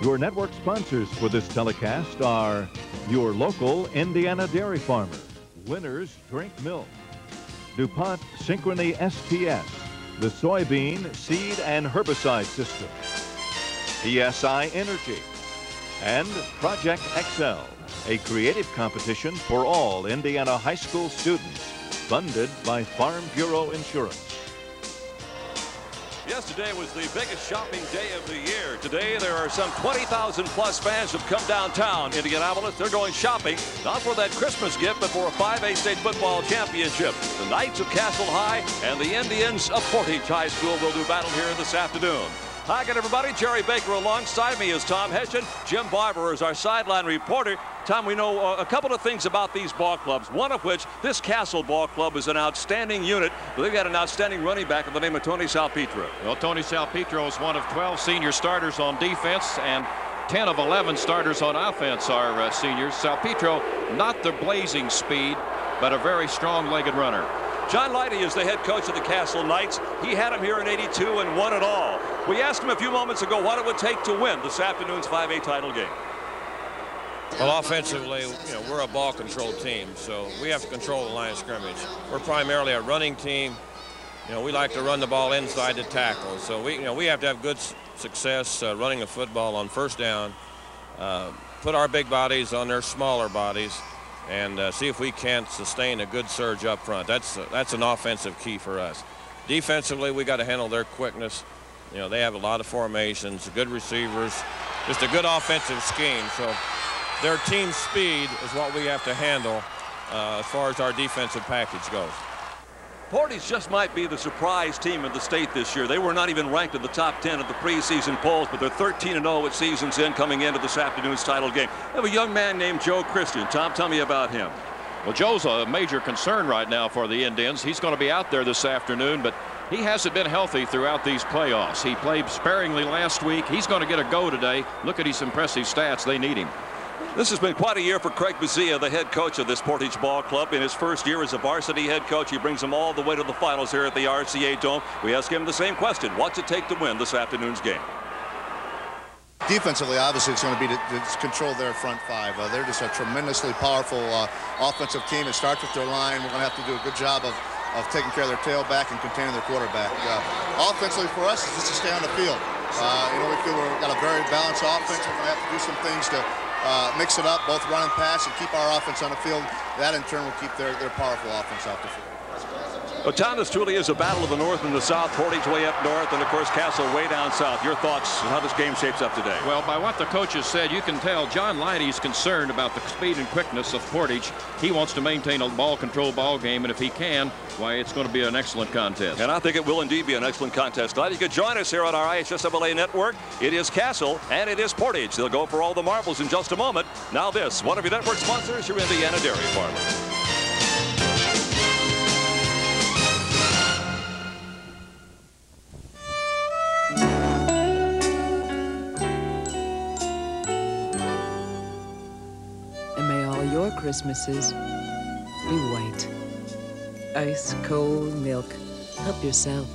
Your network sponsors for this telecast are your local Indiana dairy farmer, Winners Drink Milk, DuPont Synchrony SPS, the soybean seed and herbicide system, PSI Energy, and Project XL, a creative competition for all Indiana high school students, funded by Farm Bureau Insurance. Yesterday was the biggest shopping day of the year. Today there are some 20,000 plus fans who've come downtown Indianapolis. They're going shopping, not for that Christmas gift, but for a 5A state football championship. The Knights of Castle High and the Indians of Portage High School will do battle here this afternoon. Hi again, everybody. Jerry Baker alongside me is Tom Hession. Jim Barber is our sideline reporter. Tom, we know a couple of things about these ball clubs, one of which this Castle ball club is an outstanding unit. They've got an outstanding running back by the name of Tony Salpetro. Well, Tony Salpetro is one of 12 senior starters on defense, and 10 of 11 starters on offense are seniors. Salpetro, not the blazing speed, but a very strong-legged runner. John Leidy is the head coach of the Castle Knights. He had him here in '82 and won it all. We asked him a few moments ago what it would take to win this afternoon's 5A title game. Well, offensively, we're a ball control team, so we have to control the line of scrimmage. We're primarily a running team. We like to run the ball inside the tackle, so we have to have good success running the football on first down, put our big bodies on their smaller bodies, and see if we can't sustain a good surge up front. That's an offensive key for us. Defensively, we got to handle their quickness. They have a lot of formations, good receivers, just a good offensive scheme. So their team speed is what we have to handle as far as our defensive package goes. Portage just might be the surprise team in the state this year. They were not even ranked in the top 10 of the preseason polls, but they're 13-0 with seasons in coming into this afternoon's title game. They have a young man named Joe Christian. Tom, tell me about him. Well, Joe's a major concern right now for the Indians. He's going to be out there this afternoon, but he hasn't been healthy throughout these playoffs. He played sparingly last week. He's going to get a go today. Look at his impressive stats. They need him. This has been quite a year for Craig Bazia, the head coach of this Portage ball club. In his first year as a varsity head coach, he brings them all the way to the finals here at the RCA Dome. We ask him the same question. What's it take to win this afternoon's game? Defensively, obviously, it's going to be to control their front five. They're just a tremendously powerful offensive team. It starts with their line. We're going to have to do a good job of taking care of their tailback and containing their quarterback. Offensively for us is just to stay on the field. We feel we've got a very balanced offense. We're going to have to do some things to mix it up, both run and pass, and keep our offense on the field. That, in turn, will keep their powerful offense off the field. Well, Tom, this truly is a battle of the North and the South. Portage way up north, and, of course, Castle way down south. Your thoughts on how this game shapes up today? Well, by what the coaches said, you can tell John Leidy's concerned about the speed and quickness of Portage. He wants to maintain a ball control ball game, and if he can, why, it's going to be an excellent contest. And I think it will indeed be an excellent contest. Glad you could join us here on our IHSAA network. It is Castle, and it is Portage. They'll go for all the marbles in just a moment. Now this, one of your network sponsors, your Indiana Dairy Farmer. Your Christmases be white. Ice cold milk. Help yourself.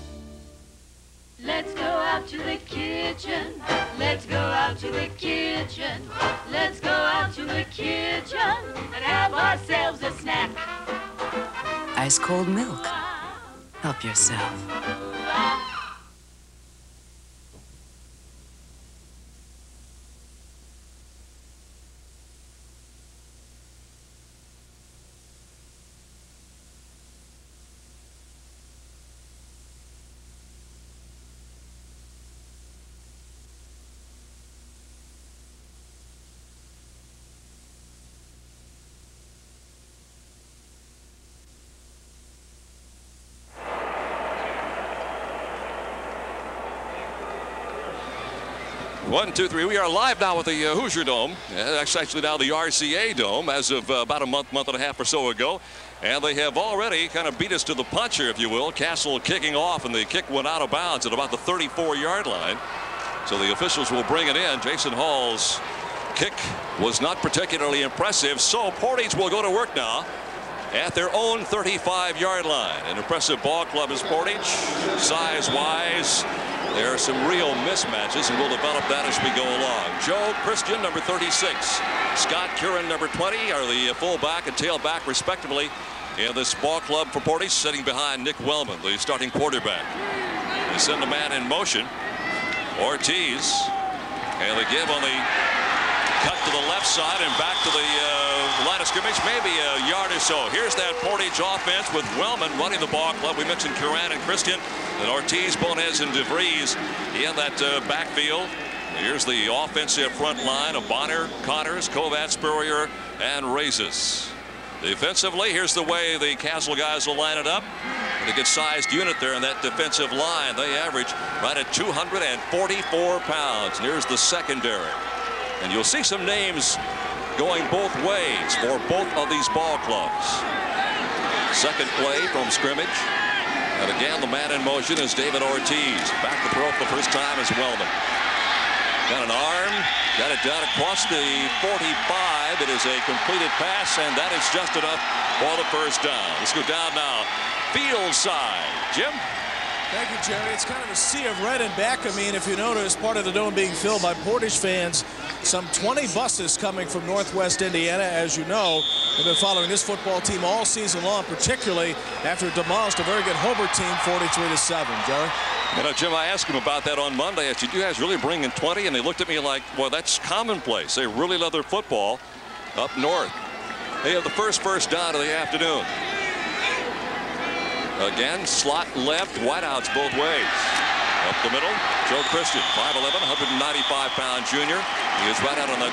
Let's go out to the kitchen. Let's go out to the kitchen. Let's go out to the kitchen and have ourselves a snack. Ice cold milk. Help yourself. One, two, three. We are live now with the Hoosier Dome. That's actually now the RCA Dome as of about a month and a half or so ago. And they have already kind of beat us to the punch here, if you will. Castle kicking off, and the kick went out of bounds at about the 34-yard line. So the officials will bring it in. Jason Hall's kick was not particularly impressive. So Portage will go to work now at their own 35-yard line. An impressive ball club is Portage, size-wise. There are some real mismatches, and we'll develop that as we go along. Joe Christian, number 36. Scott Curran, number 20, are the fullback and tailback, respectively, in this ball club for Portage, sitting behind Nick Wellman, the starting quarterback. They send the man in motion. Ortiz, and they give on the cut to the left side and back to the line of scrimmage, maybe a yard or so. Here's that Portage offense with Wellman running the ball club. We mentioned Curran and Christian, and Ortiz, Bonez, and DeVries in that backfield. Here's the offensive front line of Bonner, Connors, Kovat, Spurrier, and Reyes. Defensively, here's the way the Castle guys will line it up. A good sized unit there in that defensive line. They average right at 244 pounds. And here's the secondary. And you'll see some names going both ways for both of these ball clubs. Second play from scrimmage. And again, the man in motion is David Ortiz. Back to throw for the first time is Wellman. Got an arm, got it down across the 45. It is a completed pass, and that is just enough for the first down. Let's go down now. Field side. Jim? Thank you, Jerry. It's kind of a sea of red and back. I mean, if you notice, part of the dome being filled by Portage fans. Some 20 buses coming from Northwest Indiana, as you know. They've been following this football team all season long, particularly after it demolished a very good Hobart team 43-7. Jerry? You know, Jim, I asked him about that on Monday. I said, you guys really bring in 20? And they looked at me like, well, that's commonplace. They really love their football up north. They have the first down of the afternoon. Again, slot left, wideouts both ways. Up the middle, Joe Christian, 5'11", 195-pound junior. He is right out on the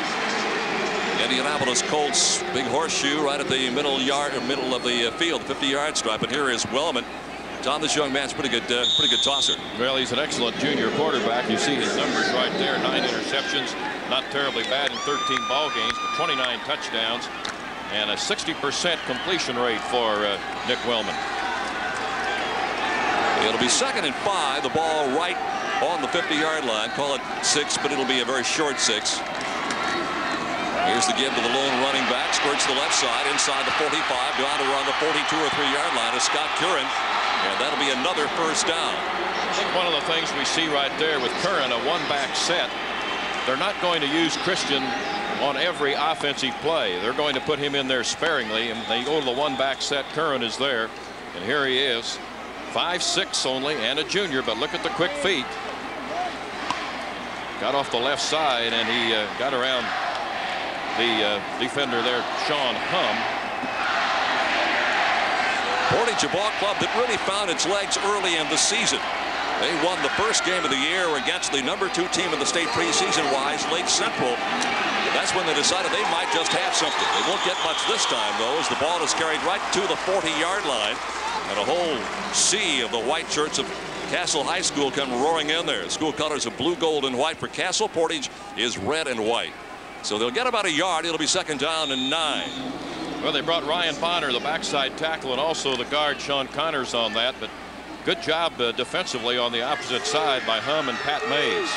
Indianapolis Colts big horseshoe right at the middle of the field, 50-yard stripe. And here is Wellman. Tom, this young man's pretty good tosser. Well, he's an excellent junior quarterback. You see his numbers right there: 9 interceptions, not terribly bad in 13 ball games, but 29 touchdowns, and a 60% completion rate for Nick Wellman. It'll be 2nd and 5. The ball right on the 50-yard line. Call it 6, but it'll be a very short 6. Here's the give to the lone running back. Squirts the left side inside the 45. Down to around the 42 or 3-yard line is Scott Curran. And that'll be another first down. I think one of the things we see right there with Curran, a one-back set, they're not going to use Christian on every offensive play. They're going to put him in there sparingly, and they go to the one-back set. Curran is there, and here he is. 5'6" only and a junior, but look at the quick feet. Got off the left side, and he got around the defender there, Sean Hum. Portage, a ball club that really found its legs early in the season. They won the first game of the year against the #2 team in the state preseason-wise, Lake Central. That's when they decided they might just have something. They won't get much this time, though, as the ball is carried right to the 40-yard line. And a whole sea of the white shirts of Castle High School come roaring in there. School colors are blue, gold, and white for Castle. Portage is red and white. So they'll get about a yard. It'll be 2nd down and 9. Well, they brought Ryan Bonner, the backside tackle, and also the guard Sean Connors on that. But good job defensively on the opposite side by Hum and Pat Mays.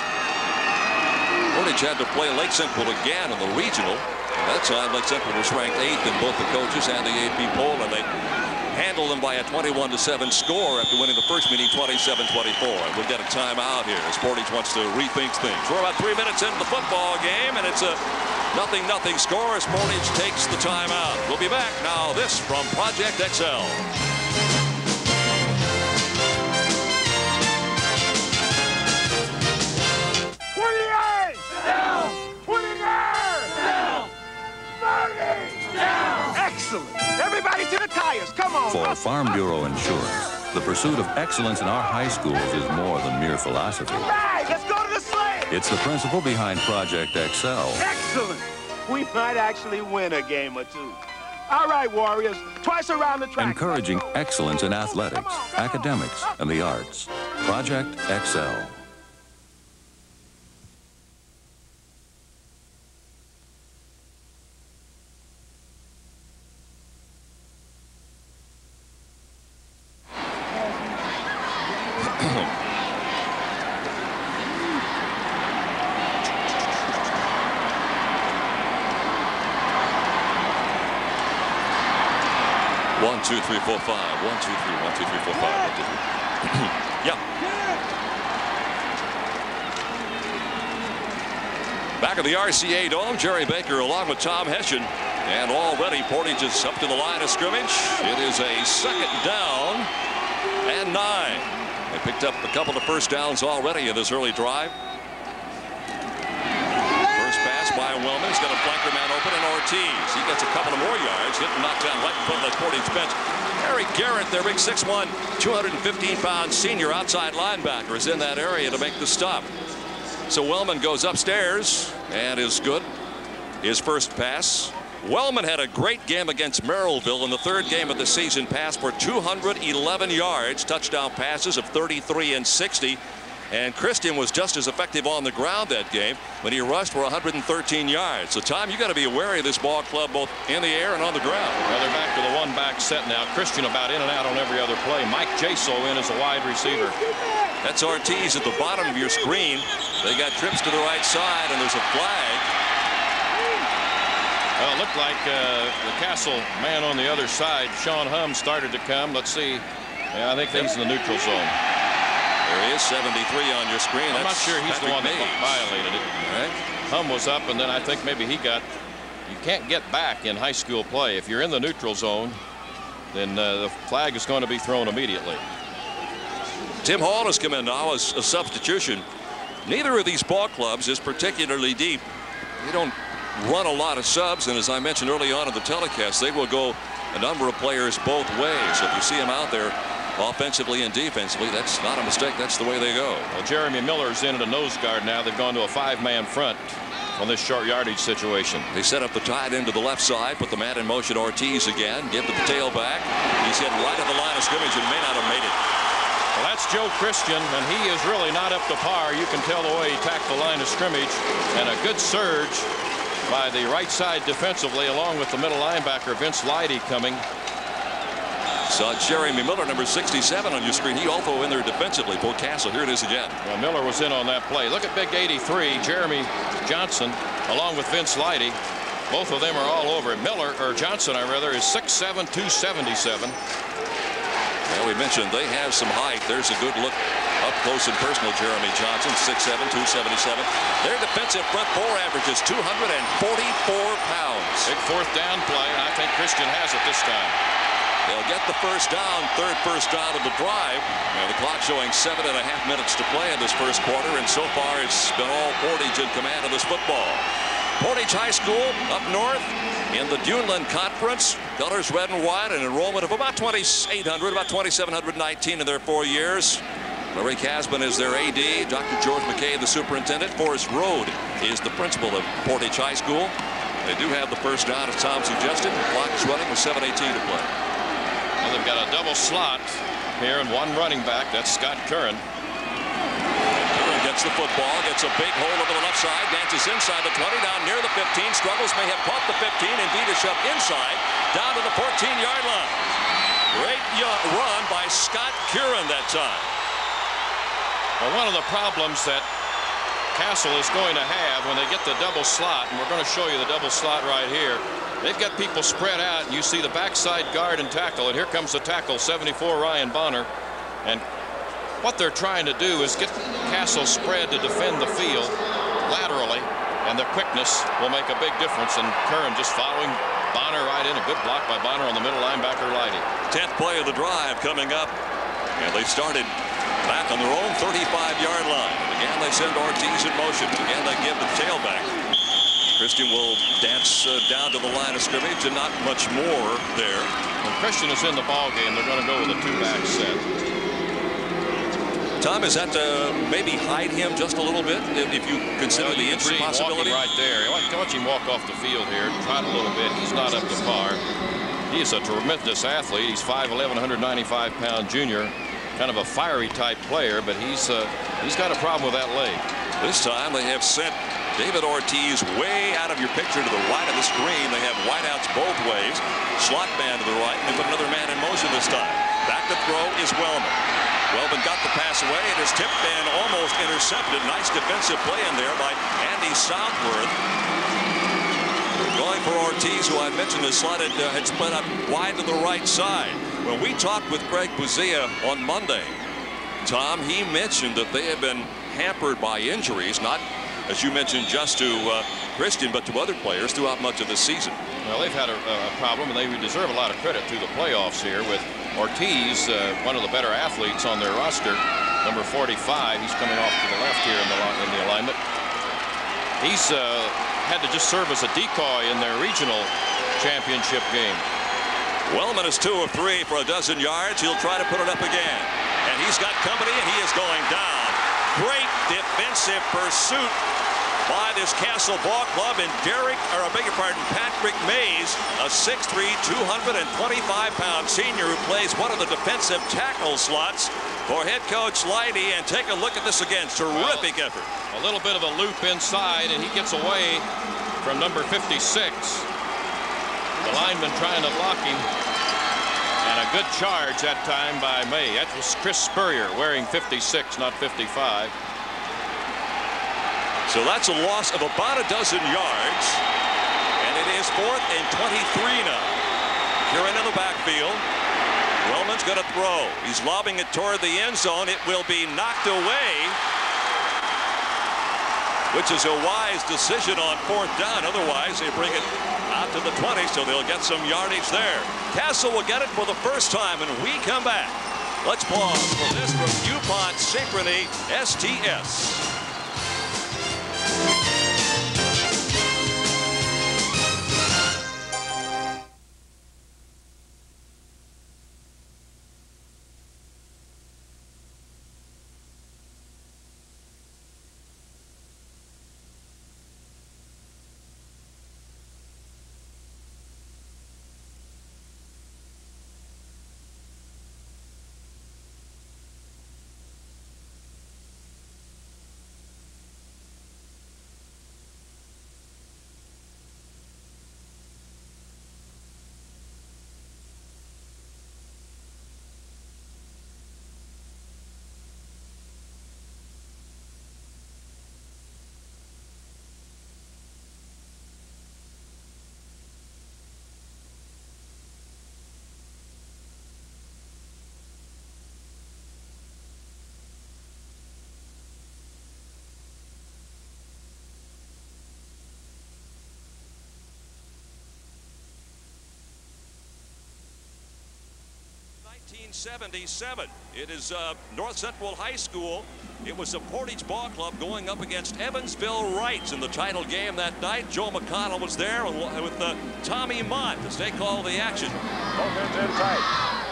Portage had to play Lake Central again in the regional. At that time, Lake Central was ranked 8th in both the coaches and the AP poll, and they handled them by a 21-7 score after winning the first meeting 27-24. And we'll get a timeout here as Portage wants to rethink things. We're about 3 minutes into the football game, and it's a 0-0 score as Portage takes the timeout. We'll be back now. This from Project XL. Excellent. Everybody to the tires. Come on. For Farm Bureau Insurance, the pursuit of excellence in our high schools is more than mere philosophy. All right, let's go to the sleigh. It's the principle behind Project XL. Excellent. We might actually win a game or two. All right, Warriors. Twice around the track. Encouraging excellence in athletics, academics, and the arts. Project XL. One, two, three, four, five. 1, 2, 3, 1, 2, 3, 4, 5. 1, 2, 3. Yeah. Back at the RCA Dome, Jerry Baker along with Tom Hessian. And already Portage is up to the line of scrimmage. It is a 2nd down and 9. They picked up a couple of first downs already in this early drive. First pass by Wellman. He's got a flanker man open, and Ortiz. He gets a couple of more yards. Hit and knocked down right in front of the Portage bench. Harry Garrett, their big 6'1", 215-pound senior outside linebacker, is in that area to make the stop. So Wellman goes upstairs and is good. His first pass. Wellman had a great game against Merrillville in the 3rd game of the season. Passed for 211 yards, touchdown passes of 33 and 60. And Christian was just as effective on the ground that game when he rushed for 113 yards. So, Tom, you got to be wary of this ball club both in the air and on the ground. Well, they're back to the one-back set now. Christian about in and out on every other play. Mike Jaso in as a wide receiver. That's Ortiz at the bottom of your screen. They got trips to the right side, and there's a flag. Well, it looked like the Castle man on the other side, Sean Hum, started to come. Let's see. Yeah, I think he's in the neutral zone. There is 73 on your screen. I'm not sure he's the one that violated it. All right. Hum was up, and then I think maybe he got. You can't get back in high school play. If you're in the neutral zone, then the flag is going to be thrown immediately. Tim Hall has come in now as a substitution. Neither of these ball clubs is particularly deep. They don't run a lot of subs, and as I mentioned early on in the telecast, they will go a number of players both ways. So if you see them out there offensively and defensively, that's not a mistake. That's the way they go. Well, Jeremy Miller's in at a nose guard now. They've gone to a 5-man front on this short yardage situation. They set up the tight end to the left side, put the man in motion. Ortiz again, give to the tailback. He's hit right at the line of scrimmage and may not have made it. Well, that's Joe Christian, and he is really not up to par. You can tell the way he tacked the line of scrimmage, and a good surge by the right side defensively, along with the middle linebacker Vince Leidy coming. Saw Jeremy Miller, number 67 on your screen. He also in there defensively. Bill Castle, here it is again. Well, Miller was in on that play. Look at big 83, Jeremy Johnson, along with Vince Leidy. Both of them are all over it. Miller, or Johnson, is 6'7", 277. Well, we mentioned they have some height. There's a good look up close and personal. Jeremy Johnson, 6'7", 277. Their defensive front four averages 244 pounds. Big 4th down play, and I think Christian has it this time. They'll get the first down, 3rd first down of the drive. And the clock showing 7.5 minutes to play in this first quarter, and so far it's been all Portage in command of this football. Portage High School up north in the Duneland Conference. Colors red and white, an enrollment of about 2,800, about 2,719 in their 4 years. Larry Casman is their AD. Dr. George McKay, the superintendent. Forrest Road is the principal of Portage High School. They do have the first down, as Tom suggested. The clock is running with 7:18 to play. Well, they've got a double slot here and one running back. That's Scott Curran. Curran gets the football, gets a big hole over the left side, dances inside the 20, down near the 15, struggles, may have caught the 15, indeed is shoved inside, down to the 14-yard line. Great run by Scott Curran that time. Well, one of the problems that Castle is going to have when they get the double slot, and we're going to show you the double slot right here, they've got people spread out, and you see the backside guard and tackle, and here comes the tackle, 74 Ryan Bonner. And what they're trying to do is get Castle spread to defend the field laterally, and the quickness will make a big difference. And Curran just following Bonner right in. A good block by Bonner on the middle linebacker, Leidy. 10th play of the drive coming up, and they started back on their own 35-yard line. And again, they send Ortiz in motion. Again, they give the tailback. Christian will dance down to the line of scrimmage, and not much more there. When Christian is in the ball game, they're going to go with a 2-back set. Tom, is that to maybe hide him just a little bit, if you consider the injury possibility? Right there. Watch him walk off the field here, trot a little bit. He's not up to par. He's a tremendous athlete. He's 5'11", 195-pound junior. Kind of a fiery type player, but he's got a problem with that leg. This time they have sent David Ortiz way out of your picture to the right of the screen. They have wideouts both ways. Slot man to the right, and they put another man in motion this time. Back to throw is Wellman. Wellman got the pass away. It is tipped and almost intercepted. Nice defensive play in there by Andy Southworth. Going for Ortiz, who I mentioned is slotted, had split up wide to the right side. When we talked with Greg Buzia on Monday, Tom, he mentioned that they have been hampered by injuries, not as you mentioned, just to Christian, but to other players throughout much of the season. Well, they've had a problem, and they deserve a lot of credit through the playoffs here with Ortiz, one of the better athletes on their roster, number 45. He's coming off to the left here in the alignment. He's had to just serve as a decoy in their regional championship game. Wellman is 2 of 3 for a dozen yards. He'll try to put it up again. And he's got company, and he is going down. Great defensive pursuit by this Castle Ball Club. And Patrick Mays, a 6'3", 225-pound senior who plays one of the defensive tackle slots for head coach Leidy. And take a look at this again. Terrific effort. A little bit of a loop inside, and he gets away from number 56. The lineman trying to block him. And a good charge that time by May. That was Chris Spurrier wearing 56, not 55. So that's a loss of about a dozen yards. And it is 4th and 23 now. Here into the backfield. Wellman's going to throw. He's lobbing it toward the end zone. It will be knocked away, which is a wise decision on 4th down. Otherwise, they bring it out to the 20, so they'll get some yardage there. Castle will get it for the first time, and we come back. Let's pause for this from DuPont Synchrony STS. '77. It is North Central High School. It was the Portage Ball Club going up against Evansville Rights in the title game that night. Joe McConnell was there with Tommy Mott as they call the action. Both ends in tight.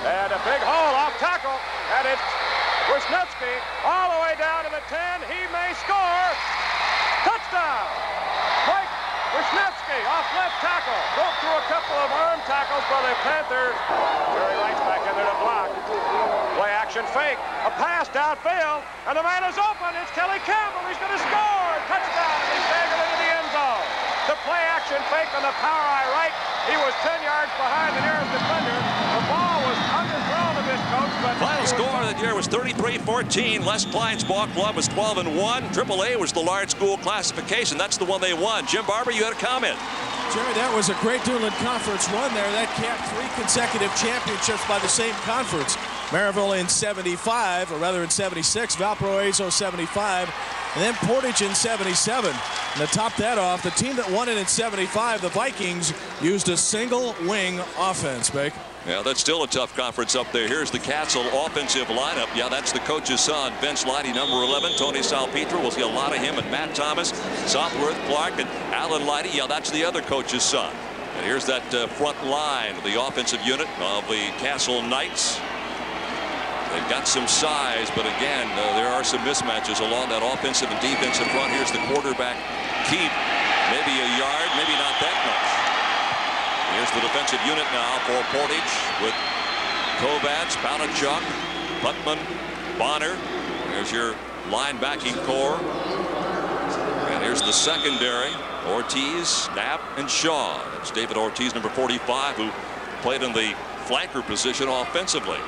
And a big hole off tackle. And it's Wisniewski all the way down to the 10. He may score. Touchdown. Mike Wisniewski off left tackle. Broke through a couple of arm tackles by the Panthers. Jerry Wright's back in there to block. Play action fake. A pass downfield. And the man is open. It's Kelly Campbell. He's going to score. Touchdown. And he's staggered into the end zone. The play action fake on the power eye right. He was 10 yards behind the nearest defender. The ball was underthrown a bit, Coach. But final score of the year was 33-14. Les Klein's Ball Club was 12-1. AAA was the large school classification. That's the one they won. Jim Barber, you had a comment. Jerry, that was a great Duneland Conference run there. That capped 3 consecutive championships by the same conference. Maryville in 75, or rather in 76, Valparaiso 75, and then Portage in 77. And to top that off, the team that won it in 75, the Vikings, used a single wing offense, Bake. Yeah, that's still a tough conference up there. Here's the Castle offensive lineup. Yeah, that's the coach's son, Vince Leidy, number 11. Tony Salpetra. We'll see a lot of him, and Matt Thomas, Southworth Clark, and Alan Leidy. Yeah, that's the other coach's son. And here's that front line, the offensive unit of the Castle Knights. They've got some size, but again, there are some mismatches along that offensive and defensive front. Here's the quarterback keep. Maybe a yard, maybe not that much. Here's the defensive unit now for Portage with Kovats, Palachuk, Putman, Bonner. There's your linebacking core. And here's the secondary. Ortiz, Knapp, and Shaw. That's David Ortiz, number 45, who played in the flanker position offensively.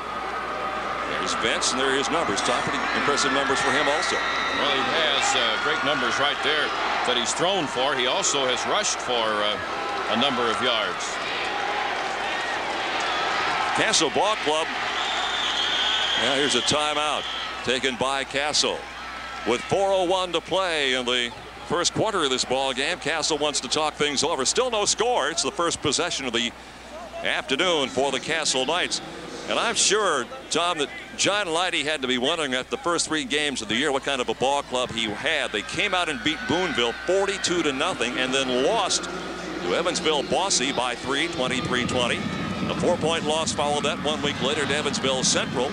There's Vince, and there are his numbers. Tom, pretty impressive numbers for him also. Well, he has great numbers right there that he's thrown for. He also has rushed for a number of yards. Castle Ball Club. Now here's a timeout taken by Castle with 4:01 to play in the first quarter of this ball game. Castle wants to talk things over. Still no score. It's the first possession of the afternoon for the Castle Knights. And I'm sure, Tom, that John Leidy had to be wondering at the first 3 games of the year what kind of a ball club he had. They came out and beat Boonville 42-0 and then lost to Evansville Bossy by 3, 23-20. A 4-point loss followed that 1 week later to Evansville Central,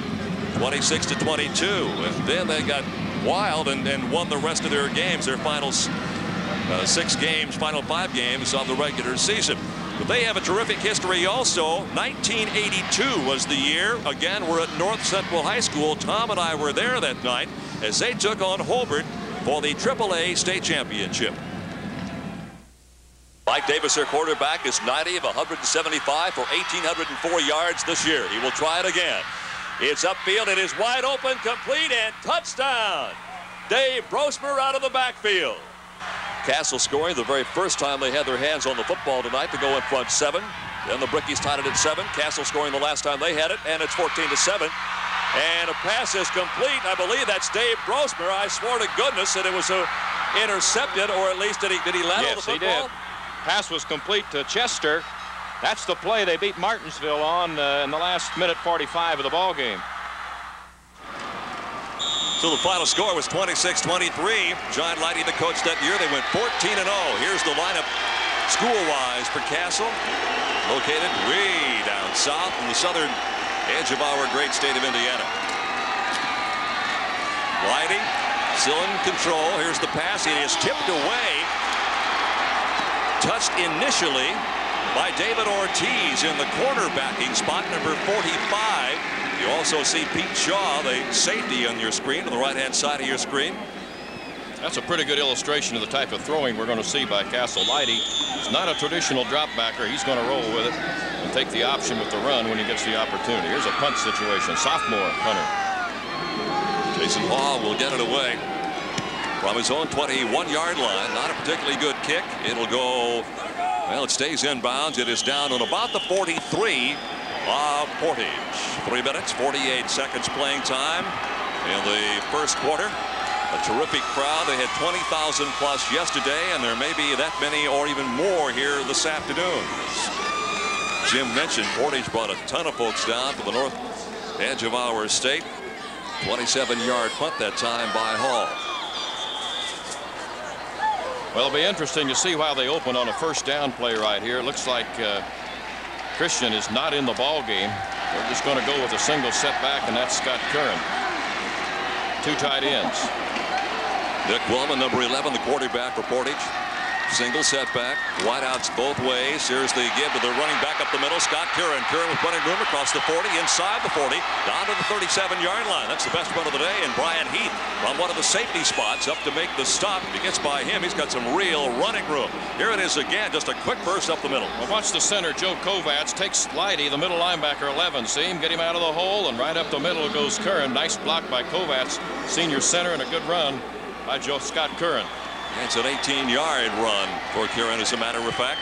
26-22. And then they got wild and won the rest of their games, their final 6 games, final 5 games of the regular season. But they have a terrific history also. 1982 was the year. Again, we're at North Central High School. Tom and I were there that night as they took on Hobart for the AAA state championship. Mike Davis, their quarterback, is 90 of 175 for 1,804 yards this year. He will try it again. It's upfield. It is wide open, complete, and touchdown. Dave Brosmer out of the backfield. Castle scoring the very first time they had their hands on the football tonight to go in front 7. Then the Brickies tied it at 7. Castle scoring the last time they had it, and it's 14-7. And a pass is complete. I believe that's Dave Brosmer. I swore to goodness that it was intercepted, or at least did he land on the football? Yes, he did. Pass was complete to Chester. That's the play they beat Martinsville on in the last minute 45 of the ball game. So the final score was 26-23. John Leidy, the coach that year, they went 14-0. Here's the lineup school-wise for Castle, located way down south in the southern edge of our great state of Indiana. Leidy still in control. Here's the pass. It is tipped away. Touched initially by David Ortiz in the cornerbacking spot, number 45. You also see Pete Shaw, the safety, on your screen, on the right-hand side of your screen. That's a pretty good illustration of the type of throwing we're going to see by Castle. Leidy is not a traditional drop backer. He's going to roll with it and take the option with the run when he gets the opportunity. Here's a punt situation. Sophomore punter. Jason Hall will get it away from his own 21-yard line. Not a particularly good kick. It'll go, well, it stays inbounds. It is down on about the 43 of Portage. 3 minutes, 48 seconds playing time in the first quarter. A terrific crowd. They had 20,000 plus yesterday, and there may be that many or even more here this afternoon. As Jim mentioned, Portage brought a ton of folks down to the north edge of our state. 27-yard punt that time by Hall. Well, it'll be interesting to see how they open on a first down play right here. It looks like Christian is not in the ball game. They're just going to go with a single setback, and that's Scott Curran. 2 tight ends. Nick Wellman, number 11, the quarterback for Portage. Single setback, wideouts both ways. Here's the give to the running back up the middle, Scott Curran. Curran with running room across the 40, inside the 40, down to the 37-yard line. That's the best run of the day. And Brian Heath from one of the safety spots up to make the stop. If he gets by him, he's got some real running room. Here it is again, just a quick burst up the middle. Well, watch the center, Joe Kovacs, takes Leidy, the middle linebacker, 11. See him get him out of the hole, and right up the middle goes Curran. Nice block by Kovacs, senior center, and a good run by Scott Curran. It's an 18-yard run for Curran, as a matter of fact.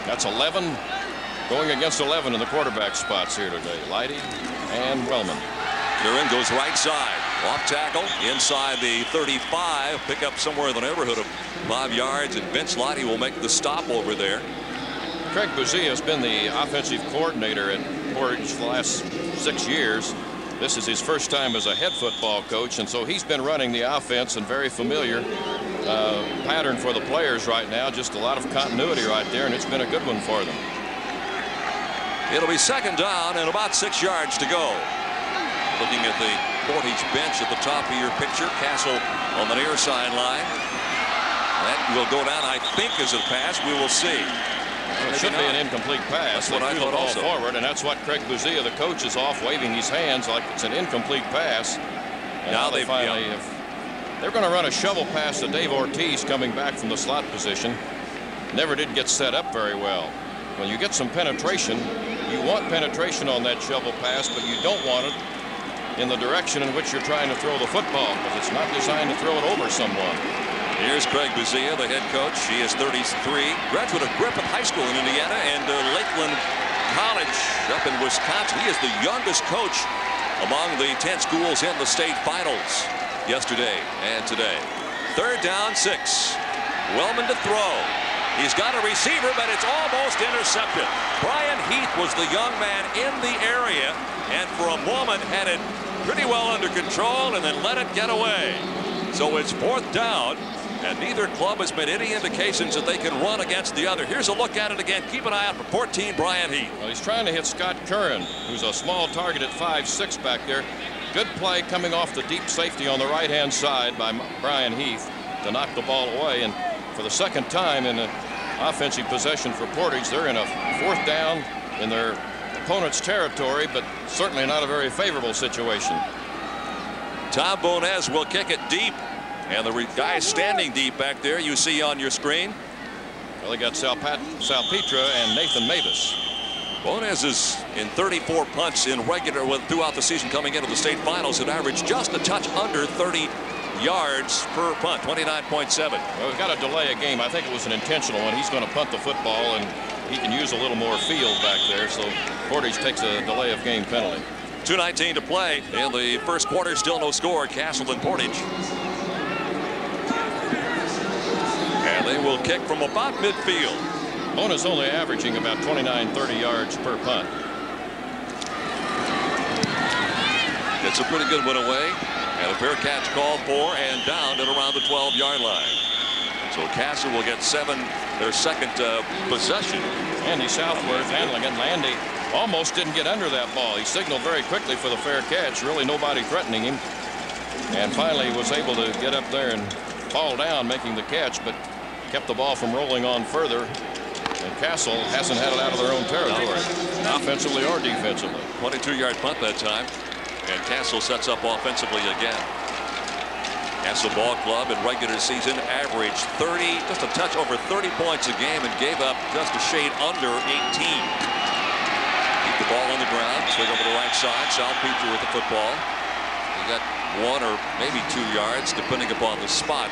That's 11 going against 11 in the quarterback spots here today. Leidy and Wellman. Curran goes right side, off tackle, inside the 35, pick up somewhere in the neighborhood of 5 yards, and Vince Leidy will make the stop over there. Craig Buzia has been the offensive coordinator at Portage for the last 6 years. This is his first time as a head football coach, and so he's been running the offense and very familiar pattern for the players right now. Just a lot of continuity right there, and it's been a good one for them. It'll be second down and about 6 yards to go. Looking at the Portage bench at the top of your picture, Castle on the near sideline. That will go down, I think, as a pass. We will see. It should be an incomplete pass. That's what I thought also. Forward, and that's what Craig Buzia, the coach, is off waving his hands like it's an incomplete pass. And now they finally they're going to run a shovel pass to Dave Ortiz coming back from the slot position. Never did get set up very well. When you get some penetration, you want penetration on that shovel pass, but you don't want it in the direction in which you're trying to throw the football, because it's not designed to throw it over someone. Here's Craig Buzia, the head coach. He is 33, graduate of Griffith High School in Indiana and Lakeland College up in Wisconsin. He is the youngest coach among the 10 schools in the state finals. yesterday and today. 3rd down, 6. Wellman to throw. He's got a receiver, but it's almost intercepted. Brian Heath was the young man in the area, and for a moment had it pretty well under control and then let it get away. So it's 4th down, and neither club has made any indications that they can run against the other. Here's a look at it again. Keep an eye out for 14, Brian Heath. Well, he's trying to hit Scott Curran, who's a small target at 5'6" back there. Good play coming off the deep safety on the right-hand side by Brian Heath to knock the ball away. And for the second time in an offensive possession for Portage, they're in a 4th down in their opponent's territory, but certainly not a very favorable situation. Tom Bonez will kick it deep, and the guy standing deep back there you see on your screen. Well, they got Salpetra and Nathan Mavis. Bonez is in 34 punts in regular throughout the season coming into the state finals, and averaged just a touch under 30 yards per punt, 29.7. Well, we've got to delay a game. I think it was an intentional one. He's going to punt the football, and he can use a little more field back there, so Portage takes a delay of game penalty. 2:19 to play in the first quarter. Still no score. Castle and Portage. And they will kick from about midfield. Bonus only averaging about 29-30 yards per punt. It's a pretty good one away. And a fair catch called for and down at around the 12-yard line. So Castle will get their second possession. Andy Southworth handling it. Landy almost didn't get under that ball. He signaled very quickly for the fair catch. Really nobody threatening him. And finally was able to get up there and fall down making the catch, but kept the ball from rolling on further. And Castle hasn't had it out of their own territory, offensively or defensively. 22-yard punt that time. And Castle sets up offensively again. Castle Ball Club in regular season averaged just a touch over 30 points a game, and gave up just a shade under 18. Keep the ball on the ground. Swing over the right side. Salpetra with the football. He got 1 or maybe 2 yards, depending upon the spot.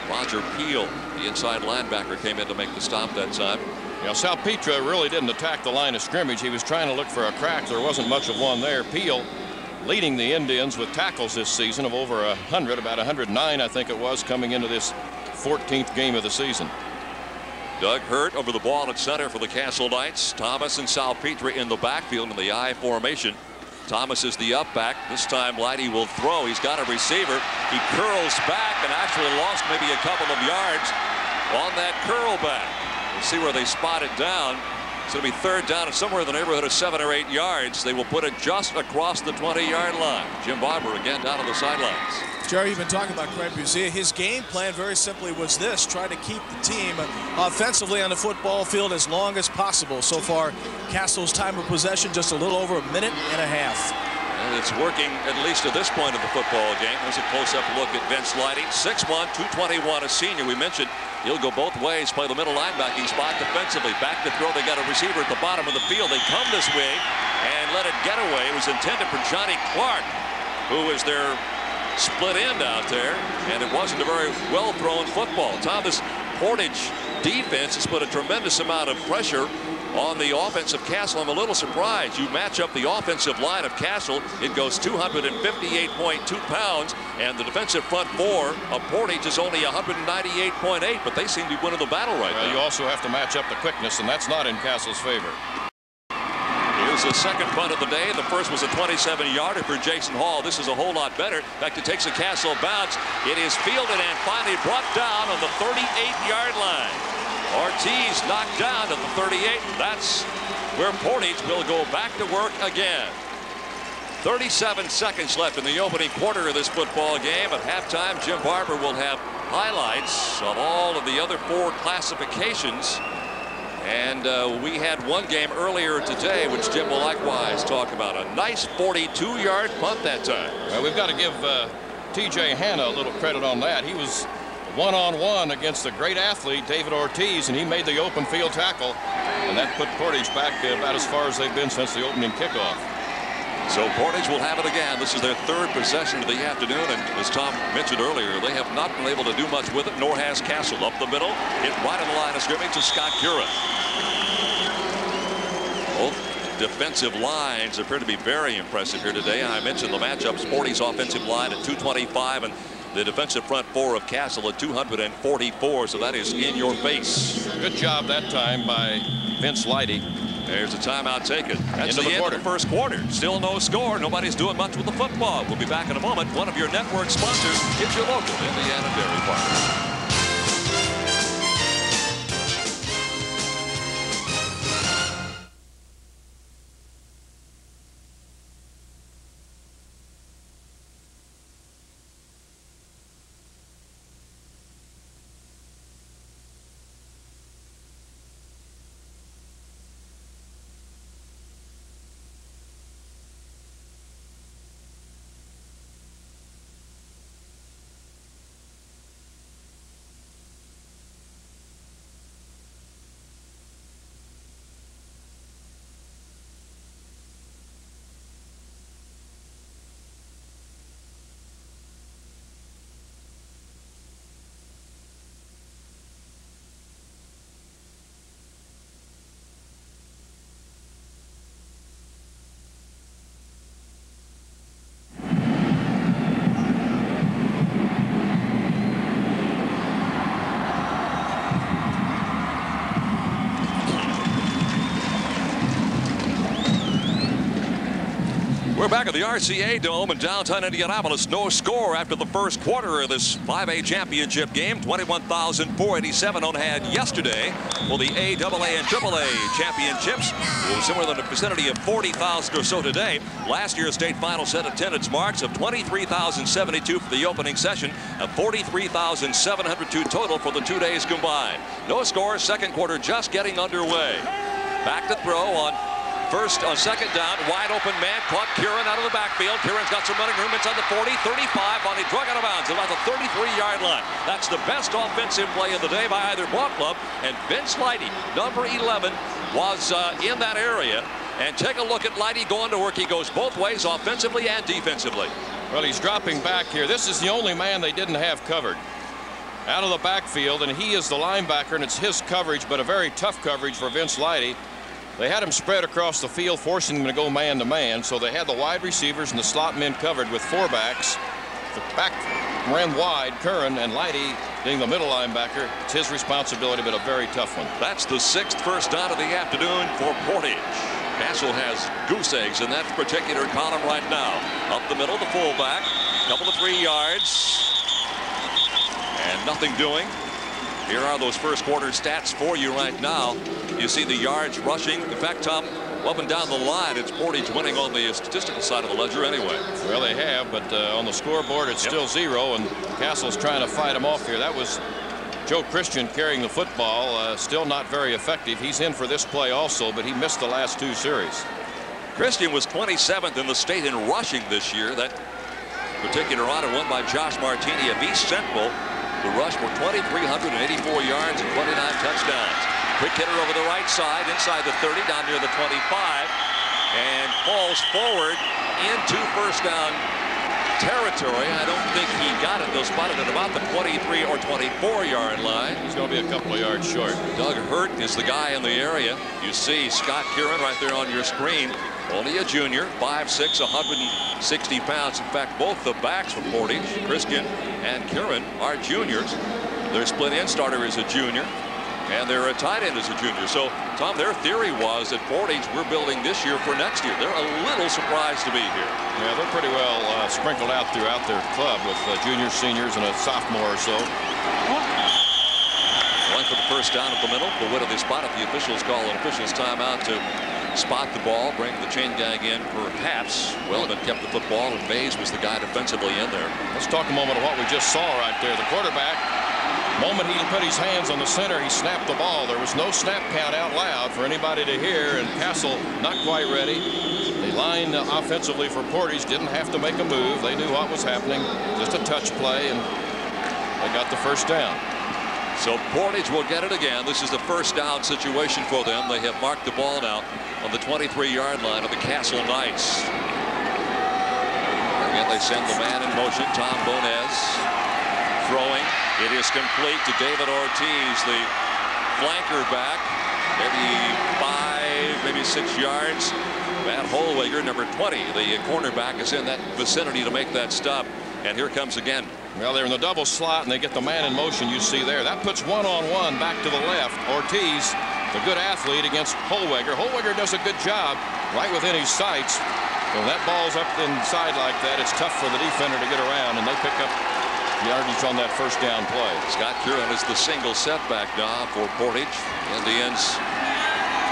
Roger Peel, the inside linebacker, came in to make the stop that time. You know, Salpetra really didn't attack the line of scrimmage. He was trying to look for a crack. There wasn't much of one there. Peel leading the Indians with tackles this season of over 100, about 109, I think it was, coming into this 14th game of the season. Doug Hurt over the ball at center for the Castle Knights. Thomas and Salpetra in the backfield in the I formation. Thomas is the up back. This time Lighty will throw. He's got a receiver. He curls back and actually lost maybe a couple of yards on that curl back. We'll see where they spot it down. It's going to be 3rd down and somewhere in the neighborhood of 7 or 8 yards. They will put it just across the 20-yard line. Jim Barber again down on the sidelines. Jerry, you've been talking about Craig Buzia. His game plan very simply was this: try to keep the team offensively on the football field as long as possible. So far, Castle's time of possession just a little over 1.5 minutes. And it's working at least at this point of the football game. There's a close-up look at Vince Lighty. 6'1", 221, a senior. We mentioned he'll go both ways, play the middle linebacking spot defensively. Back to throw. They got a receiver at the bottom of the field. They come this way and let it get away. It was intended for Johnny Clark, who is their split end out there, and it wasn't a very well thrown football. Thomas Portage defense has put a tremendous amount of pressure on the offense of Castle. I'm a little surprised. You match up the offensive line of Castle, it goes 258.2 pounds, and the defensive front 4 of Portage is only 198.8, but they seem to be winning the battle right now. You also have to match up the quickness, and that's not in Castle's favor. Here's the second punt of the day. The first was a 27-yarder for Jason Hall. This is a whole lot better. In fact, it takes a Castle bounce. It is fielded and finally brought down on the 38-yard line. Ortiz knocked down at the 38. That's where Portage will go back to work again. 37 seconds left in the opening quarter of this football game. At halftime, Jim Barber will have highlights of all of the other 4 classifications. And we had one game earlier today, which Jim will likewise talk about. A nice 42-yard punt that time. Well, we've got to give T.J. Hanna a little credit on that. He was one-on-one against the great athlete, David Ortiz, and he made the open field tackle. And that put Portage back about as far as they've been since the opening kickoff. So Portage will have it again. This is their 3rd possession of the afternoon, and as Tom mentioned earlier, they have not been able to do much with it, nor has Castle. Up the middle, hit right on the line of scrimmage to Scott Curran. Both defensive lines appear to be very impressive here today. I mentioned the matchups. Portage's offensive line at 225 and The defensive front four of Castle at 244, so that is in your face. Good job that time by Vince Leidy. There's a timeout taken. That's Into the end of the first quarter. Still no score. Nobody's doing much with the football. We'll be back in a moment. One of your network sponsors is your local Indiana Dairy Farmer. We're back at the RCA Dome in downtown Indianapolis. No score after the first quarter of this 5A championship game. 21,487 on hand yesterday for the AAA and AAA championships. It was somewhere in the vicinity of 40,000 or so today. Last year's state final set attendance marks of 23,072 for the opening session, of 43,702 total for the 2 days combined. No score, second quarter just getting underway. Back to throw on first on second down, wide open man, caught Kieran out of the backfield. Kieran's got some running room inside the 40, 35, on he drug out of bounds about the 33-yard line. That's the best offensive play of the day by either ball club, and Vince Leidy, number 11, was in that area. And take a look at Leidy going to work. He goes both ways, offensively and defensively. Well, he's dropping back here. This is the only man they didn't have covered out of the backfield, and he is the linebacker, and it's his coverage, but a very tough coverage for Vince Leidy. They had him spread across the field, forcing him to go man-to-man, so they had the wide receivers and the slot men covered with four backs. The back ran wide, Curran, and Leidy being the middle linebacker. It's his responsibility, but a very tough one. That's the 6th first down of the afternoon for Portage. Castle has goose eggs in that particular column right now. Up the middle, the fullback, couple of 3 yards, and nothing doing. Here are those first quarter stats for you right now. You see the yards rushing. In fact, Tom, up and down the line, it's Portage winning on the statistical side of the ledger anyway. Well, they have, but on the scoreboard, it's still 0, and Castle's trying to fight him off here. That was Joe Christian carrying the football, still not very effective. He's in for this play also, but he missed the last 2 series. Christian was 27th in the state in rushing this year. That particular honor won by Josh Martini of East Central. The rush for 2,384 yards and 29 touchdowns. Quick hitter over the right side, inside the 30, down near the 25, and falls forward into first down territory. I don't think he got it. They'll spot it at about the 23 or 24-yard line. He's going to be a couple of yards short. Doug Hurt is the guy in the area. You see Scott Kieran right there on your screen. Only a junior, 5'6", 160 pounds. In fact, both the backs for Portage, Christian and Kieran, are juniors. Their split end starter is a junior, and their tight end is a junior. So, Tom, their theory was that Portage we're building this year for next year. They're a little surprised to be here. Yeah, they're pretty well sprinkled out throughout their club with juniors, seniors, and a sophomore or so. Going for the first down at the middle. But what do they spot it? The officials call an official's timeout to spot the ball, bring the chain gang in, perhaps. Wellman kept the football, and Mays was the guy defensively in there. Let's talk a moment of what we just saw right there. The quarterback, the moment he put his hands on the center, he snapped the ball. There was no snap count out loud for anybody to hear, and Castle not quite ready. They lined offensively for Portage, didn't have to make a move. They knew what was happening, just a touch play, and they got the first down. So Portage will get it again. This is the first down situation for them. They have marked the ball now on the 23-yard line of the Castle Knights. Again, they send the man in motion. Tom Bonez throwing. It is complete to David Ortiz, the flanker back. Maybe 5, maybe 6 yards. Matt Holwager, number 20, the cornerback, is in that vicinity to make that stop. And here comes again Well, they're in the double slot, and they get the man in motion you see there. That puts one-on-one back to the left. Ortiz, the good athlete, against Holweger. Holweger does a good job right within his sights. When that ball's up inside like that, it's tough for the defender to get around, and they pick up yardage on that first down play. Scott Curran is the single setback now for Portage. Indians,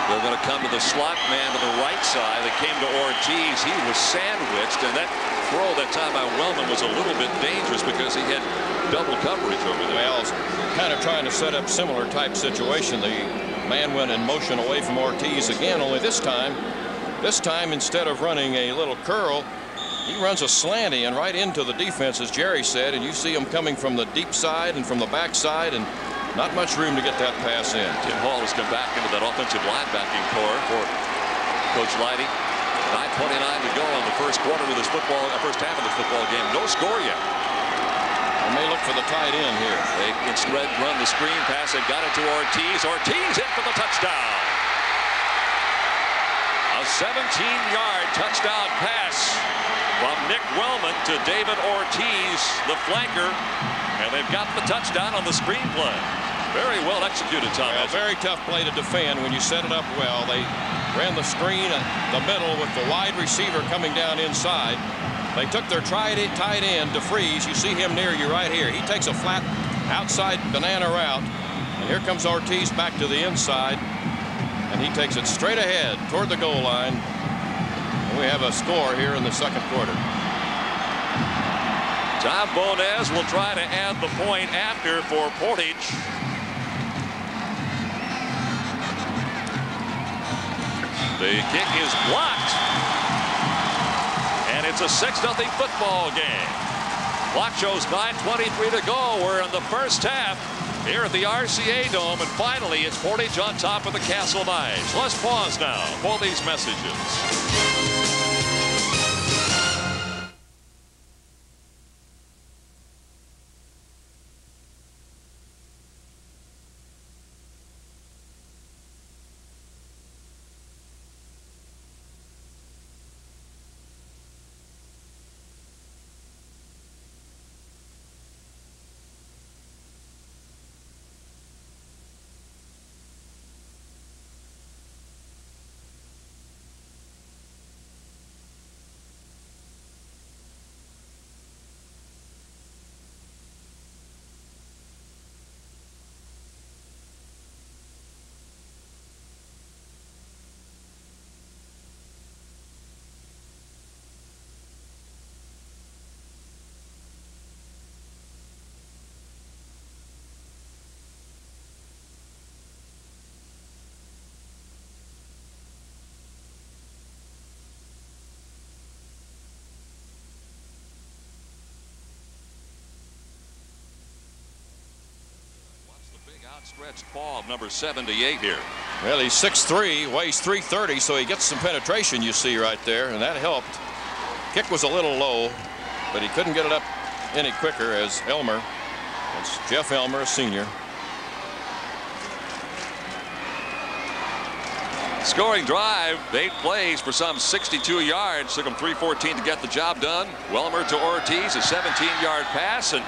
they're going to come to the slot man to the right side. They came to Ortiz. He was sandwiched, and that throw that time by Wellman was a little bit dangerous because he had double coverage over there. Well, kind of trying to set up similar type situation. The man went in motion away from Ortiz again, only this time instead of running a little curl, he runs a slanty and right into the defense, as Jerry said, and you see him coming from the deep side and from the back side, and not much room to get that pass in. Tim Hall has come back into that offensive linebacking core for Coach Leidy. 9:29 to go in the first quarter of this first half of the football game. No score yet. They may look for the tight end here. They instead run the screen pass and got it to Ortiz. Ortiz in for the touchdown. A 17-yard touchdown pass from Nick Wellman to David Ortiz, the flanker, and they've got the touchdown on the screen play. Very well executed, Tom. Well, very tough play to defend when you set it up well. They ran the screen in the middle with the wide receiver coming down inside. They took their tight end, DeFreeze. You see him near you right here. He takes a flat outside banana route, and here comes Ortiz back to the inside, and he takes it straight ahead toward the goal line. And we have a score here in the second quarter. Tom Bonez will try to add the point after for Portage. The kick is blocked. And it's a 6-0 football game. Clock shows 9:23 to go. We're in the first half here at the RCA Dome. And finally, it's Portage on top of the Castle Knights. Let's pause now for these messages. Outstretched paw of number 78 here. Well, he's 6'3", weighs 330, so he gets some penetration, you see right there, and that helped. Kick was a little low, but he couldn't get it up any quicker as Elmer. It's Jeff Elmer, a senior. Scoring drive, 8 plays for some 62 yards. Took him 3:14 to get the job done. Wellmer to Ortiz, a 17-yard pass, and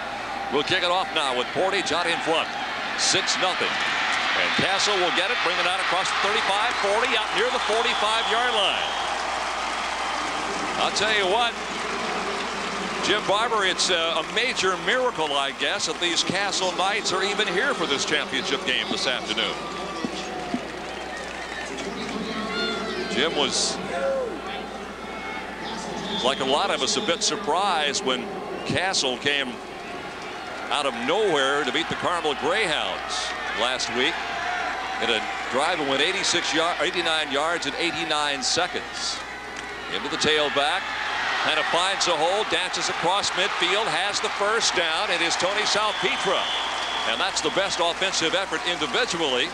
we'll kick it off now with Portage out in front. 6-0. And Castle will get it, bring it out across the 35, 40, out near the 45-yard line. I'll tell you what, Jim Barber, it's a major miracle, I guess, that these Castle Knights are even here for this championship game this afternoon. Jim was, like a lot of us, a bit surprised when Castle came out of nowhere to beat the Carmel Greyhounds last week in a drive that went 89 yards in 89 seconds. Into the tailback, kind of finds a hole, dances across midfield, has the first down. It is Tony Salpetra, and that's the best offensive effort individually.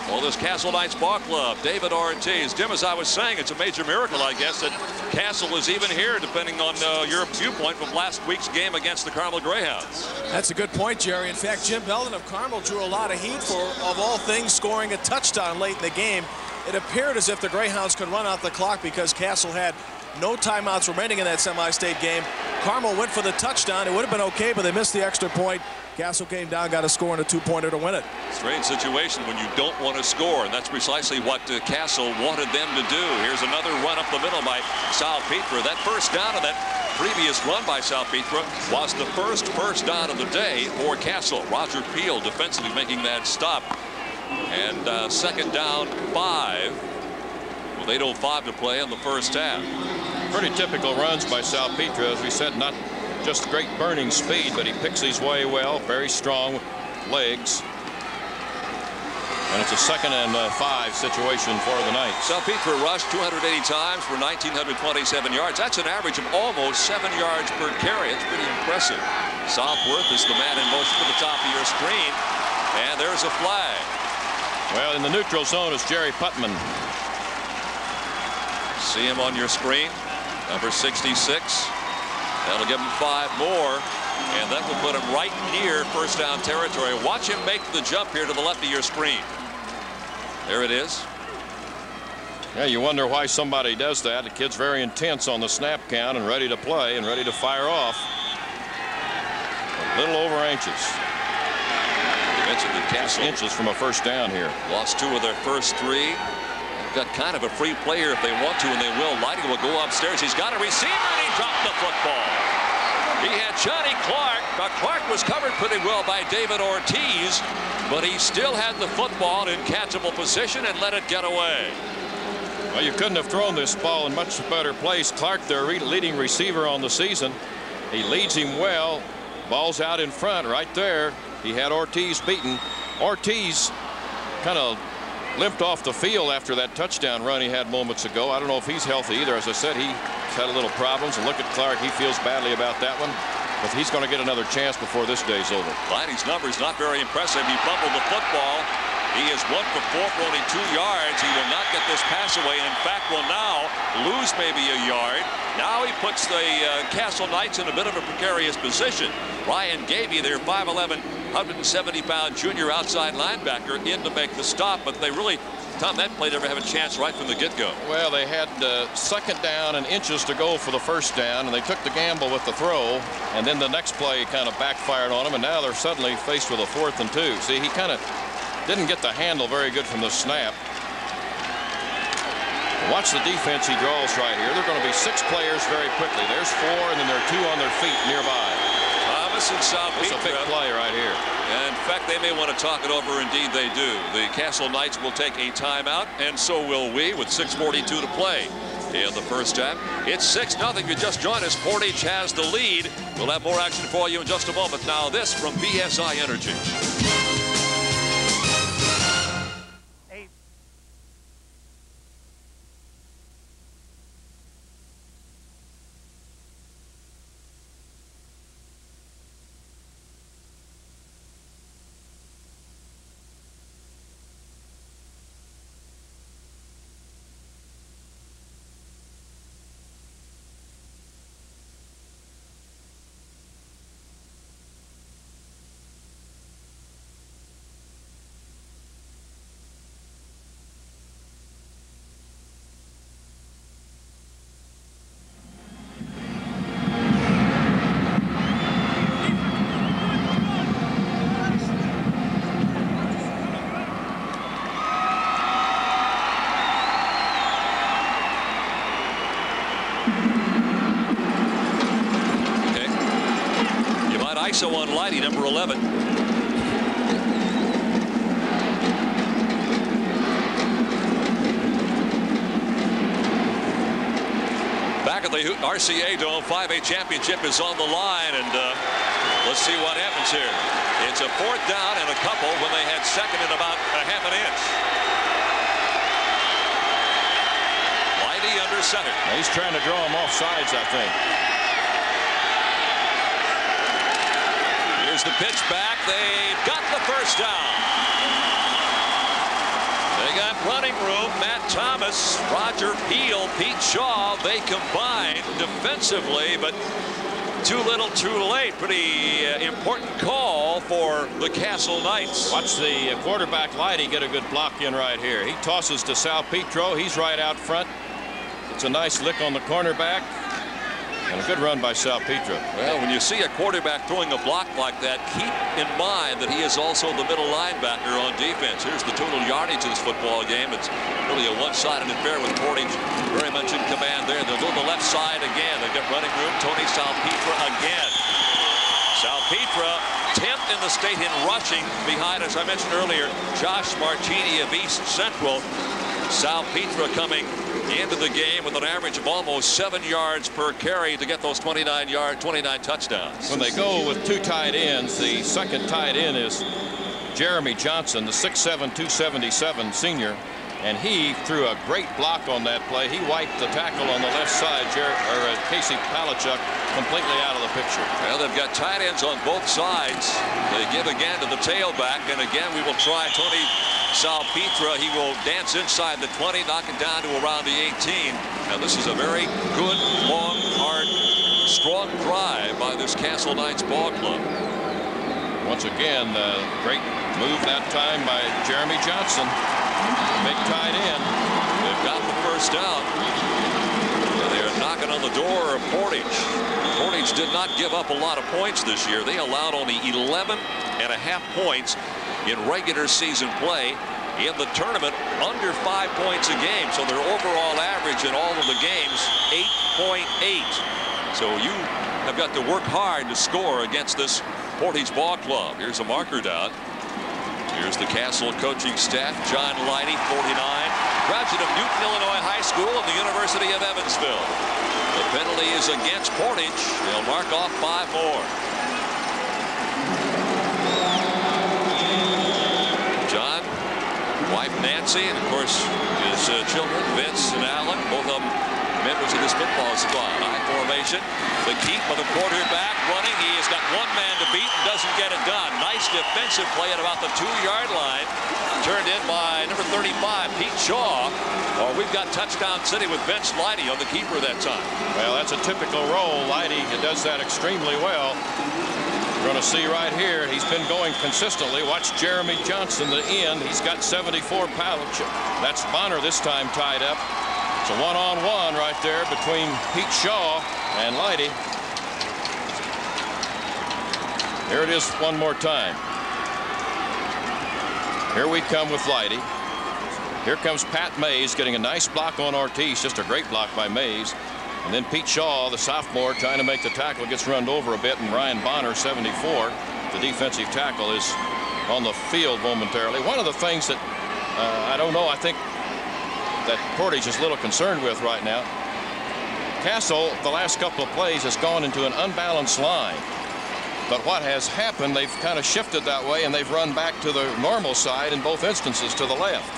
Well, this Castle Knights ball club, David Ortiz. Jim, as I was saying, it's a major miracle, I guess, that Castle is even here, depending on your viewpoint from last week's game against the Carmel Greyhounds. That's a good point, Jerry. In fact, Jim Belden of Carmel drew a lot of heat for, of all things, scoring a touchdown late in the game. It appeared as if the Greyhounds could run out the clock because Castle had no timeouts remaining in that semi-state game. Carmel went for the touchdown. It would have been okay, but they missed the extra point. Castle came down, got a score and a two-pointer to win it. Strange situation when you don't want to score, and that's precisely what Castle wanted them to do. Here's another run up the middle by Salpetre. That first down of that previous run by Salpetre was the first down of the day for Castle. Roger Peel defensively making that stop. And second down 5 with 8:05 to play in the first half. Pretty typical runs by Salpetre, as we said, not just great burning speed, but he picks his way well, very strong legs. And it's a 2nd and 5 situation for the Knights. Salpetre rushed 280 times for 1,927 yards. That's an average of almost 7 yards per carry. It's pretty impressive. Southworth is the man in motion to the top of your screen. And there's a flag. Well, in the neutral zone is Jerry Putman. See him on your screen, number 66. That'll give him 5 more, and that will put him right near first down territory. Watch him make the jump here to the left of your screen. There it is. Yeah, you wonder why somebody does that. The kid's very intense on the snap count and ready to play and ready to fire off. A little over inches. You mentioned that Castle inches from a first down here. Lost 2 of their first 3. Got kind of a free player if they want to, and they will. Lighty will go upstairs. He's got a receiver, and he dropped the football. He had Johnny Clark. Now, Clark was covered pretty well by David Ortiz, but he still had the football in catchable position and let it get away. Well, you couldn't have thrown this ball in much better place. Clark, their leading receiver on the season. He leads him well. Ball's out in front right there. He had Ortiz beaten. Ortiz kind of limped off the field after that touchdown run he had moments ago. I don't know if he's healthy either. As I said, he's had a little problems. And look at Clark. He feels badly about that one. But he's going to get another chance before this day's over. Lighty's numbers not very impressive. He fumbled the football. He is 1 for 4 for only 2 yards. He will not get this pass away, and in fact will now lose maybe a yard. Now he puts the Castle Knights in a bit of a precarious position. Ryan Gavey, their 5'11", 170-pound junior outside linebacker, in to make the stop, but they really, Tom, that play never have a chance right from the get-go. Well, they had 2nd down and inches to go for the first down, and they took the gamble with the throw, and then the next play kind of backfired on them, and now they're suddenly faced with a 4th and 2. See, he kind of didn't get the handle very good from the snap. Watch the defense he draws right here. They're going to be 6 players very quickly. There's 4, and then there are 2 on their feet nearby. Thomas and Salpetre. It's a big play right here. And in fact, they may want to talk it over. Indeed, they do. The Castle Knights will take a timeout, and so will we, with 6:42 to play in the first half. It's 6-0. You just joined us. Portage has the lead. We'll have more action for you in just a moment. Now this from BSI Energy. ISO on Lighty, number 11. Back at the RCA Dome, 5A championship is on the line, and let's see what happens here. It's a 4th down and a couple when they had 2nd and about a half an inch. Lighty under center. He's trying to draw him off sides, I think. Here's the pitch back. They've got the first down. They got running room. Matt Thomas, Roger Peel, Pete Shaw. They combined defensively, but too little, too late. Pretty important call for the Castle Knights. Watch the quarterback Lighty get a good block in right here. He tosses to Salpetre. He's right out front. It's a nice lick on the cornerback. And a good run by Salpetra. Well, when you see a quarterback throwing a block like that, keep in mind that he is also the middle linebacker on defense. Here's the total yardage of this football game. It's really a one-sided affair with Portage very much in command there. They'll go to the left side again. They've got running room. Tony Salpetra again. Salpetra 10th in the state in rushing behind, as I mentioned earlier, Josh Martini of East Central. Salpetra coming into the game with an average of almost 7 yards per carry to get those 29 touchdowns. When they go with 2 tight ends, the second tight end is Jeremy Johnson, the 6'7", 277 senior. And he threw a great block on that play. He wiped the tackle on the left side, Casey Palachuk, completely out of the picture. Well, they've got tight ends on both sides. They give again to the tailback, and again we will try Tony Salpetra. He will dance inside the 20, knock it down to around the 18. Now this is a very good, long, hard, strong drive by this Castle Knights ball club. Once again, great move that time by Jeremy Johnson. Big tight end. They've got the first down. They're knocking on the door of Portage. Portage did not give up a lot of points this year. They allowed only 11.5 points in regular season play. In the tournament, under 5 points a game. So their overall average in all of the games, 8.8. So you have got to work hard to score against this Portage ball club. Here's a marker down. Here's the Castle coaching staff. John Leidy, 49, graduate of Newton, Illinois High School and the University of Evansville. The penalty is against Portage. They'll mark off 5 more. John, wife Nancy, and of course his children, Vince and Alan, both of them members of this football squad. High formation. The keep of the quarterback running. He has got one man to beat and doesn't get it done. Nice defensive play at about the 2-yard line. Turned in by number 35, Pete Shaw. Or we've got touchdown city with Vince Leidy on the keeper that time. Well, that's a typical role. Leidy does that extremely well. We're going to see right here, he's been going consistently. Watch Jeremy Johnson, the end. He's got 74 pounds. That's Bonner this time tied up. It's a one-on-one right there between Pete Shaw and Leidy. Here it is one more time. Here we come with Leidy. Here comes Pat Mays getting a nice block on Ortiz. Just a great block by Mays. And then Pete Shaw, the sophomore, trying to make the tackle, gets run over a bit. And Ryan Bonner, 74, the defensive tackle, is on the field momentarily. One of the things that I don't know, I think that Portage is a little concerned with right now. Castle, the last couple of plays, has gone into an unbalanced line. But what has happened, they've kind of shifted that way, and they've run back to the normal side in both instances to the left.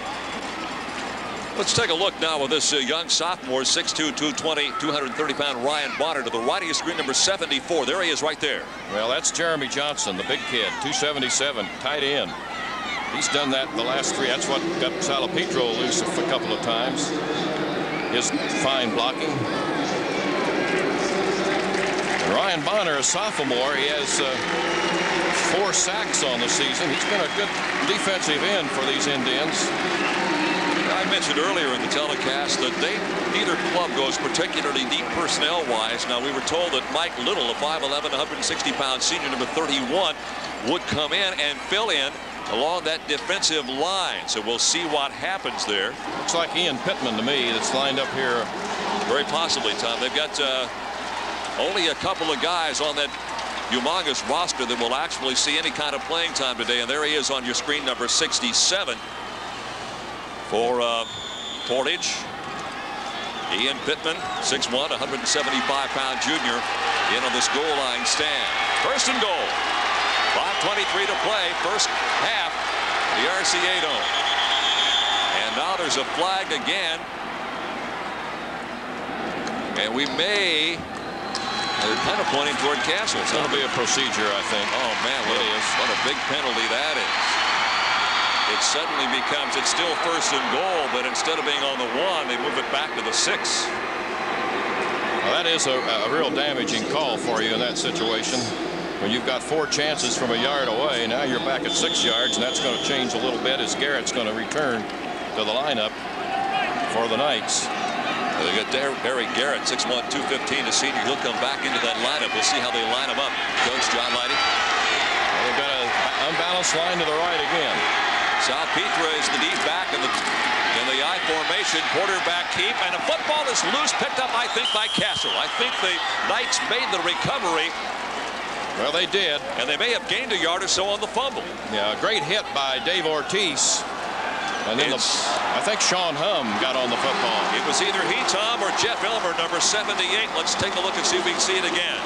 Let's take a look now with this young sophomore, 6'2", 220, 230-pound Ryan Bonner to the right of your screen, number 74. There he is right there. Well, that's Jeremy Johnson, the big kid, 277, tight end. He's done that the last 3. That's what got Salpetra loose a couple of times. His fine blocking. And Ryan Bonner, a sophomore, he has 4 sacks on the season. He's been a good defensive end for these Indians. I mentioned earlier in the telecast that neither club goes particularly deep personnel-wise. Now, we were told that Mike Little, a 5'11", 160-pound senior, number 31, would come in and fill in along that defensive line. So we'll see what happens there. Looks like Ian Pittman to me that's lined up here. Very possibly, Tom. They've got only a couple of guys on that humongous roster that will actually see any kind of playing time today. And there he is on your screen, number 67 for Portage. Ian Pittman, 6'1", 175-pound junior, in on this goal line stand. First and goal. 5:23 to play, first half, the RCA Dome. And now there's a flag again. And we may, they're kind of pointing toward Castle. It's going to be a procedure, I think. Oh, man, what a big penalty that is. It suddenly becomes, it's still first and goal, but instead of being on the 1, they move it back to the 6. Well, that is a real damaging call for you in that situation. When you've got 4 chances from a yard away, now you're back at 6 yards, and that's going to change a little bit as Garrett's going to return to the lineup for the Knights. They got Barry Garrett, 6'1", 215, a senior. He'll come back into that lineup. We'll see how they line him up. Coach John Lighty. Well, they've got an unbalanced line to the right again. Salpetra is the deep back in the I formation. Quarterback keep, and a football is loose, picked up, I think, by Castle. I think the Knights made the recovery. Well, they did. And they may have gained a yard or so on the fumble. Yeah, a great hit by Dave Ortiz. And then I think Sean Hum got on the football. It was either he, Tom, or Jeff Elmer, number 78. Let's take a look and see if we can see it again.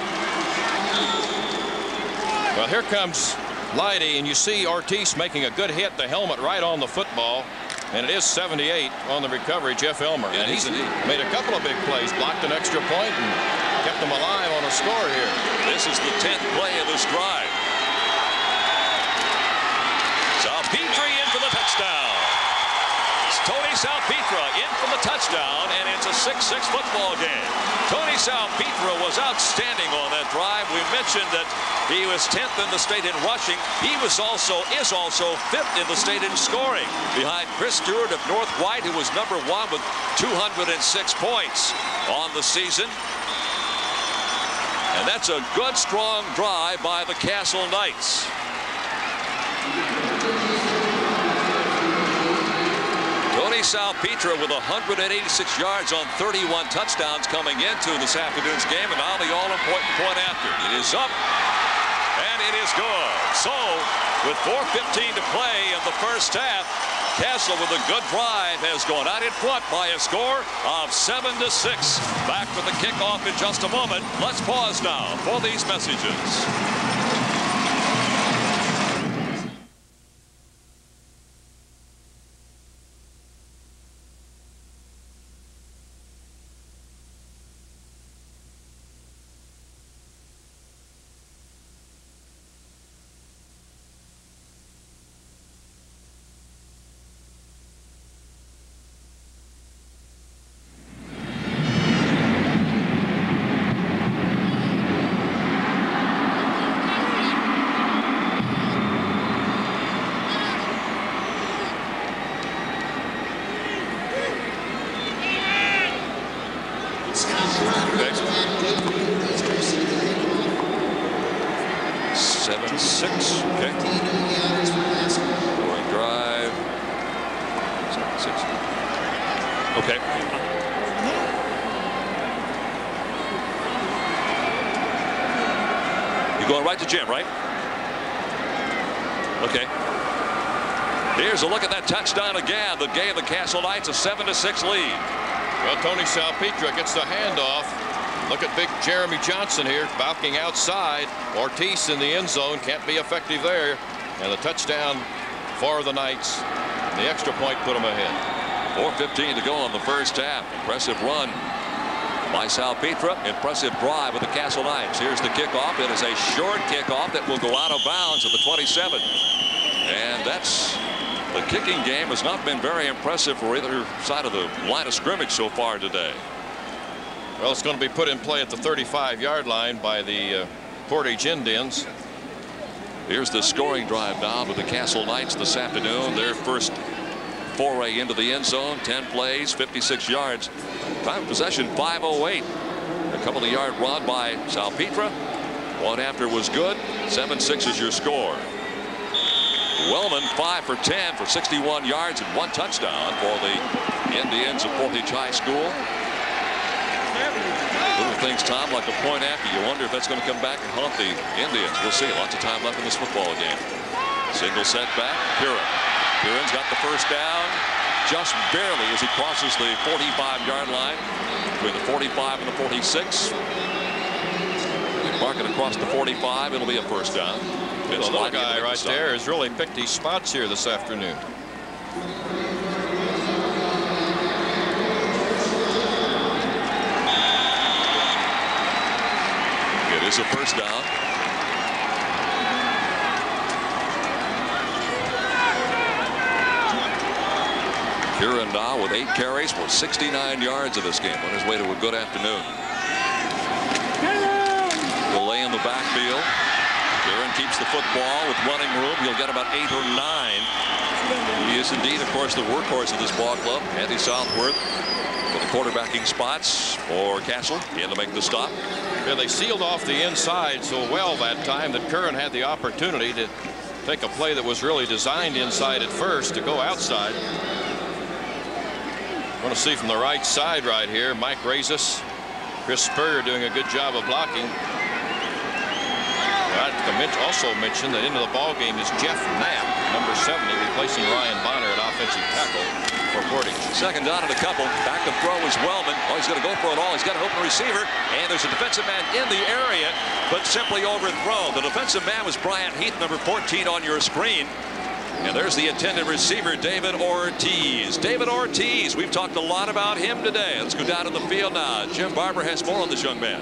Well, here comes Lighty, and you see Ortiz making a good hit, the helmet right on the football. And it is 78 on the recovery, Jeff Elmer. And he's made a couple of big plays, blocked an extra point, and kept them alive on a score here. This is the 10th play of this drive. Salpetra in for the touchdown. Tony Salpetra in for the touchdown, and it's a 6-6 football game. Tony Salpetra was outstanding on that drive. We mentioned that he was 10th in the state in rushing. He is also 5th in the state in scoring, behind Chris Stewart of North White, who was number 1 with 206 points on the season. And that's a good, strong drive by the Castle Knights. Tony Salpetra with 186 yards on 31 touchdowns coming into this afternoon's game, and now the all-important point after. It is up, and it is good. So, with 4:15 to play in the first half, Castle with a good drive has gone out in front by a score of 7-6. Back with the kickoff in just a moment. Let's pause now for these messages. To Jim, right? Okay. Here's a look at that touchdown again that gave the Castle Knights a 7-6 lead. Well, Tony Salpetra gets the handoff. Look at big Jeremy Johnson here, balking outside. Ortiz in the end zone, can't be effective there. And the touchdown for the Knights. And the extra point put them ahead. 4:15 to go on the first half. Impressive run by Salpetra. Impressive drive with the Castle Knights. Here's the kickoff. It is a short kickoff that will go out of bounds at the 27. And that's the kicking game has not been very impressive for either side of the line of scrimmage so far today. Well, it's going to be put in play at the 35-yard line by the Portage Indians. Here's the scoring drive now with the Castle Knights this afternoon. Their first foray into the end zone. 10 plays, 56 yards. Time of possession 5:08. A couple of yard run by Salpetra. One after was good. 7-6 is your score. Wellman 5 for 10 for 61 yards and 1 touchdown for the Indians of Portage High School. Little things, Tom, like a point after. You wonder if that's going to come back and haunt the Indians. We'll see. Lots of time left in this football game. Single setback. Kieran's got the first down just barely as he crosses the 45-yard line between the 45 and the 46. Mark it across the 45. It'll be a first down. The little guy right there has really picked his spots here this afternoon. It is a first down. Kieran now with 8 carries for 69 yards in this game on his way to a good afternoon. Delay in the backfield. Kieran keeps the football with running room. He'll get about 8 or 9 He is indeed, of course, the workhorse of this ball club. Andy Southworth for the quarterbacking spots for Castle. He had to make the stop. Yeah, they sealed off the inside so well that time that Curran had the opportunity to take a play that was really designed inside at first to go outside. Want to see from the right side right here, Mike Razis, Chris Spurrier doing a good job of blocking. I'd also mention that into the ball game is Jeff Knapp, number 70, replacing Ryan Bonner at offensive tackle for Portage. Second down and a couple. Back to throw is Wellman. Oh, he's going to go for it all. He's got an open receiver, and there's a defensive man in the area, but simply overthrown. The defensive man was Brian Heath, number 14 on your screen. And there's the intended receiver, David Ortiz. David Ortiz, we've talked a lot about him today. Let's go down to the field now. Jim Barber has more on this young man.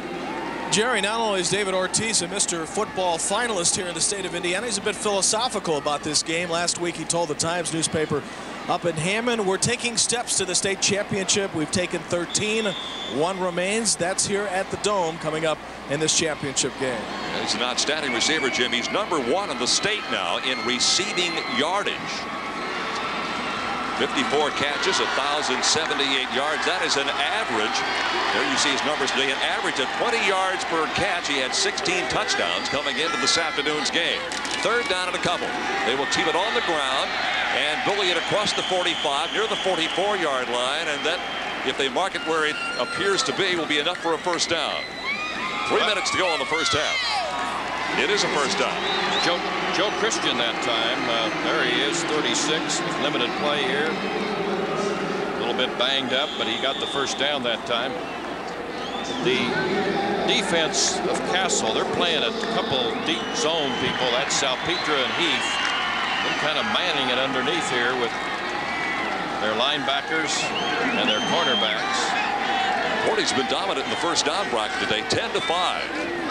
Jerry, not only is David Ortiz a Mr. Football finalist here in the state of Indiana, he's a bit philosophical about this game. Last week he told the Times newspaper up in Hammond, we're taking steps to the state championship. We've taken 13. One remains. That's here at the Dome coming up in this championship game. Yeah, he's an outstanding receiver, Jim. He's number 1 in the state now in receiving yardage. 54 catches, 1,078 yards. That is an average. There you see his numbers today. An average of 20 yards per catch. He had 16 touchdowns coming into this afternoon's game. Third down and a couple. They will keep it on the ground and bully it across the 45 near the 44-yard line. And that, if they mark it where it appears to be, will be enough for a first down. 3 minutes to go on the first half. It is a first down. Joe Christian that time. There he is, 36 with limited play here. A little bit banged up, but he got the first down that time. The defense of Castle, they're playing a couple deep zone people. That's Salpetra and Heath. They're kind of manning it underneath here with their linebackers and their cornerbacks. Portage has been dominant in the first down bracket today, 10-5.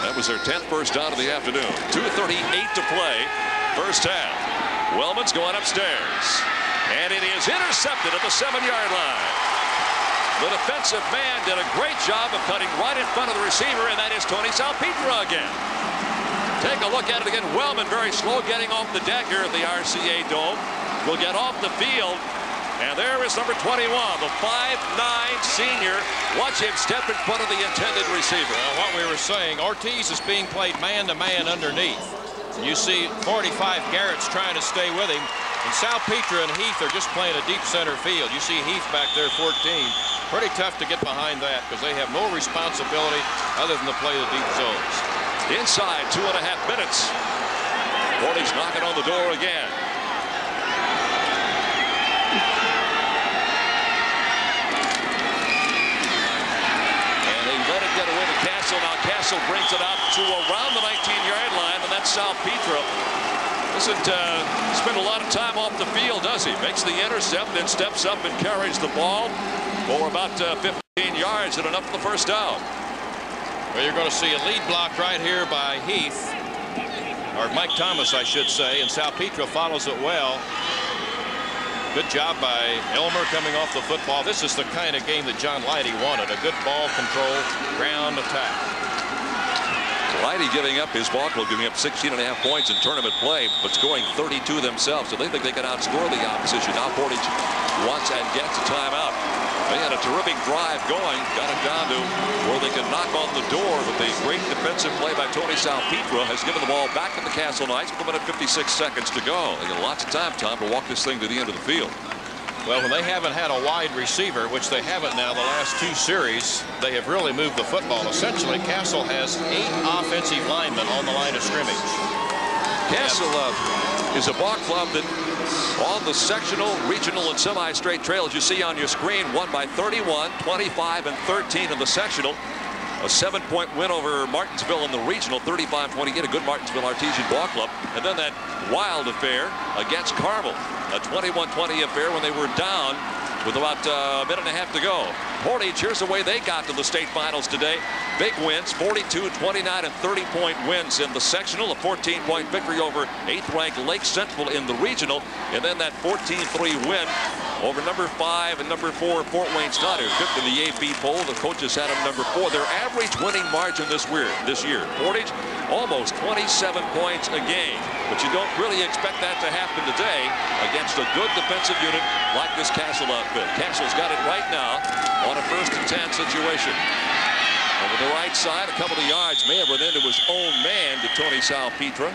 That was their 10th first down of the afternoon. 2:38 to play, first half. Wellman's going upstairs, and it is intercepted at the 7-yard line. The defensive man did a great job of cutting right in front of the receiver, and that is Tony Salpetra again. Take a look at it again. Wellman very slow getting off the deck here at the RCA Dome. Will get off the field. And there is number 21, the 5'9" senior. Watch him step in front of the intended receiver. Well, what we were saying, Ortiz is being played man-to-man underneath. You see 45 Garrett's trying to stay with him. And Salpetra and Heath are just playing a deep center field. You see Heath back there, 14. Pretty tough to get behind that because they have no responsibility other than to play the deep zones. Inside 2.5 minutes. Portage knocking on the door again. Now Castle brings it out to around the 19-yard line, and that's Salpetra. Doesn't spend a lot of time off the field, does he? Makes the intercept, then steps up and carries the ball for about 15 yards and enough for the first down. Well, you're going to see a lead block right here by Heath, or Mike Thomas, I should say, and Salpetra follows it well. Good job by Elmer coming off the football. This is the kind of game that John Leidy wanted. A good ball control, ground attack. Leidy giving up his ball club, giving up 16.5 points in tournament play, but scoring 32 themselves. So they think they can outscore the opposition. Now Portage wants and gets a timeout. They had a terrific drive going, got it down to where they could knock on the door, but the great defensive play by Tony Salpetra has given the ball back to the Castle Knights. 1 minute 56 seconds to go. They got lots of time to walk this thing to the end of the field. Well, when they haven't had a wide receiver, which they haven't now the last 2 series, they have really moved the football. Essentially, Castle has 8 offensive linemen on the line of scrimmage. Castle is a ball club that on the sectional, regional, and semi-straight trails you see on your screen, won by 31, 25, and 13 in the sectional. A 7-point win over Martinsville in the regional, 35-28, a good Martinsville Artesian ball club. And then that wild affair against Carmel, a 21-20 affair when they were down with about a minute and a half to go. Portage, here's the way they got to the state finals today. Big wins, 42, 29, and 30-point wins in the sectional. A 14-point victory over 8th-ranked Lake Central in the regional. And then that 14-3 win over number 5 and number 4 Fort Wayne Stoddard. 5th in the AP poll. The coaches had them number 4. Their average winning margin this year, Portage, almost 27 points a game. But you don't really expect that to happen today against a good defensive unit like this Castle outfit. Castle's got it right now on a 1st and 10 situation. Over the right side, a couple of yards, may have run into his own man to Tony Salpetra.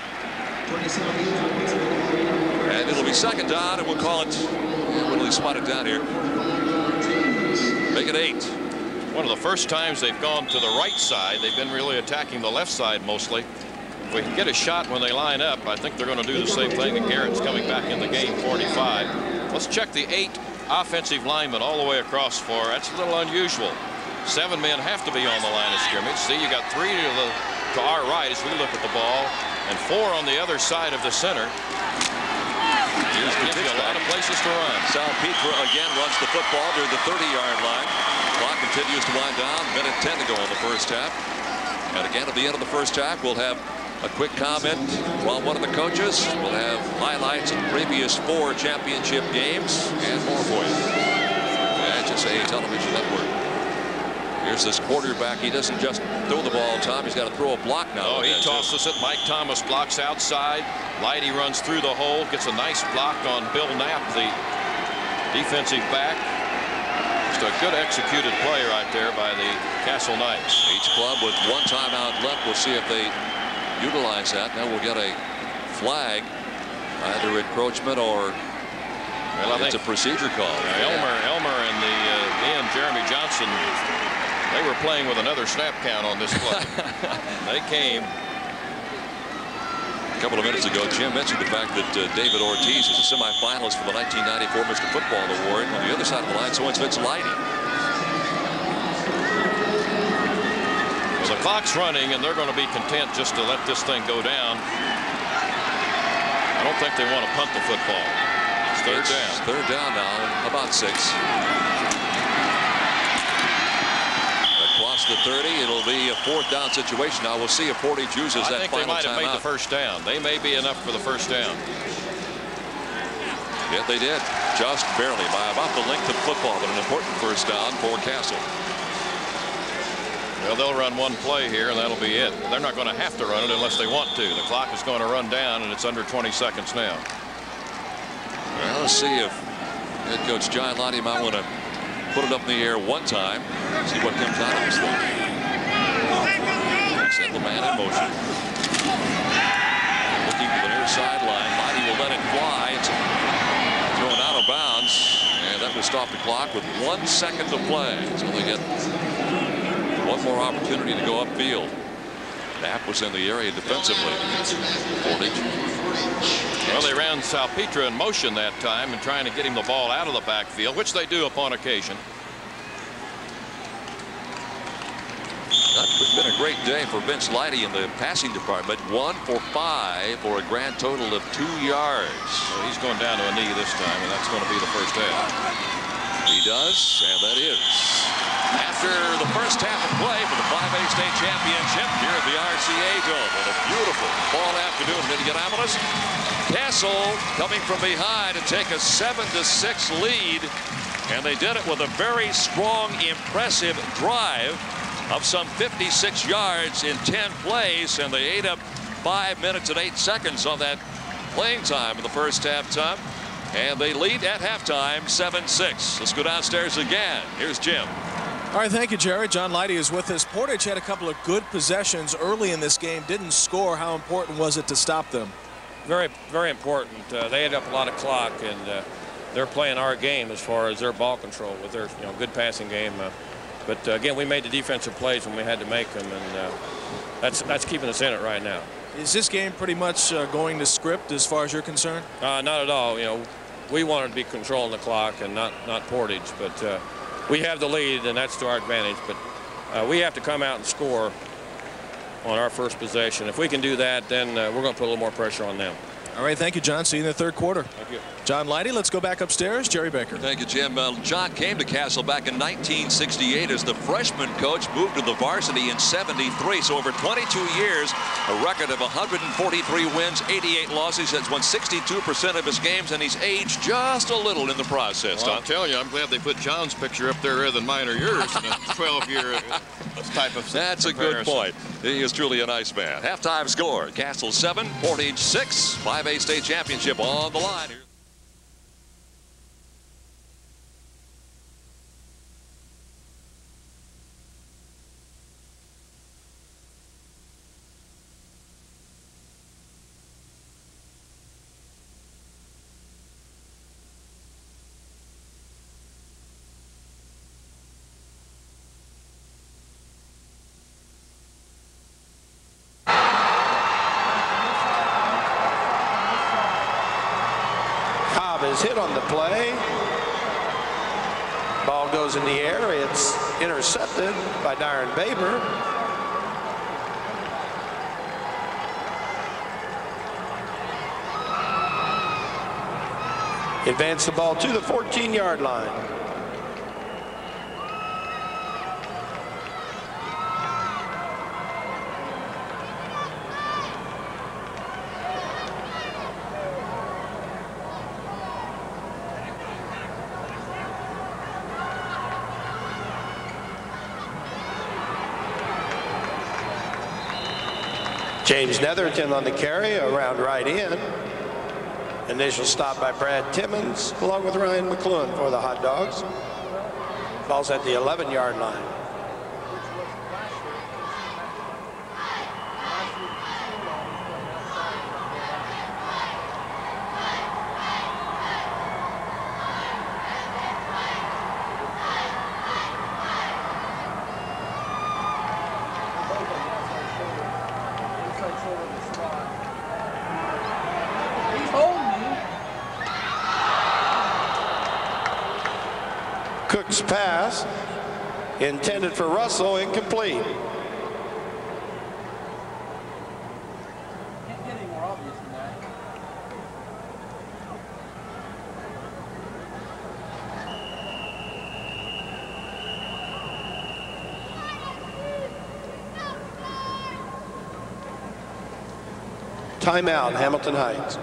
And it'll be 2nd down, and we'll call it, we'll really spot it down here. Make it 8. One of the first times they've gone to the right side. They've been really attacking the left side mostly. If we can get a shot when they line up, I think they're going to do the same thing. And Garrett's coming back in the game, 45. Let's check the 8 offensive linemen all the way across for. That's a little unusual. 7 men have to be on the line of scrimmage. See, you got 3 to our right as we look at the ball, and 4 on the other side of the center. Gives you a lot of places to run. Salpetra again runs the football near the 30-yard line. Clock continues to wind down. Minute 10 to go in the first half. And again, at the end of the first half, we'll have a quick comment from one of the coaches. We'll have highlights of the previous 4 championship games and more for you. RCA Television Network. Here's this quarterback. He doesn't just throw the ball, Tom. He's got to throw a block now. Oh, he tosses it. Mike Thomas blocks outside. Lighty runs through the hole, gets a nice block on Bill Knapp, the defensive back. Just a good executed play right there by the Castle Knights. Each club with 1 timeout left. We'll see if they utilize that. Now we'll get a flag, either encroachment or it's a procedure call. Elmer and the end, Jeremy Johnson, they were playing with another snap count on this play. They came. A couple of minutes ago, Jim mentioned the fact that David Ortiz is a semifinalist for the 1994 Mr. Football Award. On the other side of the line, so it's Vince Lighty. Well, the clock's running, and they're going to be content just to let this thing go down. I don't think they want to punt the football. It's third down. Third down now, about 6. Across the 30, it'll be a 4th down situation. Now we'll see if Portage uses that final timeout. I think they might have made the first down. They may be enough for the first down. Yeah, they did. Just barely, by about the length of football, but an important first down for Castle. Well, they'll run 1 play here, and that'll be it. They're not going to have to run it unless they want to. The clock is going to run down, and it's under 20 seconds now. Well, let's see if head coach John Lighty might want to put it up in the air 1 time. See what comes out of this thing. Set the man in motion. Looking to the near sideline. Lighty will let it fly. It's thrown out of bounds. And that will stop the clock with 1 second to play. So they get 1 more opportunity to go upfield. Knapp was in the area defensively. Portage. Well, they ran Salpetra in motion that time and trying to get him the ball out of the backfield, which they do upon occasion. It's been a great day for Vince Lighty in the passing department. 1 for 5 for a grand total of 2 yards. Well, he's going down to a knee this time, and that's going to be the first down. He does, and that is after the first half of play for the 5A state championship here at the RCA Dome. On a beautiful fall afternoon in Indianapolis. Castle coming from behind to take a 7-6 lead, and they did it with a very strong, impressive drive of some 56 yards in 10 plays, and they ate up 5 minutes and 8 seconds on that playing time in the first half time, and they lead at halftime 7-6. Let's go downstairs again. Here's Jim. All right, thank you, Jerry. John Lighty is with us. Portage had a couple of good possessions early in this game, didn't score. How important was it to stop them? Very, very important. They ate up a lot of clock, and they're playing our game as far as their ball control with their good passing game. But again, we made the defensive plays when we had to make them, and that's keeping us in it right now. Is this game pretty much going to script as far as you're concerned? Not at all. We wanted to be controlling the clock and not Portage, but we have the lead, and that's to our advantage. But we have to come out and score on our first possession. If we can do that, then we're going to put a little more pressure on them. All right, thank you, John. See you in the third quarter. Thank you. John Leidy, let's go back upstairs. Jerry Baker. Thank you, Jim. John came to Castle back in 1968 as the freshman coach, moved to the varsity in '73. So over 22 years, a record of 143 wins, 88 losses. Has won 62% of his games, and he's aged just a little in the process. Well, I'm telling you, I'm glad they put John's picture up there rather than mine or yours in a 12-year type of That's comparison. a good point. He is truly a nice man. Halftime score, Castle 7, Portage 6, 5A state championship on the line. Is hit on the play. Ball goes in the air. It's intercepted by Darren Baber. Advance the ball to the 14-yard line. James Netherton on the carry around right in. Initial stop by Brad Timmons along with Ryan McCluen for the Hot Dogs. Ball's at the 11-yard line. Cook's pass, intended for Russell, incomplete. Timeout, Hamilton Heights.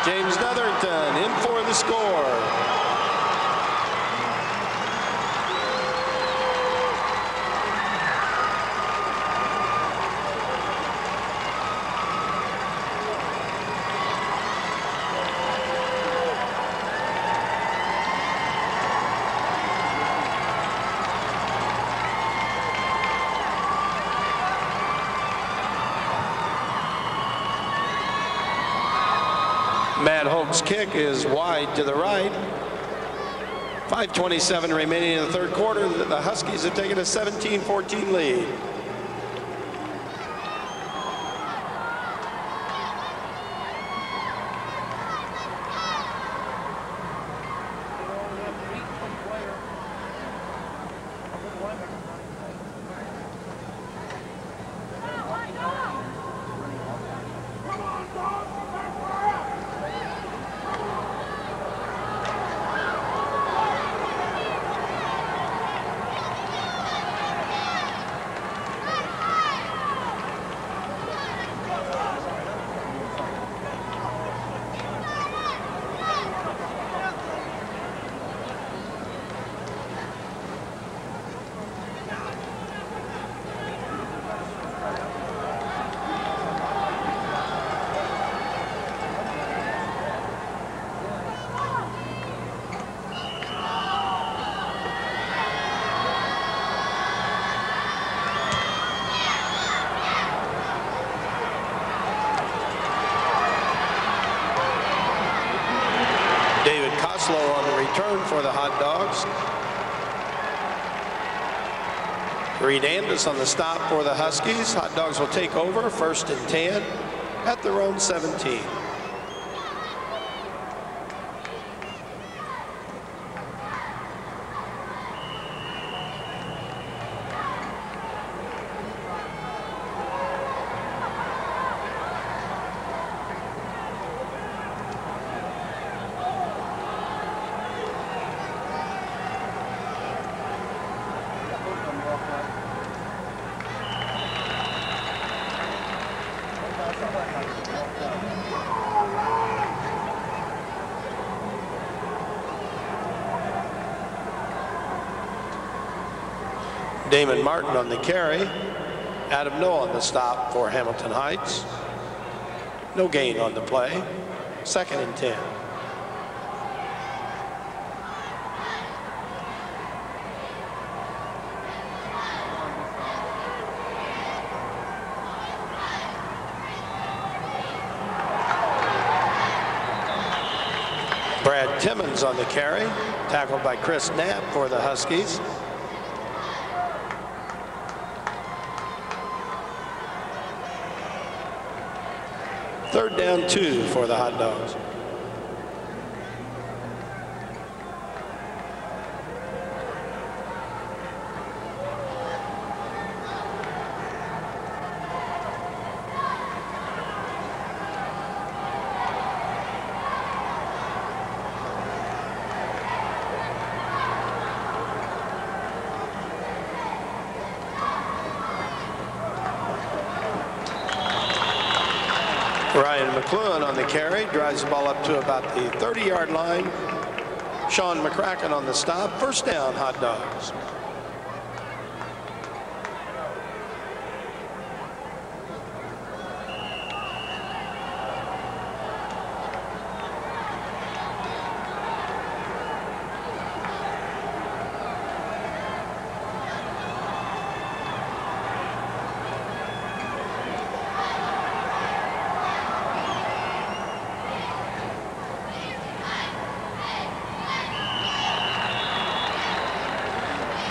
James Netherton in for the score. Matt Hope's kick is wide to the right. 5:27 remaining in the third quarter. The Huskies have taken a 17-14 lead. Reed Andis on the stop for the Huskies. Hot Dogs will take over 1st and 10 at their own 17. Damon Martin on the carry. Adam Noah on the stop for Hamilton Heights. No gain on the play. 2nd and 10. Brad Timmons on the carry. Tackled by Chris Knapp for the Huskies. Third down 2 for the Hot Dogs. Ryan McCluen on the carry, drives the ball up to about the 30-yard line. Sean McCracken on the stop. 1st down, Hot Dogs.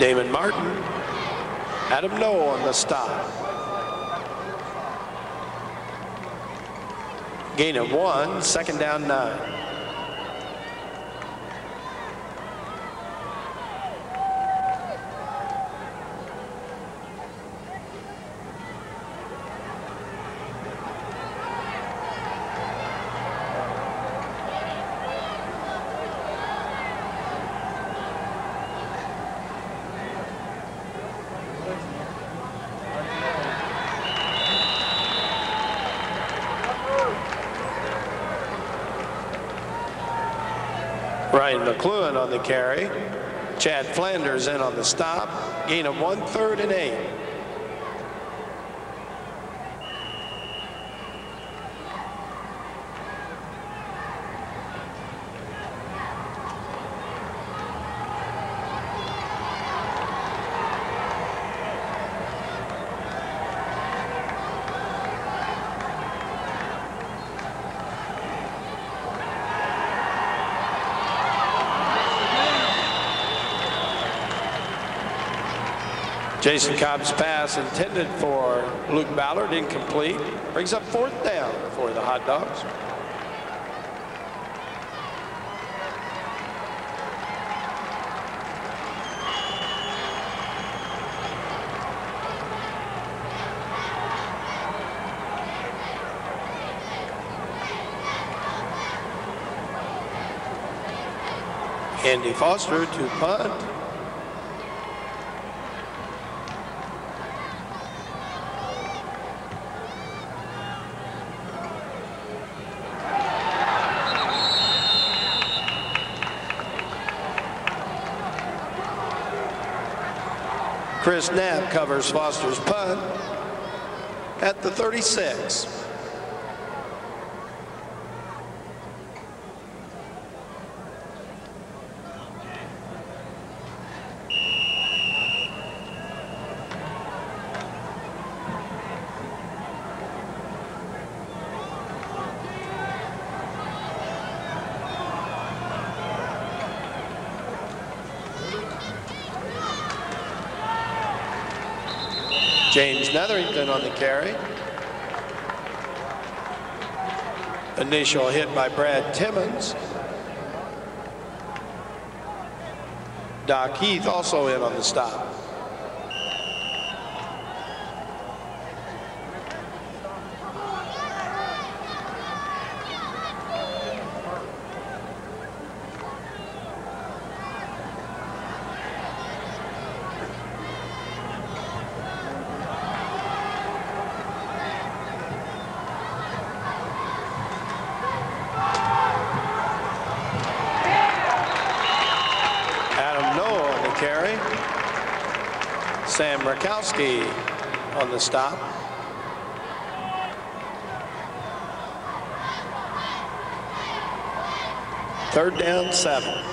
Damon Martin, Adam Noah on the stop. Gain of 1, 2nd down 9. Ryan McCluen on the carry. Chad Flanders in on the stop. Gain of 1, 3rd and 8. Jason Cobb's pass intended for Luke Ballard, incomplete. Brings up 4th down for the Hot Dogs. Andy Foster to punt. Chris Knapp covers Foster's punt at the 36. James Netherington on the carry. Initial hit by Brad Timmons. Doc Heath also in on the stop. Sam Rakowski on the stop. Third down, 7.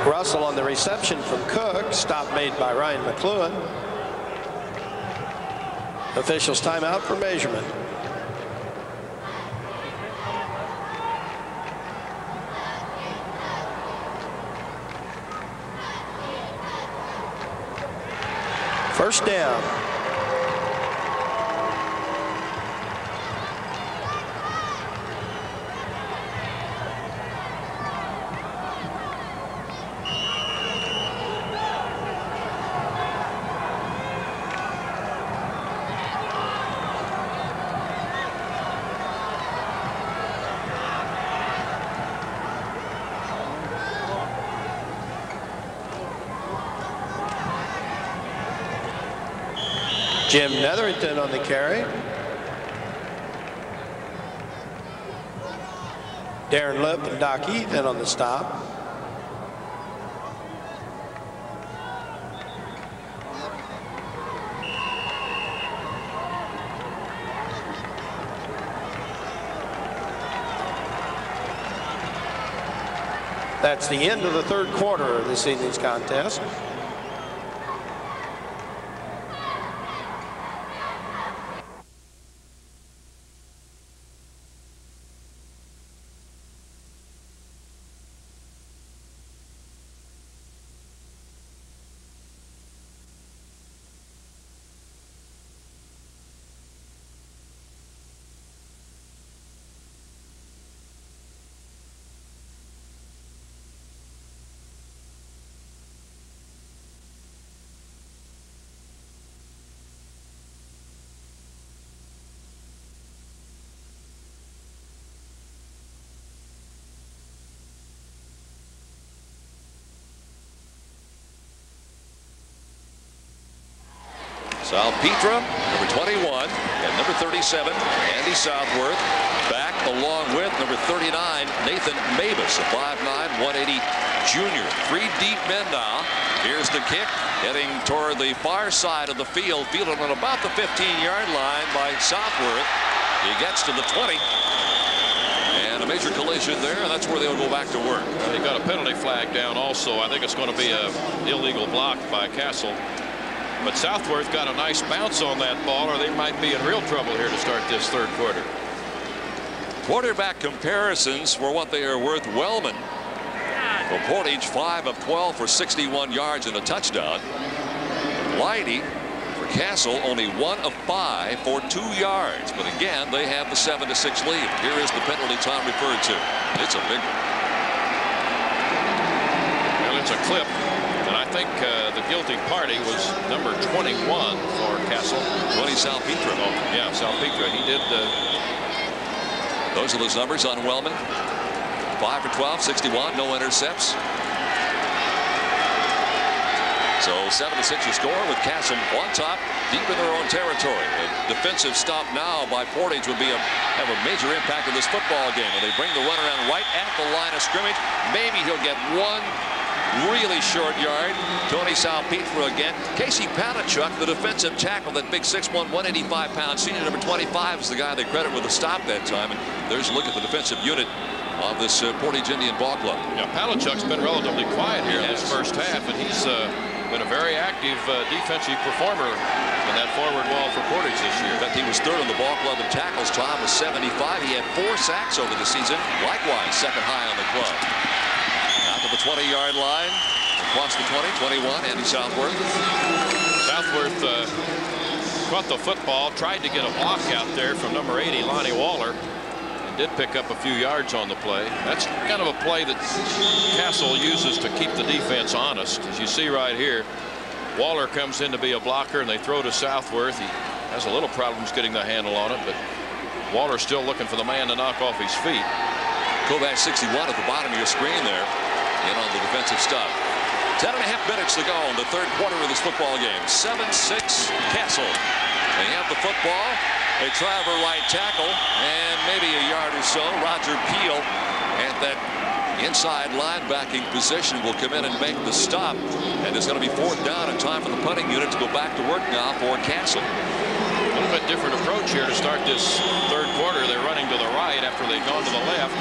Russell on the reception from Cook. Stop made by Ryan McCluen. Officials timeout for measurement. First down. Jim Netherington on the carry. Darren Lip and Doc Heath in on the stop. That's the end of the third quarter of this evening's contest. Salpetra, number 21, and number 37, Andy Southworth, back along with number 39, Nathan Mavis, a 5'9", 180 junior. 3 deep men now. Here's the kick, heading toward the far side of the field, fielded on about the 15-yard line by Southworth. He gets to the 20. And a major collision there, and that's where they'll go back to work. He got a penalty flag down also. I think it's going to be an illegal block by Castle. But Southworth got a nice bounce on that ball, or they might be in real trouble here to start this third quarter. Quarterback comparisons for what they are worth. Wellman for Portage, 5 of 12 for 61 yards and a touchdown. Leidy for Castle, only 1 of 5 for 2 yards. But again, they have the 7-6 lead. Here is the penalty Tom referred to. It's a big one. Well, it's a clip. And I think the guilty party was number 21 for Castle. 20 Salpetra. Oh, yeah, Salpetra. He did. Those are those numbers on Wellman. 5 for 12, 61, no intercepts. So 7-6 your score with Castle on top, deep in their own territory. A defensive stop now by Portage would have a major impact in this football game. When they bring the runner around right at the line of scrimmage, maybe he'll get one really short yard. Tony Salpetre again. Casey Panachuk, the defensive tackle, that big 6'1", 185-pound senior, number 25, is the guy they credit with a stop that time. And there's a look at the defensive unit of this Portage Indian ball club. Yeah, Panachuk's been relatively quiet here in this first half, and he's been a very active defensive performer in that forward wall for Portage this year. In fact, he was third on the ball club in tackles. Tom was 75. He had 4 sacks over the season. Likewise, second high on the club. Out to the 20-yard line. Across the 20, 21, Andy Southworth. Southworth caught the football, tried to get a block out there from number 80, Lonnie Waller. And did pick up a few yards on the play. That's kind of a play that Castle uses to keep the defense honest. As you see right here, Waller comes in to be a blocker, and they throw to Southworth. He has a little problems getting the handle on it, but Waller's still looking for the man to knock off his feet. Kovac 61 at the bottom of your screen there, in on the defensive stop. 10.5 minutes to go in the third quarter of this football game. 7-6 Castle. They have the football. They try for right tackle, and maybe a yard or so. Roger Peel at that inside linebacking position will come in and make the stop. And it's going to be 4th down and time for the punting unit to go back to work now for Castle. A little bit different approach here to start this third quarter. They're running to the right after they've gone to the left.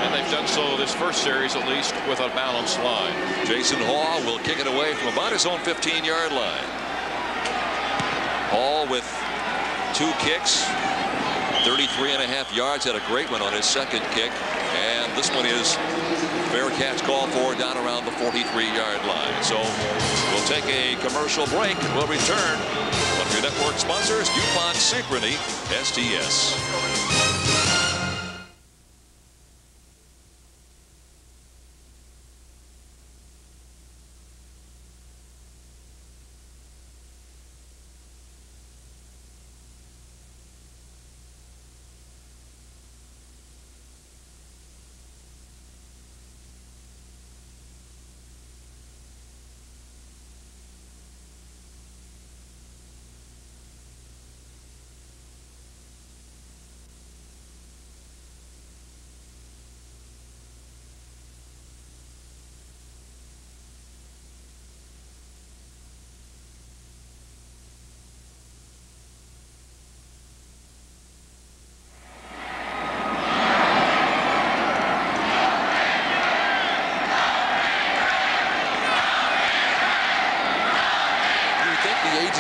And they've done so this first series, at least, with a balanced line. Jason Hall will kick it away from about his own 15-yard line. Hall with 2 kicks, 33.5 yards. Had a great one on his second kick. And this one is fair catch call for down around the 43-yard line. So we'll take a commercial break and we'll return. One of your network sponsors, DuPont Synchrony STS.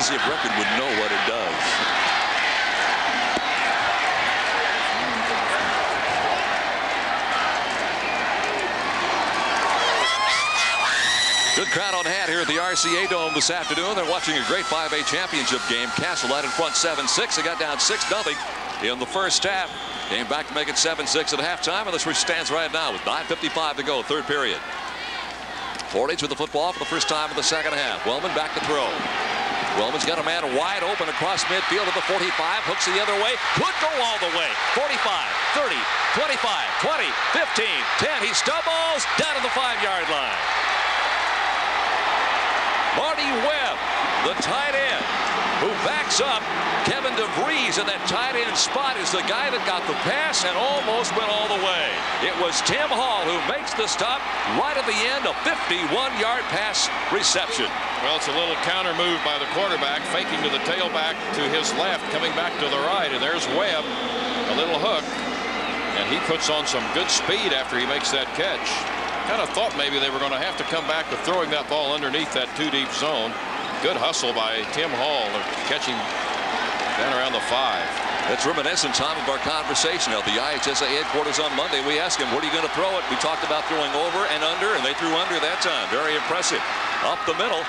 Of record would know what it does. Good crowd on hand here at the RCA Dome this afternoon. They're watching a great 5A championship game. Castle out in front 7-6. They got down 6-0 in the first half. Came back to make it 7-6 at halftime, and this which stands right now with 9:55 to go, third period. Portage with the football for the first time in the second half. Wellman back to throw. Wellman's got a man wide open across midfield at the 45. Hooks the other way. Could go all the way. 45, 30, 25, 20, 15, 10. He stumbles down to the 5-yard line. Marty Webb, the tight end, who backs up. Kevin DeVries in that tight end spot is the guy that got the pass and almost went all the way. It was Tim Hall who makes the stop right at the end, a 51-yard pass reception. Well, it's a little counter move by the quarterback, faking to the tailback to his left, coming back to the right, and there's Webb, a little hook, and he puts on some good speed after he makes that catch. Kind of thought maybe they were going to have to come back to throwing that ball underneath that 2-deep zone. Good hustle by Tim Hall, catching down around the 5. That's reminiscent, Tom, of our conversation at the IHSA headquarters on Monday. We asked him, where are you going to throw it? We talked about throwing over and under, and they threw under that time. Very impressive. Up the middle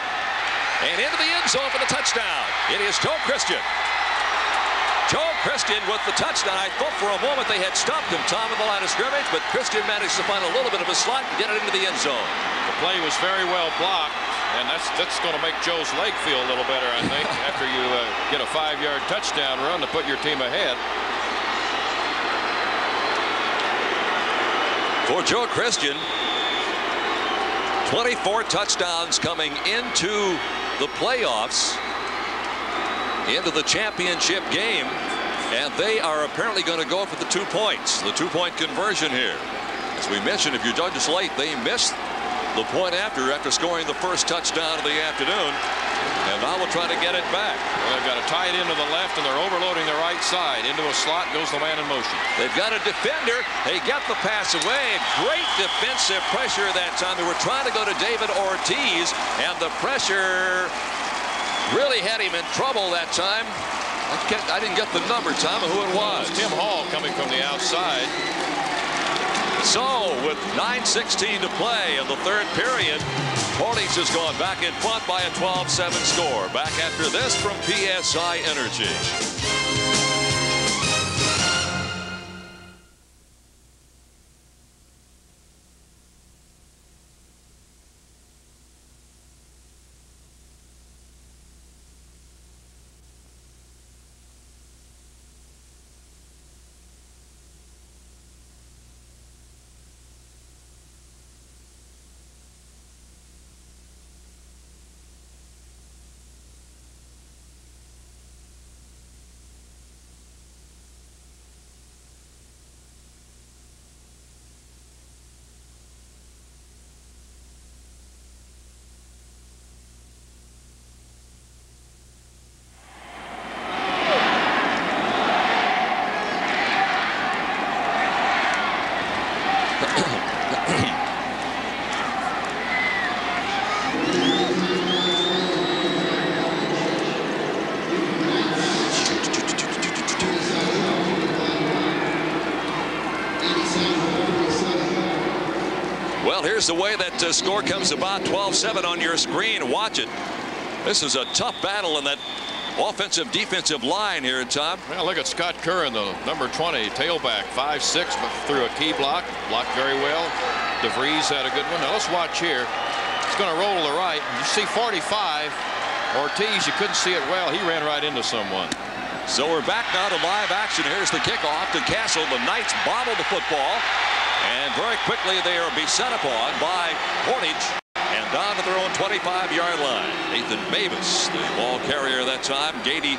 and into the end zone for the touchdown. It is Joe Christian. Joe Christian with the touchdown. I thought for a moment they had stopped him, Tom, in the line of scrimmage, but Christian managed to find a little bit of a slot and get it into the end zone. The play was very well blocked, and that's going to make Joe's leg feel a little better, I think, after you get a 5-yard touchdown run to put your team ahead. For Joe Christian, 24 touchdowns coming into the playoffs, into the championship game, and they are apparently going to go for the 2 points, the 2-point conversion here. As we mentioned, if you're Judges late, they missed the point after scoring the first touchdown of the afternoon. And now we'll try to get it back. Well, they've got to tie it into the left, and they're overloading the right side. Into a slot goes the man in motion. They've got a defender. They get the pass away. Great defensive pressure that time. They were trying to go to David Ortiz, and the pressure really had him in trouble that time. I didn't get the number, Tom, of who it was. Tim Hall coming from the outside. So, with 9:16 to play in the third period, Portage has gone back in front by a 12-7 score. Back after this from PSI Energy. Well, here's the way that score comes about. 12-7 on your screen. Watch it. This is a tough battle in that offensive defensive line here, Tom. Well, look at Scott Curran, the number 20 tailback, 5'6", but threw a key block, blocked very well. DeVries had a good one. Now let's watch here. It's going to roll to the right. You see 45. Ortiz, you couldn't see it well. He ran right into someone. So we're back now to live action. Here's the kickoff to Castle. The Knights bobble the football, and very quickly they are beset upon by Portage. And down to their own 25-yard line. Nathan Mavis, the ball carrier that time. Gady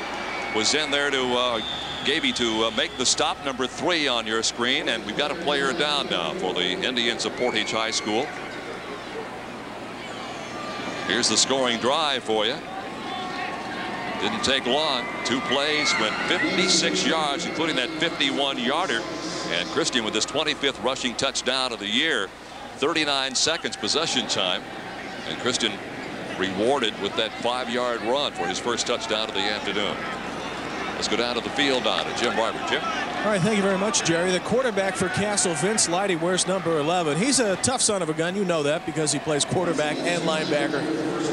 was in there to make the stop. Number 3 on your screen. And we've got a player down now for the Indians of Portage High School. Here's the scoring drive for you. Didn't take long. 2 plays, went 56 yards, including that 51-yarder. And Christian with his 25th rushing touchdown of the year. 39 seconds possession time, and Christian rewarded with that 5-yard run for his first touchdown of the afternoon. Let's go down to the field now to Jim Barber. Jim. All right, thank you very much, Jerry. The quarterback for Castle, Vince Leidy, wears number 11. He's a tough son of a gun. You know that because he plays quarterback and linebacker.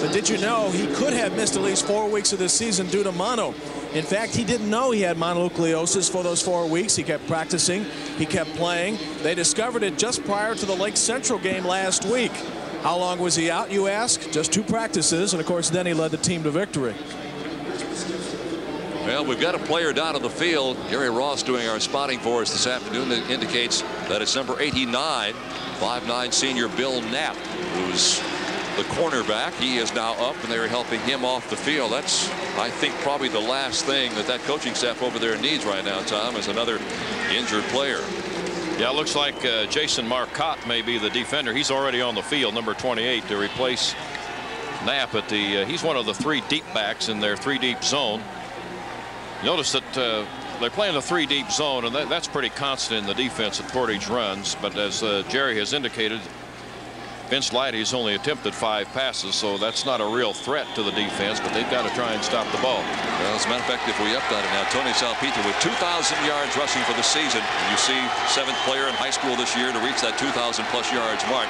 But did you know he could have missed at least 4 weeks of this season due to mono? In fact, he didn't know he had mononucleosis for those 4 weeks. He kept practicing. He kept playing. They discovered it just prior to the Lake Central game last week. How long was he out, you ask? Just 2 practices, and of course then he led the team to victory. Well, we've got a player down on the field. Gary Ross doing our spotting for us this afternoon. That indicates that it's number 89, 5'9" senior Bill Knapp, who's the cornerback. He is now up, and they're helping him off the field. That's, I think, probably the last thing that coaching staff over there needs right now, Tom, is another injured player. Yeah, it looks like Jason Marcotte may be the defender. He's already on the field, number 28, to replace Knapp at the. He's one of the 3 deep backs in their 3-deep zone. Notice that they're playing the 3-deep zone, and that's pretty constant in the defense that Portage runs. But as Jerry has indicated, Vince Leidy's only attempted 5 passes, so that's not a real threat to the defense, but they've got to try and stop the ball. Well, as a matter of fact, if we upped on it now, Tony Salpeter with 2,000 yards rushing for the season. And you see 7th player in high school this year to reach that 2,000-plus yards mark.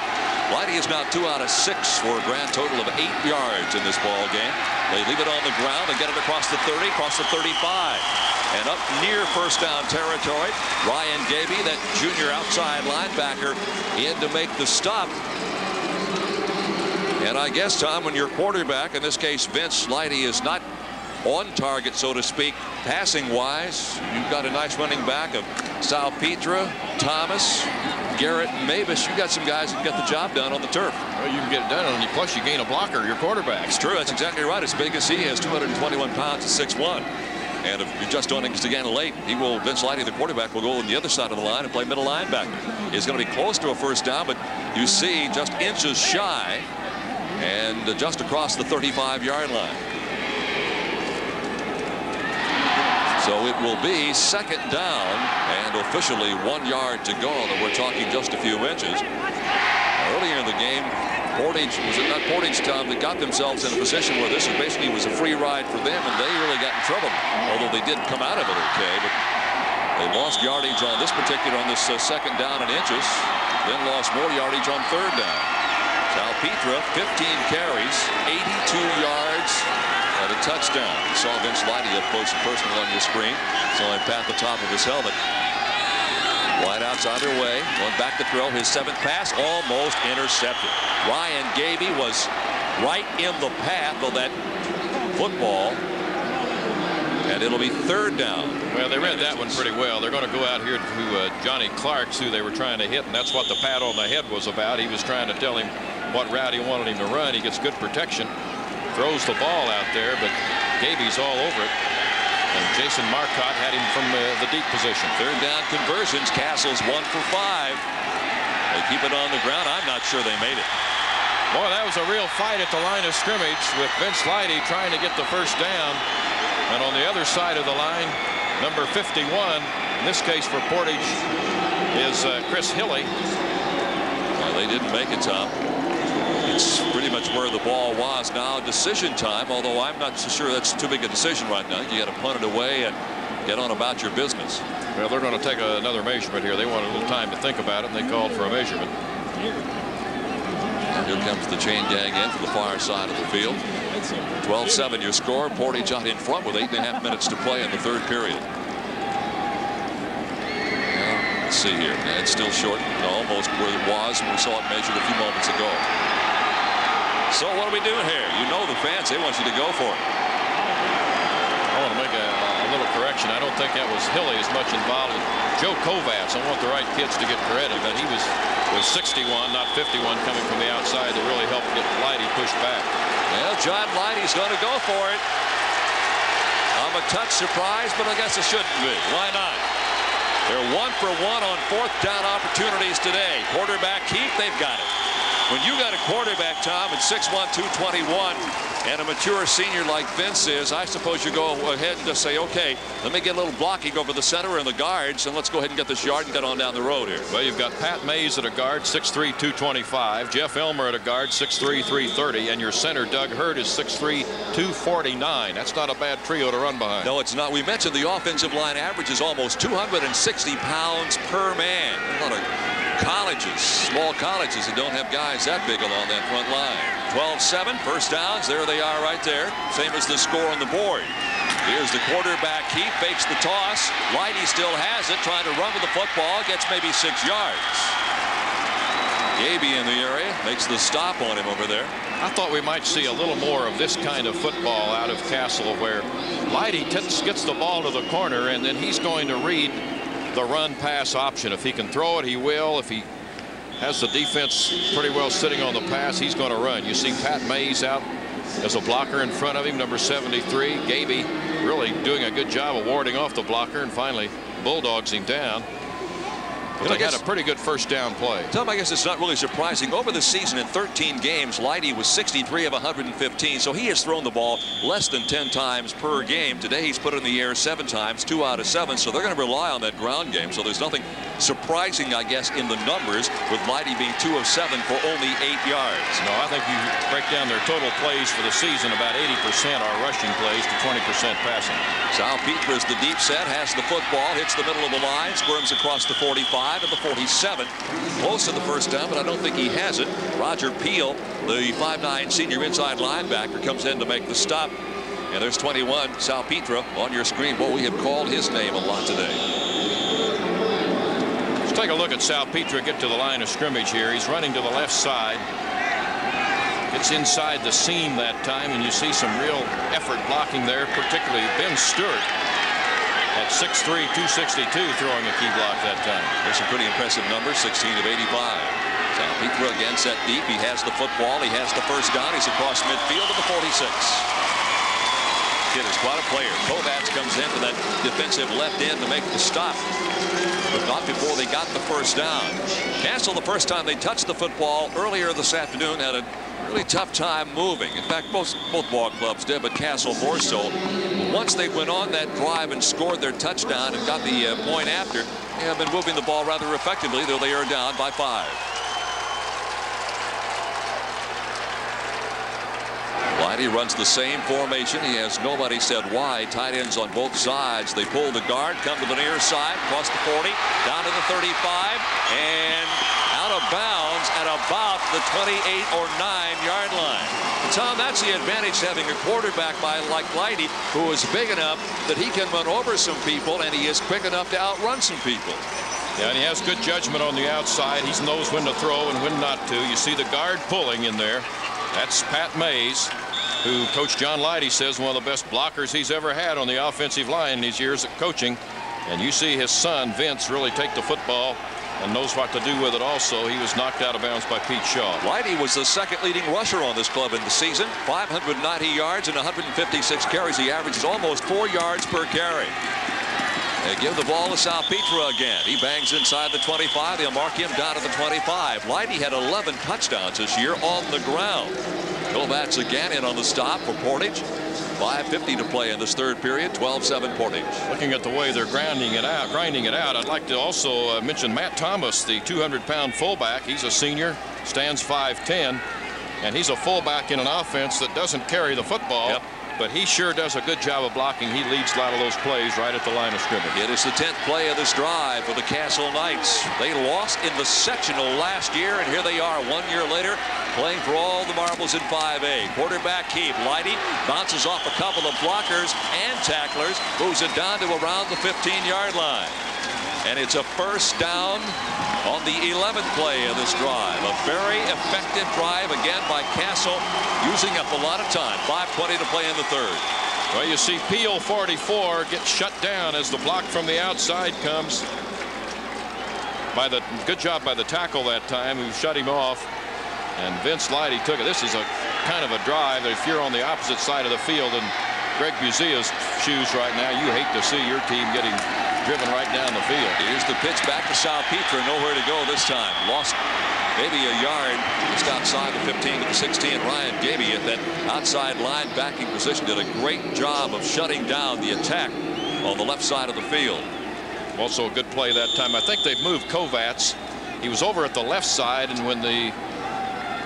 Leidy is now 2 out of 6 for a grand total of 8 yards in this ball game. They leave it on the ground and get it across the 30, across the 35. And up near first down territory, Ryan Gaby, that junior outside linebacker, in to make the stop. And I guess, Tom, when your quarterback, in this case Vince Leidy, is not on target, so to speak, passing-wise, you've got a nice running back of Salpeter, Thomas, Garrett, Mavis. You've got some guys that get the job done on the turf. Well, you can get it done, and plus you gain a blocker, your quarterback. It's true. That's exactly right. As big as he is, 221 pounds at 6'1". And if you're just doing things again late, Vince Lighty, the quarterback, will go on the other side of the line and play middle linebacker. He's going to be close to a first down, but you see just inches shy and just across the 35-yard line. So it will be second down and officially 1 yard to go. And we're talking just a few inches. Earlier in the game, Portage, was it not Portage, Tom, that got themselves in a position where this basically was a free ride for them, and they really got in trouble. Although they did come out of it okay, but they lost yardage on this second down and inches, then lost more yardage on third down. Salpetra, 15 carries, 82 yards, and a touchdown. You saw Vince Lighty up close and personal on your screen. So I pat the top of his helmet. Wideouts on their way. Going back to throw. His 7th pass almost intercepted. Ryan Gaby was right in the path of that football. And it'll be third down. Well, they read that one pretty well. They're going to go out here to Johnny Clark's, who they were trying to hit, and that's what the pat on the head was about. He was trying to tell him what route he wanted him to run. He gets good protection. Throws the ball out there, but Gaby's all over it. And Jason Marcotte had him from the deep position. Third down conversions. Castle's 1 for 5. They keep it on the ground. I'm not sure they made it. Boy, that was a real fight at the line of scrimmage with Vince Lighty trying to get the first down. And on the other side of the line, number 51, in this case for Portage, is Chris Hilly. Well, they didn't make it, Tom. It's pretty much where the ball was. Now decision time, although I'm not so sure that's too big a decision right now. You got to punt it away and get on about your business. Well, they're going to take another measurement here. They want a little time to think about it, and they called for a measurement. And here comes the chain gang in from the far side of the field. 12-7 your score. Portage out in front with 8.5 minutes to play in the third period. Well, let's see here. It's still short, almost where it was when we saw it measured a few moments ago. So what are we doing here? You know the fans, they want you to go for it. I want to make a little correction. I don't think that was Hilly as much involved as Joe Kovacs. I want the right kids to get credit, but he was 61, not 51, coming from the outside that really helped get Lighty pushed back. Well, John Lighty's going to go for it. I'm a touch surprised, but I guess it shouldn't be. Why not? They're 1 for 1 on 4th down opportunities today. Quarterback Keith, they've got it. When you got a quarterback, Tom, at 6'1", 221, and a mature senior like Vince is, I suppose you go ahead and just say, okay, let me get a little blocking over the center and the guards, and let's go ahead and get this yard and get on down the road here. Well, you've got Pat Mays at a guard, 6'3", 225. Jeff Elmer at a guard, 6'3", 330. And your center, Doug Hurd, is 6'3", 249. That's not a bad trio to run behind. No, it's not. We mentioned the offensive line average is almost 260 pounds per man. A lot of colleges, small colleges that don't have guys that big along that front line. 12-7, first downs. There they are right there. Same as the score on the board. Here's the quarterback. He fakes the toss. Lighty still has it, trying to run with the football. Gets maybe 6 yards. Gaby in the area, makes the stop on him over there. I thought we might see a little more of this kind of football out of Castle, where Lighty gets the ball to the corner, and then he's going to read the run-pass option. If he can throw it, he will. If he has the defense pretty well sitting on the pass, he's going to run. You see Pat Mays out as a blocker in front of him, number 73. Gaby really doing a good job of warding off the blocker, and finally bulldogs him down. But they had a pretty good first down play. Tom, I guess it's not really surprising. Over the season in 13 games, Lighty was 63 of 115, so he has thrown the ball less than 10 times per game. Today he's put it in the air 7 times, 2 out of 7, so they're going to rely on that ground game. So there's nothing surprising, I guess, in the numbers with Lighty being 2 of 7 for only 8 yards. No, I think you break down their total plays for the season, about 80% are rushing plays to 20% passing. Salpetra is the deep set, has the football, hits the middle of the line, squirms across the 45 and the 47. Close to the first down, but I don't think he has it. Roger Peel, the 5'9" senior inside linebacker, comes in to make the stop. And there's 21, Salpetra, on your screen. Boy, we have called his name a lot today. Let's take a look at Salpetra get to the line of scrimmage here. He's running to the left side. Gets inside the seam that time, and you see some real effort blocking there, particularly Ben Stewart at 6'3", 262, throwing a key block that time. There's some pretty impressive numbers, 16 of 85. Salpetra again set deep. He has the football. He has the first down. He's across midfield to the 46. kid is quite a player. Kovacs comes into that defensive left end to make the stop, but not before they got the first down. Castle, the first time they touched the football earlier this afternoon, had a really tough time moving. In fact, both ball clubs did, but Castle more so. Once they went on that drive and scored their touchdown and got the point after, they have been moving the ball rather effectively, though they are down by 5. Whitey runs the same formation. He has nobody set wide. Tight ends on both sides. They pull the guard, come to the near side, across the 40, down to the 35, and out of bounds at about the 28 or 9-yard line. And Tom, that's the advantage having a quarterback like Whitey, who is big enough that he can run over some people, and he is quick enough to outrun some people. Yeah, and he has good judgment on the outside. He knows when to throw and when not to. You see the guard pulling in there. That's Pat Mays, who Coach John Leidy says one of the best blockers he's ever had on the offensive line in his years of coaching. And you see his son, Vince, really take the football and knows what to do with it also. He was knocked out of bounds by Pete Shaw. Leidy was the second leading rusher on this club in the season. 590 yards and 156 carries. He averages almost 4 yards per carry. They give the ball to Salpetra again. He bangs inside the 25. They'll mark him down to the 25. Leidy had 11 touchdowns this year on the ground. Kovacs again in on the stop for Portage. 5:50 to play in this third period. 12-7 Portage. Looking at the way they're grinding it out, I'd like to also mention Matt Thomas, the 200-pound fullback. He's a senior, stands 5'10", and he's a fullback in an offense that doesn't carry the football. Yep. But he sure does a good job of blocking. He leads a lot of those plays right at the line of scrimmage. It is the 10th play of this drive for the Castle Knights. They lost in the sectional last year, and here they are 1 year later playing for all the marbles in 5A. Quarterback keep. Leidy bounces off a couple of blockers and tacklers, moves it down to around the 15-yard line. And it's a first down on the 11th play of this drive. A very effective drive again by Castle, using up a lot of time. 5:20 to play in the third. Well, you see Peel 44 get shut down as the block from the outside comes. Good job by the tackle that time, who shut him off. And Vince Leidy took it. This is a kind of a drive that if you're on the opposite side of the field in Greg Buzia's shoes right now, you hate to see your team getting driven right down the field. Here's the pitch back to Salpetra. Nowhere to go this time. Lost maybe a yard just outside the 15 to the 16. Ryan Gaby at that outside linebacking position did a great job of shutting down the attack on the left side of the field. Also a good play that time. I think they've moved Kovacs. He was over at the left side, and when the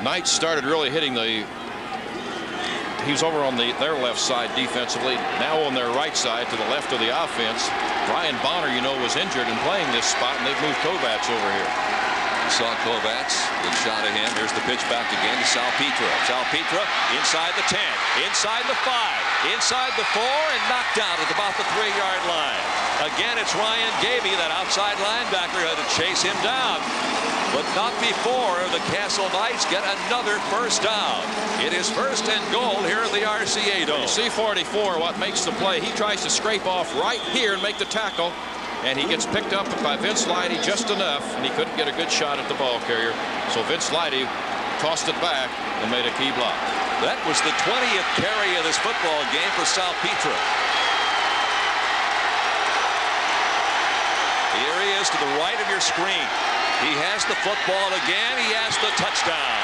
Knights started really hitting he was over on their left side defensively, now on their right side to the left of the offense. Ryan Bonner, you know, was injured and playing this spot, and they've moved Kovacs over here. Saw Kovacs. Good shot of him. Here's the pitch back again to Salpetra. Salpetra inside the 10, inside the 5, inside the 4, and knocked down at about the 3-yard line. Again, it's Ryan Gaby, that outside linebacker, had to chase him down. But not before the Castle Knights get another first down. It is first and goal here at the RCA Dome. You see 44, what makes the play. He tries to scrape off right here and make the tackle. And he gets picked up by Vince Leidy just enough, and he couldn't get a good shot at the ball carrier. So Vince Leidy tossed it back and made a key block. That was the 20th carry of this football game for Salpetra. Here he is to the right of your screen. He has the football again. He has the touchdown.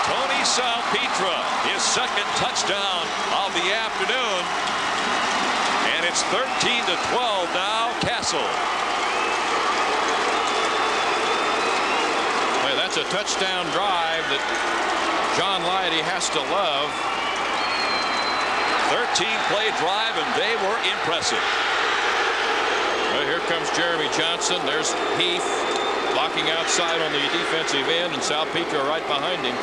Tony Salpetra, his second touchdown of the afternoon. And it's 13-12 now, Castle. Well, that's a touchdown drive that John Leidy has to love. 13-play drive, and they were impressive. Well, here comes Jeremy Johnson. There's Heath blocking outside on the defensive end, and Salpetra right behind him.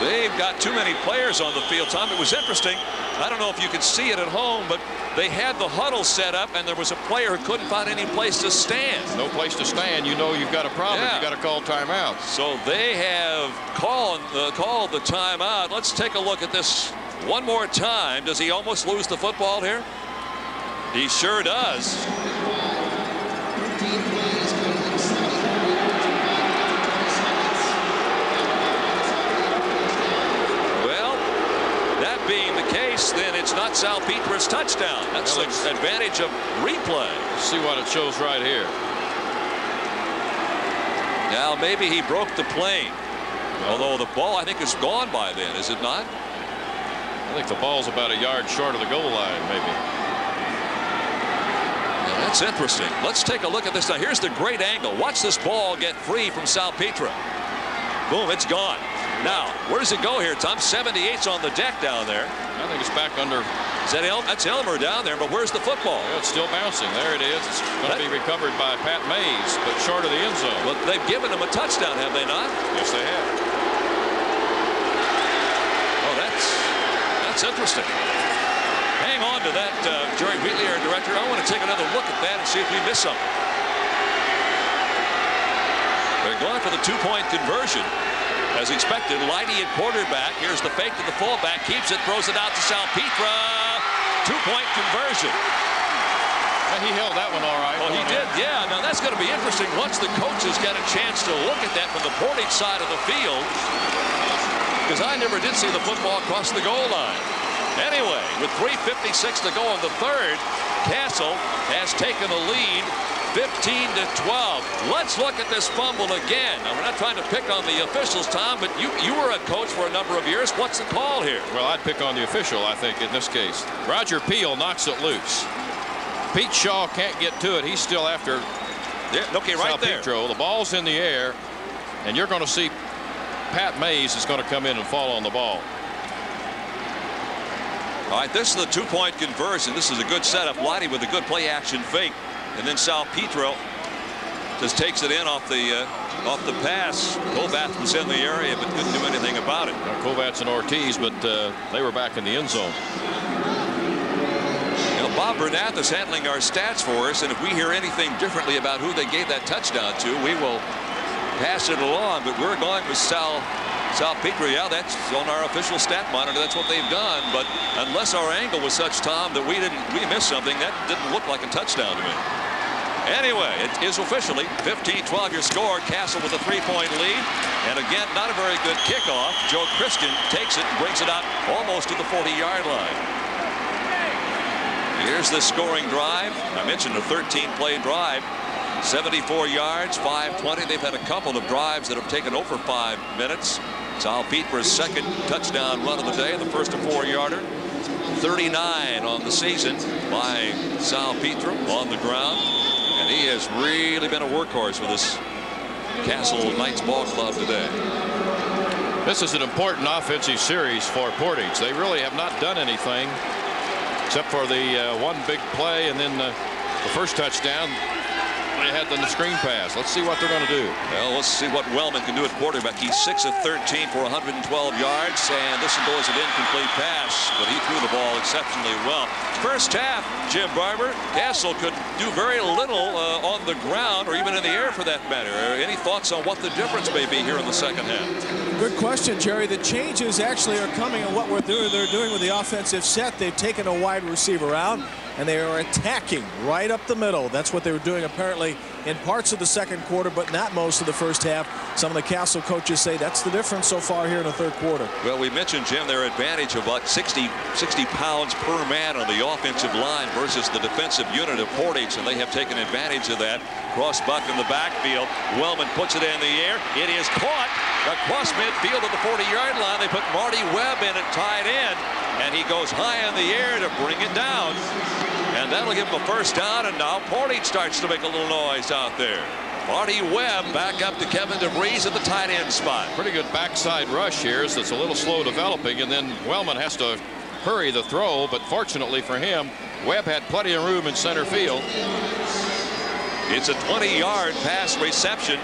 They've got too many players on the field, Tom. It was interesting. I don't know if you could see it at home, but they had the huddle set up, and there was a player who couldn't find any place to stand. No place to stand. You know you've got a problem. Yeah. You've got to call timeout. So they have called the timeout. Let's take a look at this one more time. Does he almost lose the football here? He sure does. that being the case, then it's not Salpeter's touchdown. That's the advantage of replay. Let's see what it shows right here. Now maybe he broke the plane. Although the ball, I think, is gone by then, is it not? I think the ball's about a yard short of the goal line, maybe. Now that's interesting. Let's take a look at this now. Here's the great angle. Watch this ball get free from Salpeter. Boom, it's gone. Now, where does it go here, Tom? 78's on the deck down there. I think it's back under. Is that that's Elmer down there, but where's the football? Yeah, it's still bouncing. There it is. It's going to be recovered by Pat Mays, but short of the end zone. But they've given him a touchdown, have they not? Yes, they have. Oh, that's interesting. Hang on to that, Jerry Wheatley, our director. I want to take another look at that and see if we miss something. They're going for the two-point conversion. As expected, Leidy at quarterback. Here's the fake to the fullback. Keeps it, throws it out to Salpeter. Two-point conversion. He held that one all right. Oh, he did, yeah. Now, that's going to be interesting once the coaches get a chance to look at that from the Portage side of the field. Because I never did see the football cross the goal line. Anyway, with 3:56 to go in the third, Castle has taken the lead 15-12. Let's look at this fumble again. Now, we're not trying to pick on the officials, Tom, but you were a coach for a number of years. What's the call here? Well, I'd pick on the official, I think, in this case. Roger Peel knocks it loose. Pete Shaw can't get to it. He's still after. Yeah, okay, right there. The ball's in the air, and you're going to see Pat Mays is going to come in and fall on the ball. All right, this is the two-point conversion. This is a good setup. Leidy with a good play-action fake. And then Salpeter just takes it in off the pass. Kovacs was in the area but couldn't do anything about it. Kovacs and Ortiz, but they were back in the end zone. You know, Bob Bernath is handling our stats for us, and if we hear anything differently about who they gave that touchdown to, we will pass it along. But we're going with Salpeter. Yeah, that's on our official stat monitor. That's what they've done. But unless our angle was such, Tom, that we missed something, that didn't look like a touchdown to me. Anyway, it is officially 15-12 your score. Castle with a 3-point lead. And again, not a very good kickoff. Joe Christian takes it and brings it out almost to the 40-yard line. Here's the scoring drive. I mentioned a 13-play drive. 74 yards, 5:20. They've had a couple of drives that have taken over 5 minutes. Salpeter's second touchdown run of the day, the first a 4-yarder. 39 on the season by Salpeter on the ground. And he has really been a workhorse for this Castle Knights ball club today. This is an important offensive series for Portage. They really have not done anything except for the one big play and then the first touchdown. They had the screen pass. Let's see what they're going to do. Well, let's see what Wellman can do at quarterback. He's 6 of 13 for 112 yards, and this goes an incomplete pass, but he threw the ball exceptionally well. First half, Jim Barber, Castle could do very little on the ground or even in the air for that matter. Any thoughts on what the difference may be here in the second half? Good question, Jerry. The changes actually are coming on what they're doing with the offensive set. They've taken a wide receiver out, and they are attacking right up the middle. That's what they were doing apparently in parts of the second quarter, but not most of the first half. Some of the Castle coaches say that's the difference so far here in the third quarter. Well, we mentioned, Jim, their advantage of about 60 pounds per man on the offensive line versus the defensive unit of Portage, and they have taken advantage of that. Cross buck in the backfield. Wellman puts it in the air. It is caught across midfield at the 40-yard line. They put Marty Webb in at tight end, and he goes high in the air to bring it down. And that'll give him a first down, and now Portage starts to make a little noise out there. Marty Webb back up to Kevin DeVries at the tight end spot. Pretty good backside rush here, so it's a little slow developing, and then Wellman has to hurry the throw, but fortunately for him, Webb had plenty of room in center field. It's a 20-yard pass reception,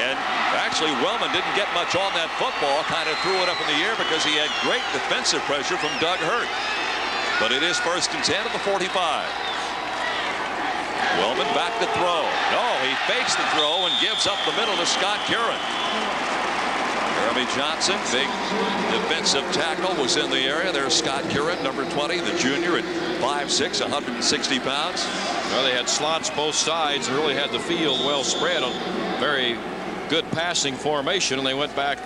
and actually Wellman didn't get much on that football, kind of threw it up in the air because he had great defensive pressure from Doug Hurt. But it is 1st and 10 at the 45. Wellman back to throw. No, he fakes the throw and gives up the middle to Scott Curran. Jeremy Johnson, big defensive tackle, was in the area. There's Scott Curran, number 20, the junior at 5'6", 160 pounds. Well, they had slots both sides and really had the field well spread on very good passing formation, and they went back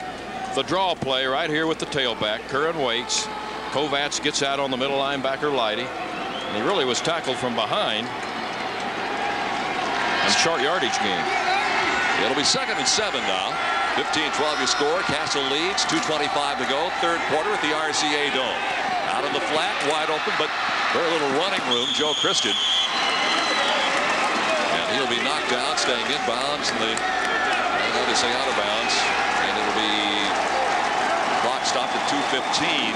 the draw play right here with the tailback. Curran waits. Kovacs gets out on the middle linebacker, Leidy. And he really was tackled from behind. And short yardage gain. It'll be 2nd and 7 now. 15-12 your score. Castle leads. 2:25 to go. Third quarter at the RCA Dome. Out in the flat, wide open, but very little running room. Joe Christian. And he'll be knocked down, staying in bounds. And they say out of bounds. And it'll be clock stopped at 2:15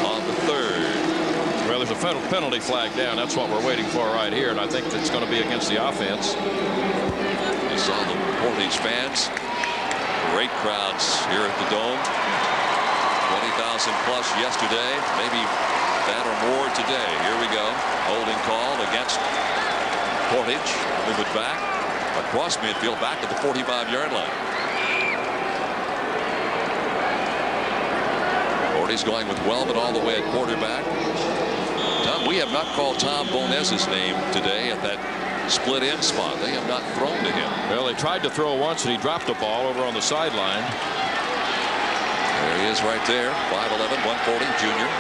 on the third. Well, there's a penalty flag down. That's what we're waiting for right here, and I think it's going to be against the offense. You saw the Portage fans. Great crowds here at the Dome. 20,000 plus yesterday, maybe that or more today. Here we go. Holding call against Portage. Move it back across midfield, back to the 45-yard line. Portage going with Wellman all the way at quarterback. Tom, we have not called Tom Bonez's name today at that split end spot. They have not thrown to him. Well, they tried to throw once and he dropped the ball over on the sideline. There he is right there. 5'11", 140, junior.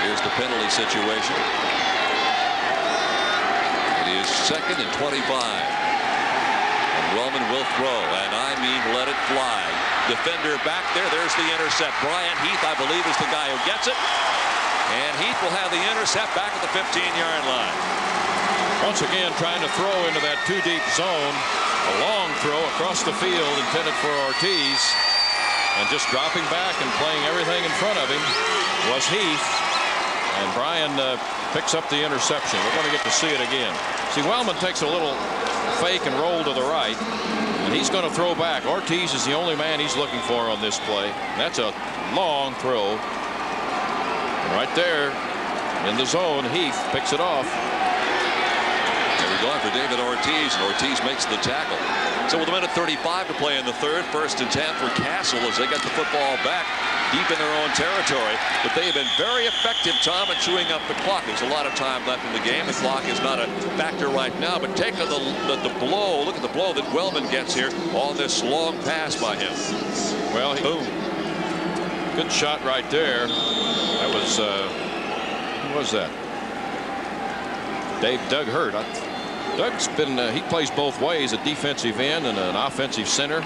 Here's the penalty situation. It is 2nd and 25. And Wellman will throw, and I mean let it fly. Defender back there. There's the intercept. Brian Heath, I believe, is the guy who gets it. And Heath will have the intercept back at the 15-yard line. Once again, trying to throw into that too-deep zone. A long throw across the field intended for Ortiz. And just dropping back and playing everything in front of him was Heath. And Brian picks up the interception. We're going to get to see it again. See, Wellman takes a little fake and roll to the right. And he's going to throw back. Ortiz is the only man he's looking for on this play. And that's a long throw. And right there in the zone, Heath picks it off. There we go for David Ortiz, and Ortiz makes the tackle. So with a minute 35 to play in the third, 1st and 10 for Castle as they get the football back deep in their own territory. But they have been very effective, Tom, at chewing up the clock. There's a lot of time left in the game. The clock is not a factor right now, but take the blow. Look at the blow that Wellman gets here on this long pass by him. Well, boom. Good shot right there. That was, who was that? Doug Hurt. Doug's been, he plays both ways, a defensive end and an offensive center,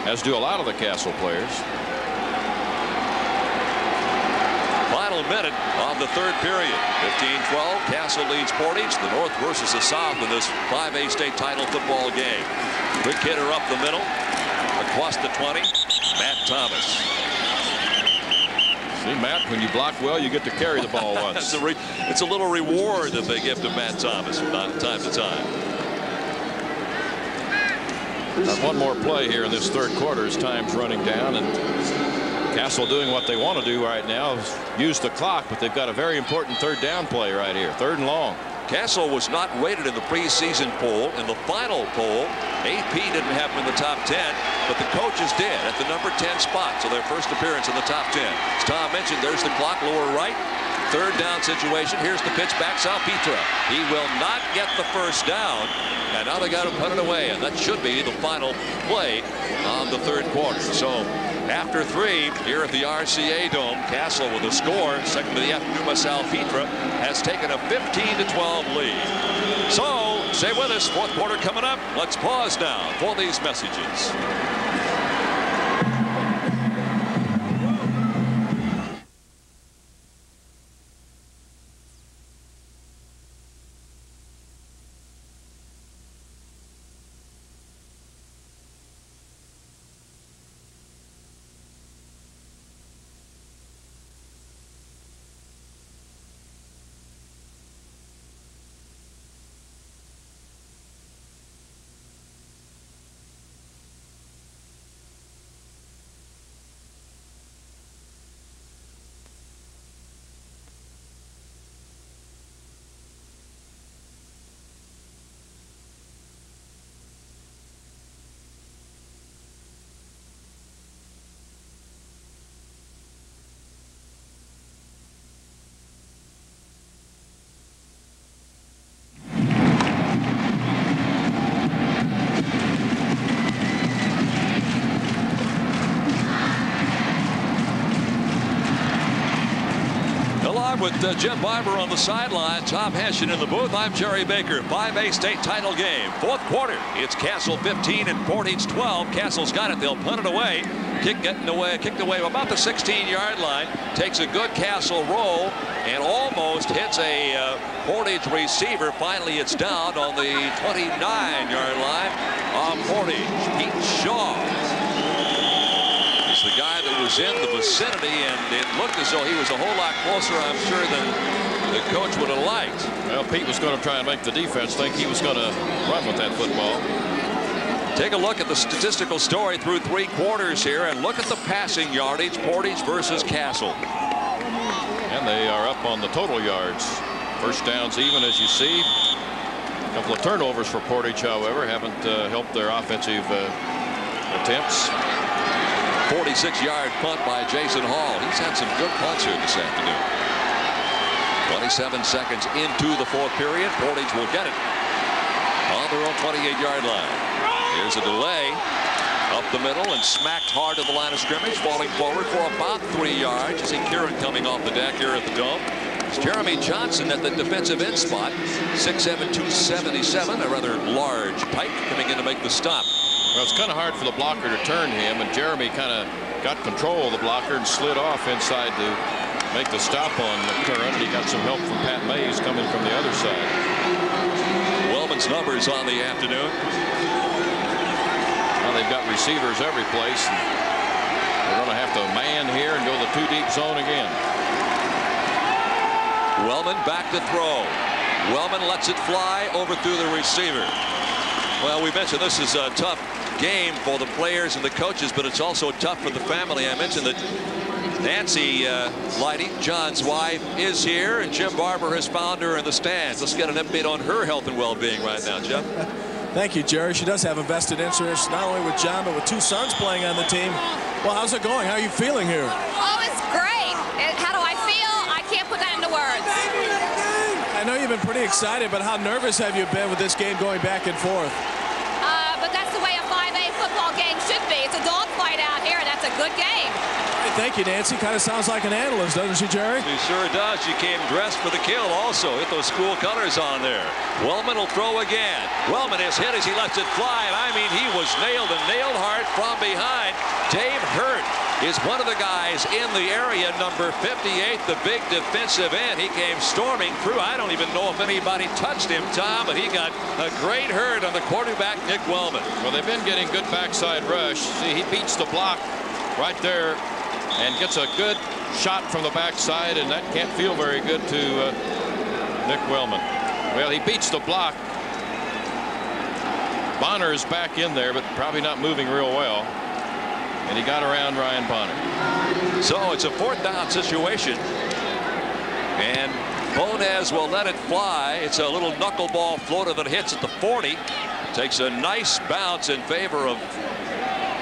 as do a lot of the Castle players. Final minute of the third period. 15-12. Castle leads Portage. The North versus the South in this 5A state title football game. Quick hitter up the middle. Across the 20. Matt Thomas. See, Matt, when you block well, you get to carry the ball once. It's a little reward that they give to Matt Thomas from time to time. Now, one more play here in this third quarter as time's running down, and Castle doing what they want to do right now is use the clock, but they've got a very important third down play right here, 3rd and long. Castle was not rated in the preseason poll. In the final poll, AP didn't have them in the top 10, but the coaches did at the number 10 spot. So their first appearance in the top 10. As Tom mentioned, there's the clock, lower right. 3rd down situation. Here's the pitch back, Salpetra. He will not get the first down. And now they got to put it away. And that should be the final play on the third quarter. So after 3 here at the RCA Dome, Castle with a score. Second to the afternoon by Salpetra has taken a 15-12 lead. So stay with us. 4th quarter coming up. Let's pause now for these messages. Live with Jim Barber on the sideline, Tom Hession in the booth. I'm Jerry Baker. 5A state title game. Fourth quarter. It's Castle 15 and Portage 12. Castle's got it. They'll punt it away. Kicked away about the 16-yard line. Takes a good Castle roll and almost hits a Portage receiver. Finally, it's down on the 29-yard line on Portage. Pete Shaw is the guy that was in the vicinity, and it looked as though he was a whole lot closer, I'm sure, than the coach would have liked. Well, Pete was going to try and make the defense think he was going to run with that football. Take a look at the statistical story through 3 quarters here, and look at the passing yardage, Portage versus Castle. And they are up on the total yards. First downs even, as you see. A couple of turnovers for Portage, however, haven't helped their offensive attempts. 46-yard punt by Jason Hall. He's had some good punts here this afternoon. 27 seconds into the fourth period. Portage will get it on their own 28-yard line. Here's a delay up the middle and smacked hard to the line of scrimmage, falling forward for about 3 yards. You see Kieran coming off the deck here at the Dome. It's Jeremy Johnson at the defensive end spot. 6'7", 277, a rather large Pike coming in to make the stop. Well, it's kind of hard for the blocker to turn him, and Jeremy kind of got control of the blocker and slid off inside to make the stop on the current. He got some help from Pat Mays coming from the other side. Wellman's numbers on the afternoon. Well, they've got receivers every place. They're going to have to man here and go the 2 deep zone again. Wellman back to throw. Wellman lets it fly over through the receiver. Well, we mentioned this is a tough game for the players and the coaches, but it's also tough for the family. I mentioned that Nancy Leidy, John's wife, is here, and Jim Barber has found her in the stands. Let's get an update on her health and well-being right now, Jim. Thank you, Jerry. She does have a vested interest, not only with John, but with 2 sons playing on the team. Well, how's it going? How are you feeling here? Oh, it's great. How do I feel? I can't put that into words. I know you've been pretty excited, but how nervous have you been with this game going back and forth? But that's the way a 5A football game should be. It's a dogfight out here, and that's a good game. Hey, thank you, Nancy. Kind of sounds like an analyst, doesn't she, Jerry? She sure does. She came dressed for the kill also. Hit those school colors on there. Wellman will throw again. Wellman is hit as he lets it fly, and I mean, he was nailed and nailed hard from behind. Dave Hurt is one of the guys in the area, number 58, the big defensive end. He came storming through. I don't even know if anybody touched him, Tom, but he got a great hurt on the quarterback, Nick Wellman. Well, they've been getting good backside rush. See, he beats the block right there and gets a good shot from the backside, and that can't feel very good to Nick Wellman. Well, he beats the block. Bonner is back in there, but probably not moving real well. And he got around Ryan Bonner. So it's a 4th down situation. And Bonez will let it fly. It's a little knuckleball floater that hits at the 40. Takes a nice bounce in favor of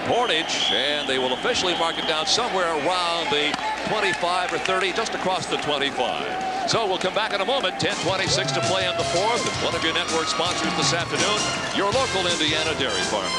Portage, and they will officially mark it down somewhere around the 25 or 30, just across the 25. So we'll come back in a moment. 10:26 to play in the 4th, and one of your network sponsors this afternoon, your local Indiana dairy farmer.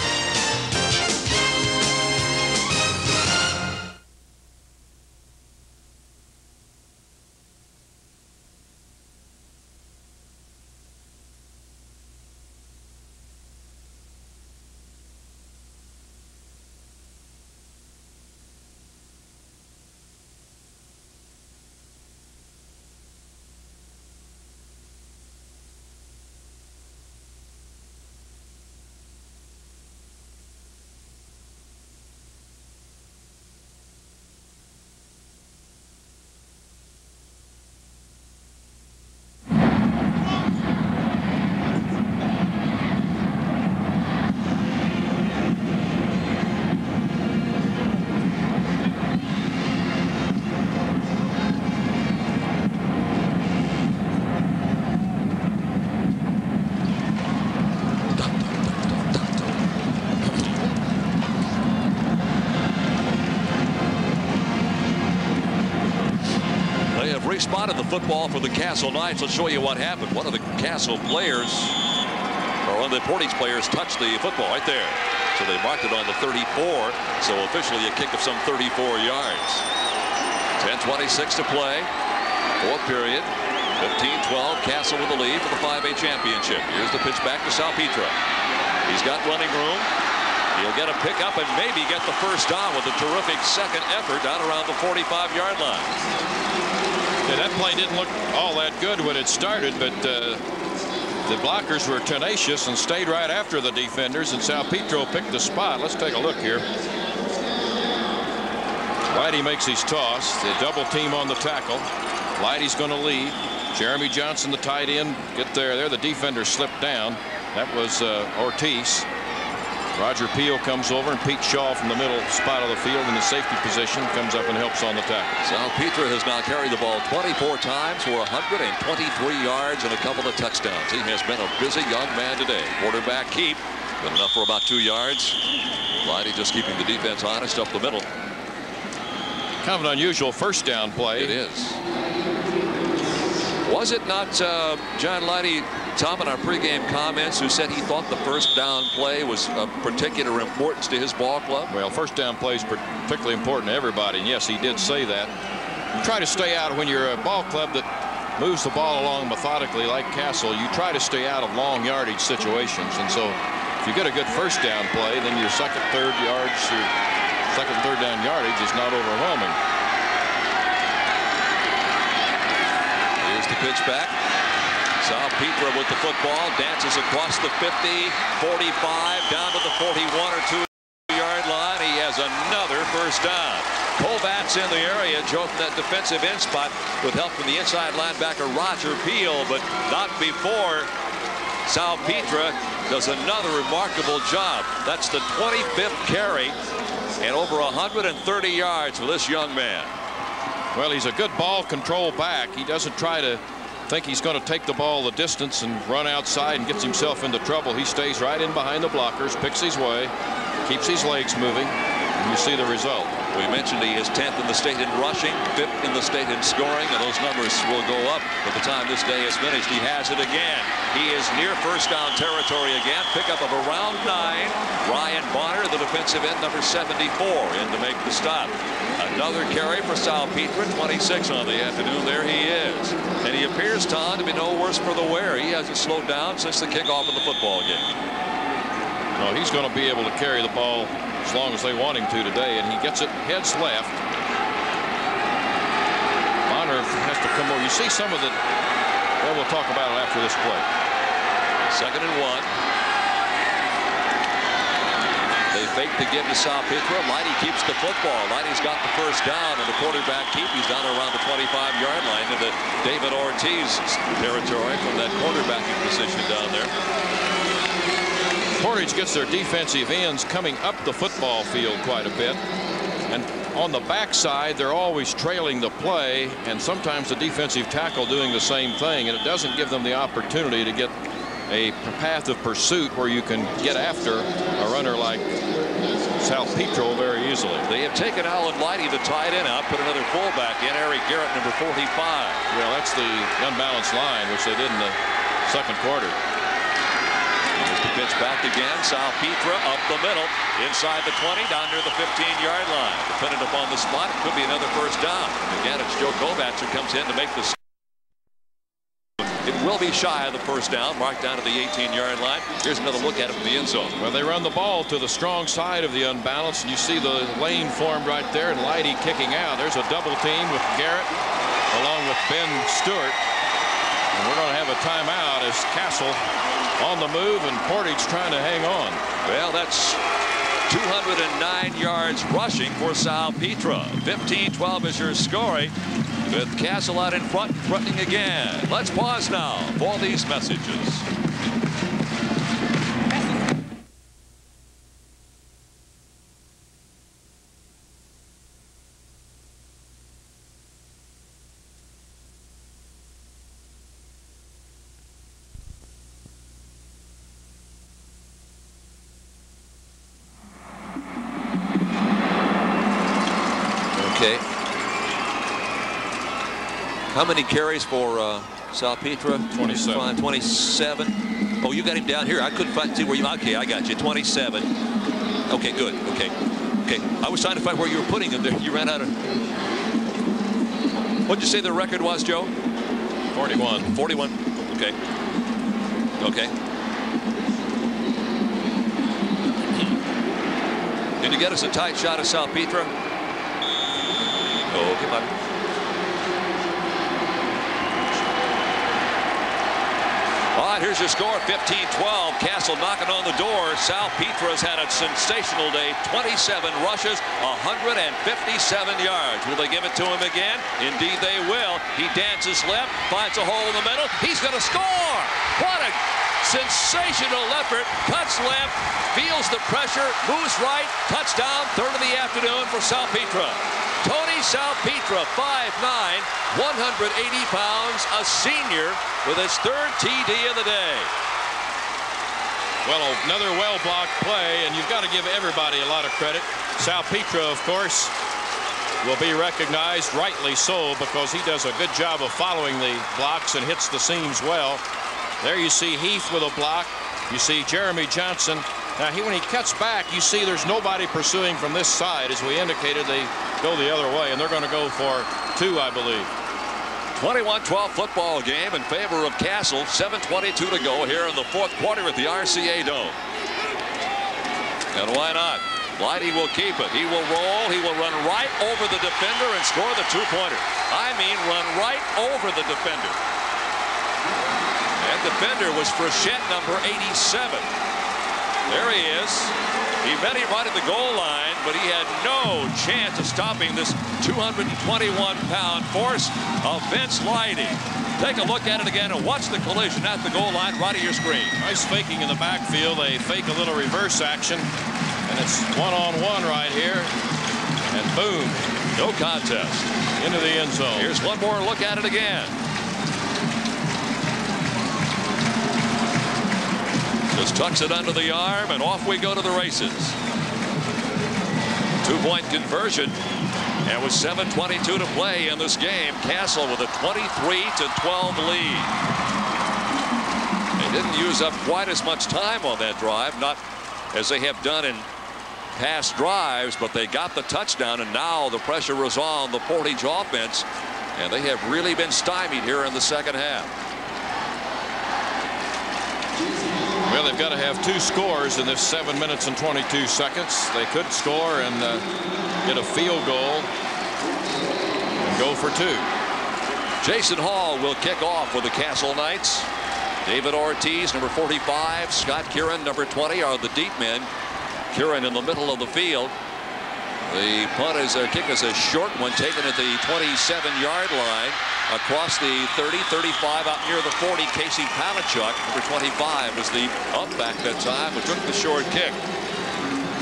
Spotted the football for the Castle Knights. Let's show you what happened. One of the Castle players, or one of the Portage players, touched the football right there. So they marked it on the 34. So officially a kick of some 34 yards. 10:26 to play. Fourth period. 15-12. Castle with the lead for the 5A championship. Here's the pitch back to Salpetra. He's got running room. He'll get a pickup and maybe get the first down with a terrific second effort down around the 45-yard line. Yeah, that play didn't look all that good when it started, but the blockers were tenacious and stayed right after the defenders, and Salpetro picked the spot. Let's take a look here. Leidy makes his toss. The double team on the tackle. Leidy's going to lead. Jeremy Johnson, the tight end, get there. The defender slipped down. That was Ortiz. Roger Peel comes over, and Pete Shaw from the middle spot of the field in the safety position comes up and helps on the tackle. Salpetra has now carried the ball 24 times for 123 yards and a couple of touchdowns. He has been a busy young man today. Quarterback keep, good enough for about 2 yards. Leidy just keeping the defense honest up the middle. Kind of an unusual first down play. It is. Was it not John Leidy, Tom, in our pregame comments, who said he thought the first down play was of particular importance to his ball club? Well, first down play is particularly important to everybody, and yes, he did say that. You try to stay out when you're a ball club that moves the ball along methodically like Castle. You try to stay out of long yardage situations, and so if you get a good first down play, then your second, third down yardage is not overwhelming. Here's the pitch back. Salpetra with the football, dances across the 50, 45, down to the 41 or 2-yard line. He has another first down. Kovat's in the area, Joe, from that defensive end spot with help from the inside linebacker Roger Peel, but not before Salpetra does another remarkable job. That's the 25th carry and over 130 yards for this young man. Well, he's a good ball control back. He doesn't try to think he's going to take the ball the distance and run outside and gets himself into trouble. He stays right in behind the blockers, picks his way, keeps his legs moving, and you see the result. We mentioned he is 10th in the state in rushing, 5th in the state in scoring, and those numbers will go up by the time this day is finished. He has it again. He is near first down territory again. Pickup of around 9. Ryan Bonner, the defensive end, number 74, in to make the stop. Another carry for Salpetra, 26 on the afternoon. There he is. And he appears, Tom, to be no worse for the wear. He hasn't slowed down since the kickoff of the football game. No, he's going to be able to carry the ball as long as they want him to today, and he gets it heads left. Bonner has to come over. You see some of the, well, we'll talk about it after this play. 2nd and 1. They fake to give to Salpetra. Leidy keeps the football. Leidy's got the first down, and the quarterback keep. He's down around the 25-yard line into David Ortiz territory from that quarterbacking position down there. Portage gets their defensive ends coming up the football field quite a bit, and on the backside they're always trailing the play, and sometimes the defensive tackle doing the same thing, and it doesn't give them the opportunity to get a path of pursuit where you can get after a runner like Salpetro very easily. They have taken Alan Leidy, the tight end, out, put another fullback in, Eric Garrett, number 45. Well, that's the unbalanced line, which they did in the second quarter. Here's the pitch back again. Salpetra up the middle, inside the 20, down near the 15-yard line. Dependent upon the spot, it could be another first down. Again, it's Joe Kovacs who comes in to make the. It will be shy of the first down, marked down to the 18-yard line. Here's another look at it from the end zone. Well, they run the ball to the strong side of the unbalanced, and you see the lane formed right there, and Leidy kicking out. There's a double team with Garrett along with Ben Stewart. And we're going to have a timeout as Castle on the move and Portage trying to hang on. Well, that's 209 yards rushing for Salpetra. 15-12 is your scoring, with Castle out in front, threatening again. Let's pause now for these messages. Okay. How many carries for Salpetra? 27. 27. Oh, you got him down here. I couldn't see where you. Okay, I got you. 27. Okay, good. Okay. I was trying to find where you were putting him there. You ran out of. What'd you say the record was, Joe? 41. 41. Okay. Okay. Can you get us a tight shot of Salpetra? Okay, bud. All right, here's your score, 15-12. Castle knocking on the door. Salpetra's had a sensational day. 27 rushes, 157 yards. Will they give it to him again? Indeed they will. He dances left, finds a hole in the middle. He's going to score! What a sensational effort. Cuts left, feels the pressure, moves right. Touchdown, third of the afternoon for Salpetra. Tony Salpetra, 5'9", 180 pounds, a senior with his third TD of the day. Well, another well-blocked play, and you've got to give everybody a lot of credit. Salpetra, of course, will be recognized, rightly so, because he does a good job of following the blocks and hits the seams well. There you see Heath with a block. You see Jeremy Johnson. Now, when he cuts back, you see there's nobody pursuing from this side. As we indicated, they go the other way, and they're going to go for 2, I believe. 21-12 football game in favor of Castle. 7:22 to go here in the fourth quarter at the RCA Dome. And why not? Blighty will keep it. He will roll. He will run right over the defender and score the two-pointer. I mean, run right over the defender. That defender was Frechette, number 87. There he is. He met him right at the goal line, but he had no chance of stopping this 221-pound force of Vince Blighty. Take a look at it again and watch the collision at the goal line right of your screen. Nice faking in the backfield. They fake a little reverse action, and it's one-on-one right here. And boom. No contest. Into the end zone. Here's one more look at it again. Just tucks it under the arm, and off we go to the races. Two-point conversion, and with 7:22 to play in this game, Castle with a 23-12 lead. They didn't use up quite as much time on that drive, not as they have done in past drives, but they got the touchdown, and now the pressure is on the Portage offense, and they have really been stymied here in the second half. Well, they've got to have 2 scores in this 7 minutes and 22 seconds. They could score and get a field goal and go for 2. Jason Hall will kick off with the Castle Knights. David Ortiz, number 45. Scott Kieran, number 20, are the deep men. Kieran in the middle of the field. The punt is their kick is a short one, taken at the 27-yard line. Across the 30, 35, out near the 40, Casey Palachuk, number 25, was the up back that time, who took the short kick.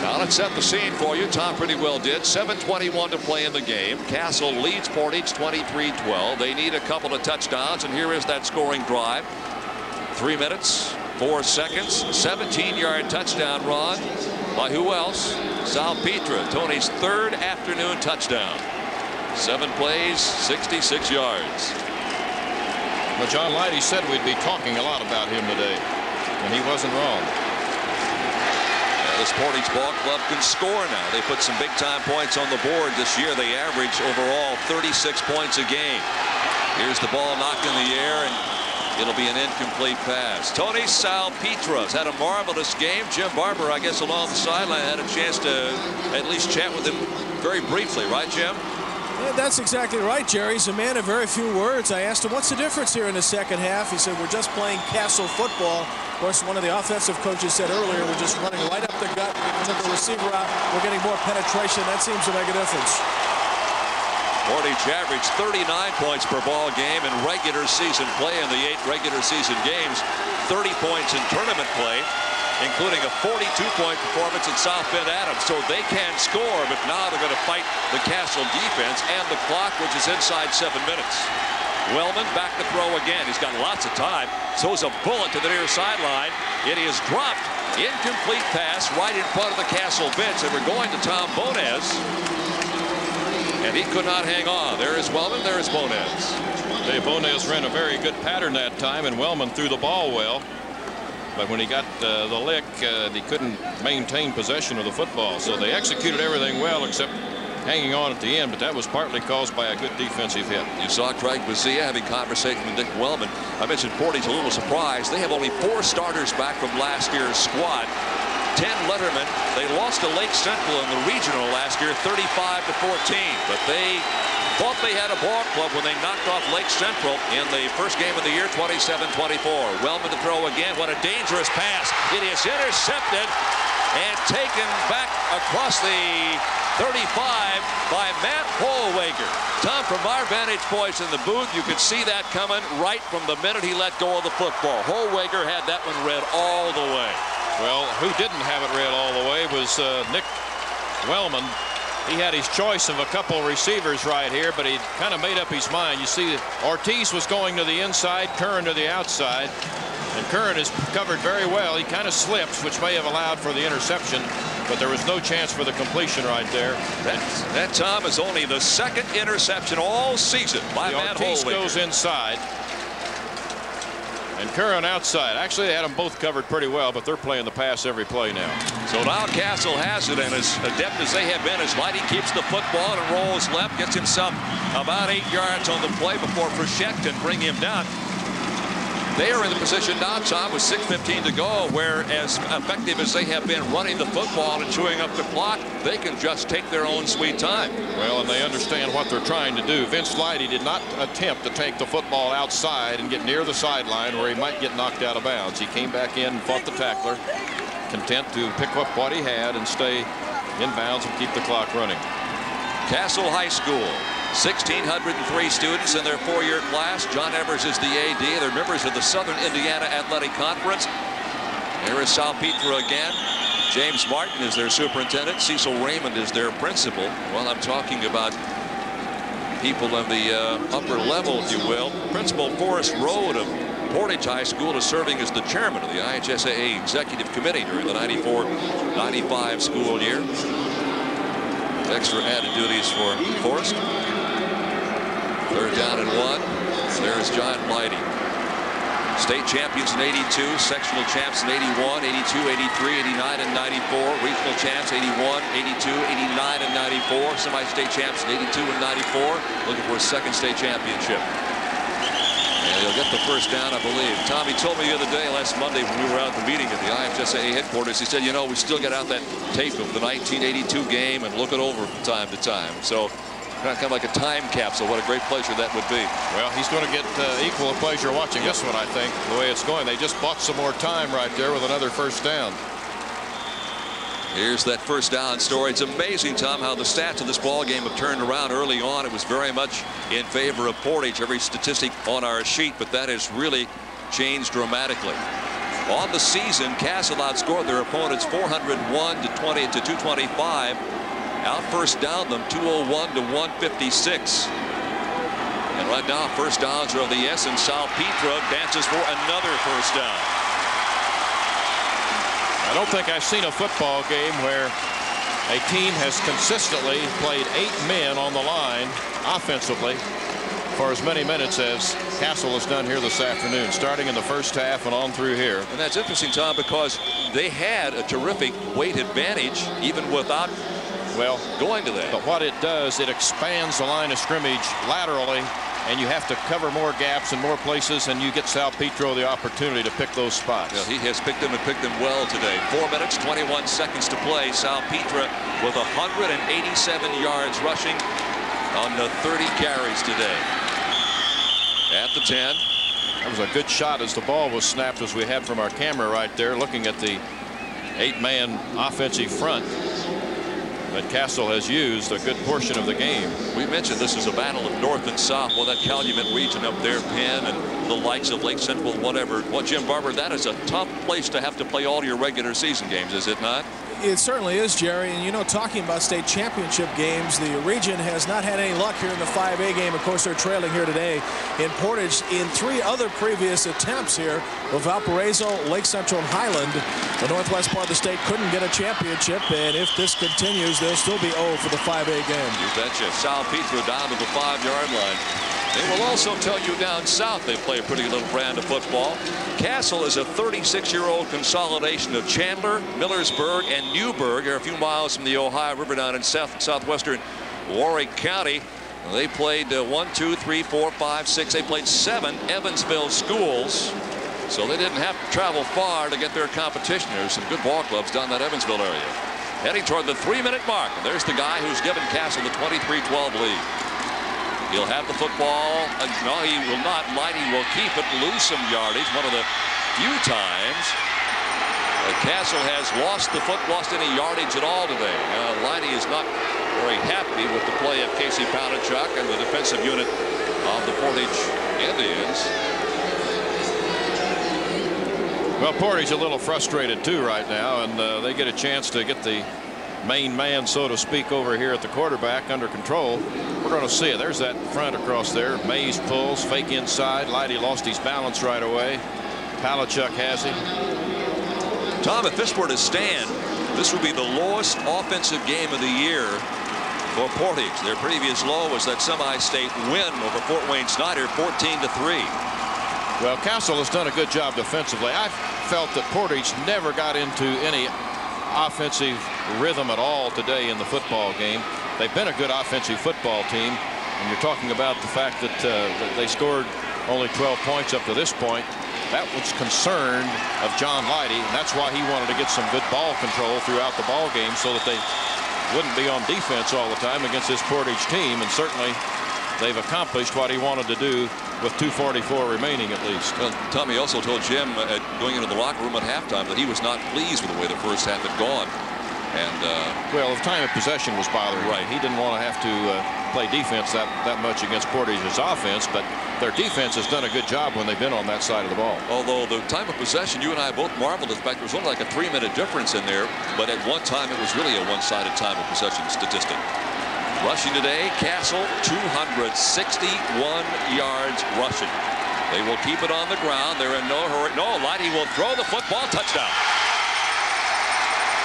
Now let's set the scene for you. Tom pretty well did. 7:21 to play in the game. Castle leads Portage 23-12. They need a couple of touchdowns, and here is that scoring drive. 3 minutes, 4 seconds, 17-yard touchdown run by who else? Salpetra, Tony's third afternoon touchdown. 7 plays, 66 yards. Well, John Lighty said we'd be talking a lot about him today, and he wasn't wrong. This Portage ball club can score now. They put some big-time points on the board this year. They average overall 36 points a game. Here's the ball knocked in the air, and it'll be an incomplete pass. Tony Salpetra's had a marvelous game. Jim Barber, I guess, along the sideline, had a chance to at least chat with him very briefly. Right, Jim? Yeah, that's exactly right, Jerry. He's a man of very few words. I asked him, what's the difference here in the second half? He said, we're just playing Castle football. Of course, one of the offensive coaches said earlier, we're just running right up the gut. We took the receiver out. We're getting more penetration. That seems to make a difference. Portage averaged 39 points per ball game in regular season play in the 8 regular season games. 30 points in tournament play, including a 42-point performance at South Bend Adams. So they can score, but now they're going to fight the Castle defense and the clock, which is inside 7 minutes. Wellman back to throw again. He's got lots of time. So is a bullet to the near sideline. It is dropped. Incomplete pass right in front of the Castle bench. And we're going to Tom Bonez. And he could not hang on. There is Wellman. There is Bonez. Dave Bonez ran a very good pattern that time, and Wellman threw the ball well. But when he got the lick, he couldn't maintain possession of the football. So they executed everything well, except hanging on at the end, but that was partly caused by a good defensive hit. You saw Craig Bazia having conversation with Nick Wellman. I mentioned Portage, a little surprised. They have only 4 starters back from last year's squad. 10 lettermen. They lost to Lake Central in the regional last year, 35-14. But they thought they had a ball club when they knocked off Lake Central in the first game of the year, 27-24. Wellman to throw again. What a dangerous pass. It is intercepted and taken back across the 35 by Matt Hollweger. Tom, from our vantage points in the booth, you could see that coming right from the minute he let go of the football. Hollweger had that one read all the way. Well, who didn't have it read all the way was Nick Wellman. He had his choice of a couple receivers right here, but he kind of made up his mind. You see, Ortiz was going to the inside, Curran to the outside, and Curran is covered very well. He kind of slips, which may have allowed for the interception, but there was no chance for the completion right there. That, Tom, is only the 2nd interception all season by Matt Hollweger. Ortiz goes inside, and Curran outside. Actually, they had them both covered pretty well, but they're playing the pass every play now. So now Castle has it, and as adept as they have been, as Lighty keeps the football and rolls left, gets himself about 8 yards on the play before Frechette can bring him down. They are in the position now, Tom, with 6:15 to go, where as effective as they have been running the football and chewing up the clock, they can just take their own sweet time. Well, and they understand what they're trying to do. Vince Lighty did not attempt to take the football outside and get near the sideline where he might get knocked out of bounds. He came back in and fought the tackler, content to pick up what he had and stay in bounds and keep the clock running. Castle High School. 1,603 students in their 4-year class. John Evers is the AD. They're members of the Southern Indiana Athletic Conference. There is Salpetre again. James Martin is their superintendent. Cecil Raymond is their principal. Well, I'm talking about people of the upper level, if you will. Principal Forrest Road of Portage High School is serving as the chairman of the IHSAA Executive Committee during the 94-95 school year. Extra added duties for Forrest. 3rd down and 1. There's John Lighty. State champions in 82, sectional champs in 81, 82, 83, 89, and 94. Regional champs 81, 82, 89, and 94. Semi-state champs in 82 and 94. Looking for a 2nd state championship. And he'll get the 1st down, I believe. Tommy told me the other day, last Monday, when we were out at the meeting at the IHSAA headquarters, he said, you know, we still get out that tape of the 1982 game and look it over from time to time. So kind of like a time capsule. What a great pleasure that would be. Well, he's going to get equal pleasure watching this one, I think, the way it's going. They just bought some more time right there with another 1st down. Here's that 1st down story. It's amazing, Tom, how the stats of this ball game have turned around. Early on, it was very much in favor of Portage, every statistic on our sheet, but that has really changed dramatically. On the season, Castle outscored their opponents 401-225. Out 1st down them 201-156. And right now, 1st downs are of the essence. Salpetre dances for another 1st down. I don't think I've seen a football game where a team has consistently played 8 men on the line offensively for as many minutes as Castle has done here this afternoon, starting in the 1st half and on through here. And that's interesting, Tom, because they had a terrific weight advantage even without going to that. But what it does, it expands the line of scrimmage laterally, and you have to cover more gaps in more places, and you get Salpetre the opportunity to pick those spots. Yeah, he has picked them and picked them well today. 4 minutes, 21 seconds to play. Salpetre with 187 yards rushing on the 30 carries today. At the 10. That was a good shot as the ball was snapped, as we had from our camera right there, looking at the 8-man offensive front that Castle has used a good portion of the game. We mentioned this is a battle of north and south. Well, that Calumet region up there, Penn and the likes of Lake Central, whatever. Well, Jim Barber, that is a tough place to have to play all your regular season games, is it not? It certainly is, Jerry. And, you know, talking about state championship games, the region has not had any luck here in the 5A game. Of course, they're trailing here today in Portage. In 3 other previous attempts here with Valparaiso, Lake Central, and Highland, the northwest part of the state couldn't get a championship. And if this continues, they'll still be 0 for the 5A game. You betcha. Salpetre down to the 5-yard line. They will also tell you down south they play a pretty little brand of football. Castle is a 36-year-old consolidation of Chandler, Millersburg, and Newburgh. They're a few miles from the Ohio River down in southwestern Warwick County. They played 1, 2, 3, 4, 5, 6. They played 7 Evansville schools. So they didn't have to travel far to get their competition. There's some good ball clubs down that Evansville area. Heading toward the 3-minute mark. And there's the guy who's given Castle the 23-12 lead. He'll have the football. No, he will not. Lighty will keep it, lose some yardage. One of the few times Castle has lost any yardage at all today. Lighty is not very happy with the play of Casey Palachuk and the defensive unit of the Portage Indians. Well, Portage a little frustrated too right now, and they get a chance to get the main man, so to speak, over here at the quarterback under control. We're going to see it. There's that front across there. Mays pulls, fake inside. Lighty lost his balance right away. Palachuk has him. Tom, if this were to stand, this would be the lowest offensive game of the year for Portage. Their previous low was that semi-state win over Fort Wayne Snyder, 14-3. Well, Castle has done a good job defensively. I felt that Portage never got into any offensive rhythm at all today in the football game. They've been a good offensive football team, and you're talking about the fact that they scored only 12 points up to this point. That was concern of John Lighty, and that's why he wanted to get some good ball control throughout the ball game so that they wouldn't be on defense all the time against this Portage team. And certainly they've accomplished what he wanted to do with 2:44 remaining at least. Well, Tommy also told Jim going into the locker room at halftime that he was not pleased with the way the first half had gone. And well, the time of possession was bothering him. He didn't want to have to play defense that much against Portage's offense, but their defense has done a good job when they've been on that side of the ball. Although the time of possession, you and I both marveled at the fact there was only like a 3-minute difference in there, but at one time it was really a one-sided time of possession statistic. Rushing today, Castle 261 yards rushing. They will keep it on the ground. They're in no hurry. No, Lighty will throw the football. Touchdown.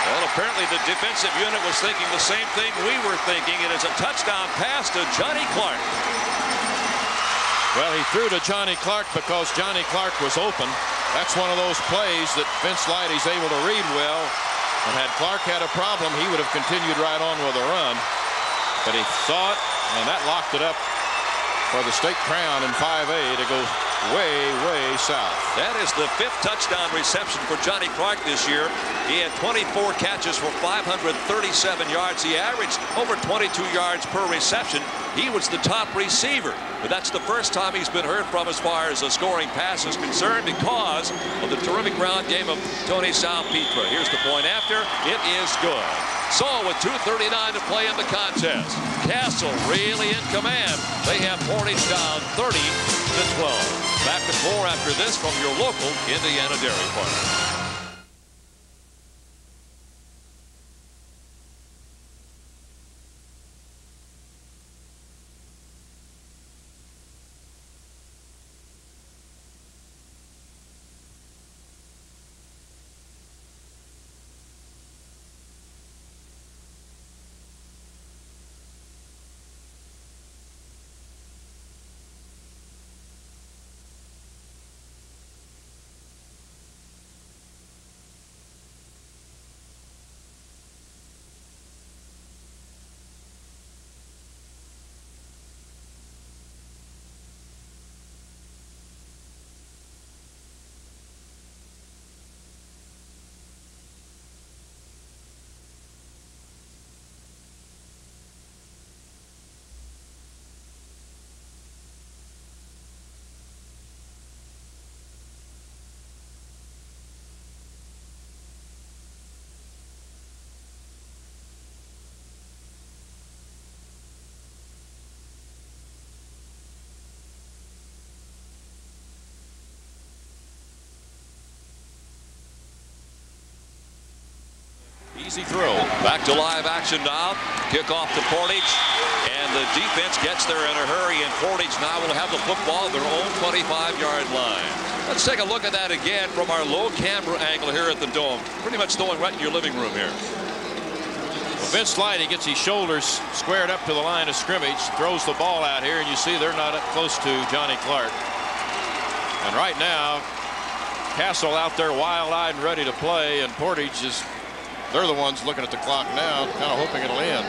Well, apparently the defensive unit was thinking the same thing we were thinking. It is a touchdown pass to Johnny Clark. Well, he threw to Johnny Clark because Johnny Clark was open. That's one of those plays that Vince Lighty's able to read well. And had Clark had a problem, he would have continued right on with a run. But he saw it, and that locked it up for the state crown in 5A to go way south. That is the 5th touchdown reception for Johnny Clark this year. He had 24 catches for 537 yards. He averaged over 22 yards per reception. He was the top receiver, but that's the first time he's been heard from as far as a scoring pass is concerned because of the terrific ground game of Tony Salpetra. Here's the point after. It is good. So with 2:39 to play in the contest, Castle really in command. They have Portage down 30-12. Back with more after this from your local Indiana Dairy Farm. Easy throw. Back to live action now. Kickoff to Portage. And the defense gets there in a hurry. And Portage now will have the football at their own 25-yard line. Let's take a look at that again from our low camera angle here at the Dome. Pretty much throwing right in your living room here. Well, Vince Lighty gets his shoulders squared up to the line of scrimmage. Throws the ball out here. And you see they're not up close to Johnny Clark. And right now, Castle out there wild-eyed and ready to play. And Portage is... They're the ones looking at the clock now, kind of hoping it'll end.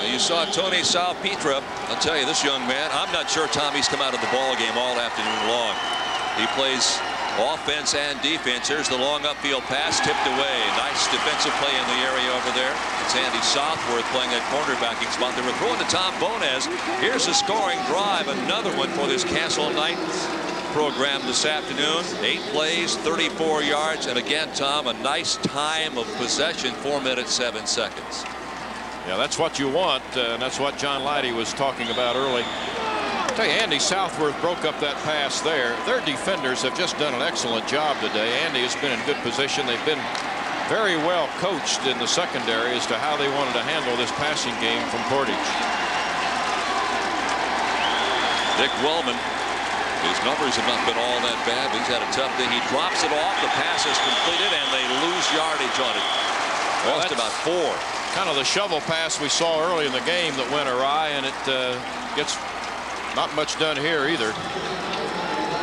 You saw Tony Salpetra. I'll tell you, this young man, I'm not sure Tommy's come out of the ball game all afternoon long. He plays offense and defense. Here's the long upfield pass, tipped away. Nice defensive play in the area over there. It's Andy Southworth playing that cornerbacking spot. They were throwing to Tom Bonez. Here's a scoring drive, another one for this Castle Knight program this afternoon. 8 plays, 34 yards, and again, Tom, a nice time of possession, 4 minutes 7 seconds. Yeah, that's what you want, and that's what John Leidy was talking about early. I'll tell you, Andy Southworth broke up that pass there. Their defenders have just done an excellent job today. Andy has been in good position. They've been very well coached in the secondary as to how they wanted to handle this passing game from Portage. Dick Wellman, his numbers have not been all that bad. He's had a tough day. He drops it off. The pass is completed, and they lose yardage on it. Lost about 4. Kind of the shovel pass we saw early in the game that went awry, and it gets not much done here either.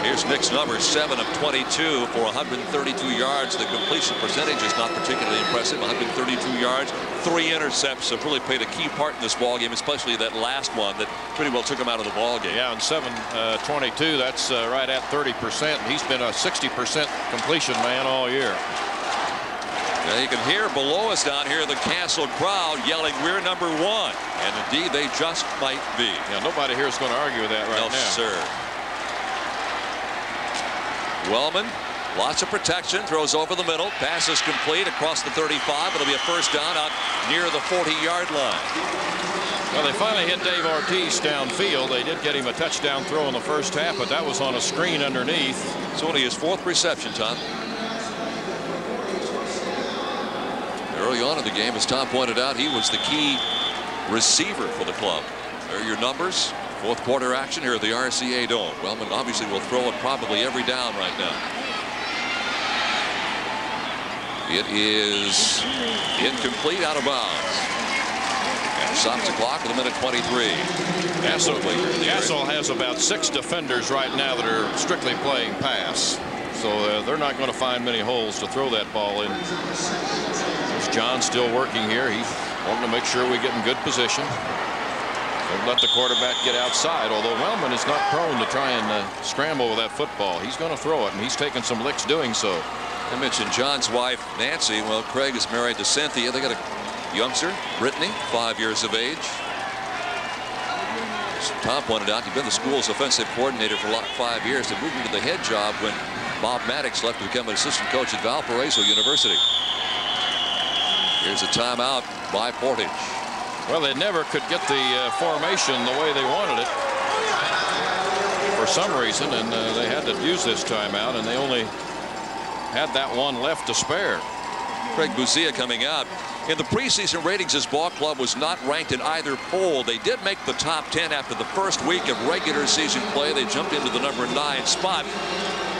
Here's Nick's number, 7 of 22 for 132 yards. The completion percentage is not particularly impressive. 132 yards, 3 intercepts have really played a key part in this ball game, especially that last one that pretty well took him out of the ball game. Yeah, and 7-22, that's right at 30%. He's been a 60% completion man all year. Now you can hear below us down here the Castle crowd yelling, "We're number 1." And indeed, they just might be. Yeah, nobody here is going to argue with that right now. No, sir. Wellman, lots of protection, throws over the middle. Pass is complete across the 35. It'll be a first down out near the 40-yard line. Well, they finally hit Dave Ortiz downfield. They did get him a touchdown throw in the first half, but that was on a screen underneath. It's only his 4th reception, Tom. Early on in the game, as Tom pointed out, he was the key receiver for the club. There are your numbers. 4th quarter action here at the RCA Dome. Wellman obviously will throw it probably every down right now. It is incomplete, out of bounds. And stops the clock at 1:23. Castle has about 6 defenders right now that are strictly playing pass. So they're not going to find many holes to throw that ball in. There's John still working here. He's wanting to make sure we get in good position. Don't let the quarterback get outside, although Wellman is not prone to try and scramble with that football. He's going to throw it, and he's taking some licks doing so. I mentioned John's wife, Nancy. Well, Craig is married to Cynthia. They got a youngster, Brittany, 5 years of age. As Tom pointed out, he'd been the school's offensive coordinator for 5 years. They moved into the head job when Bob Maddox left to become an assistant coach at Valparaiso University. Here's a timeout by Portage. Well, they never could get the formation the way they wanted it for some reason, and they had to use this timeout, and they only had that one left to spare. Craig Buzia coming out. In the preseason ratings, his ball club was not ranked in either poll. They did make the top 10 after the first week of regular season play. They jumped into the number 9 spot.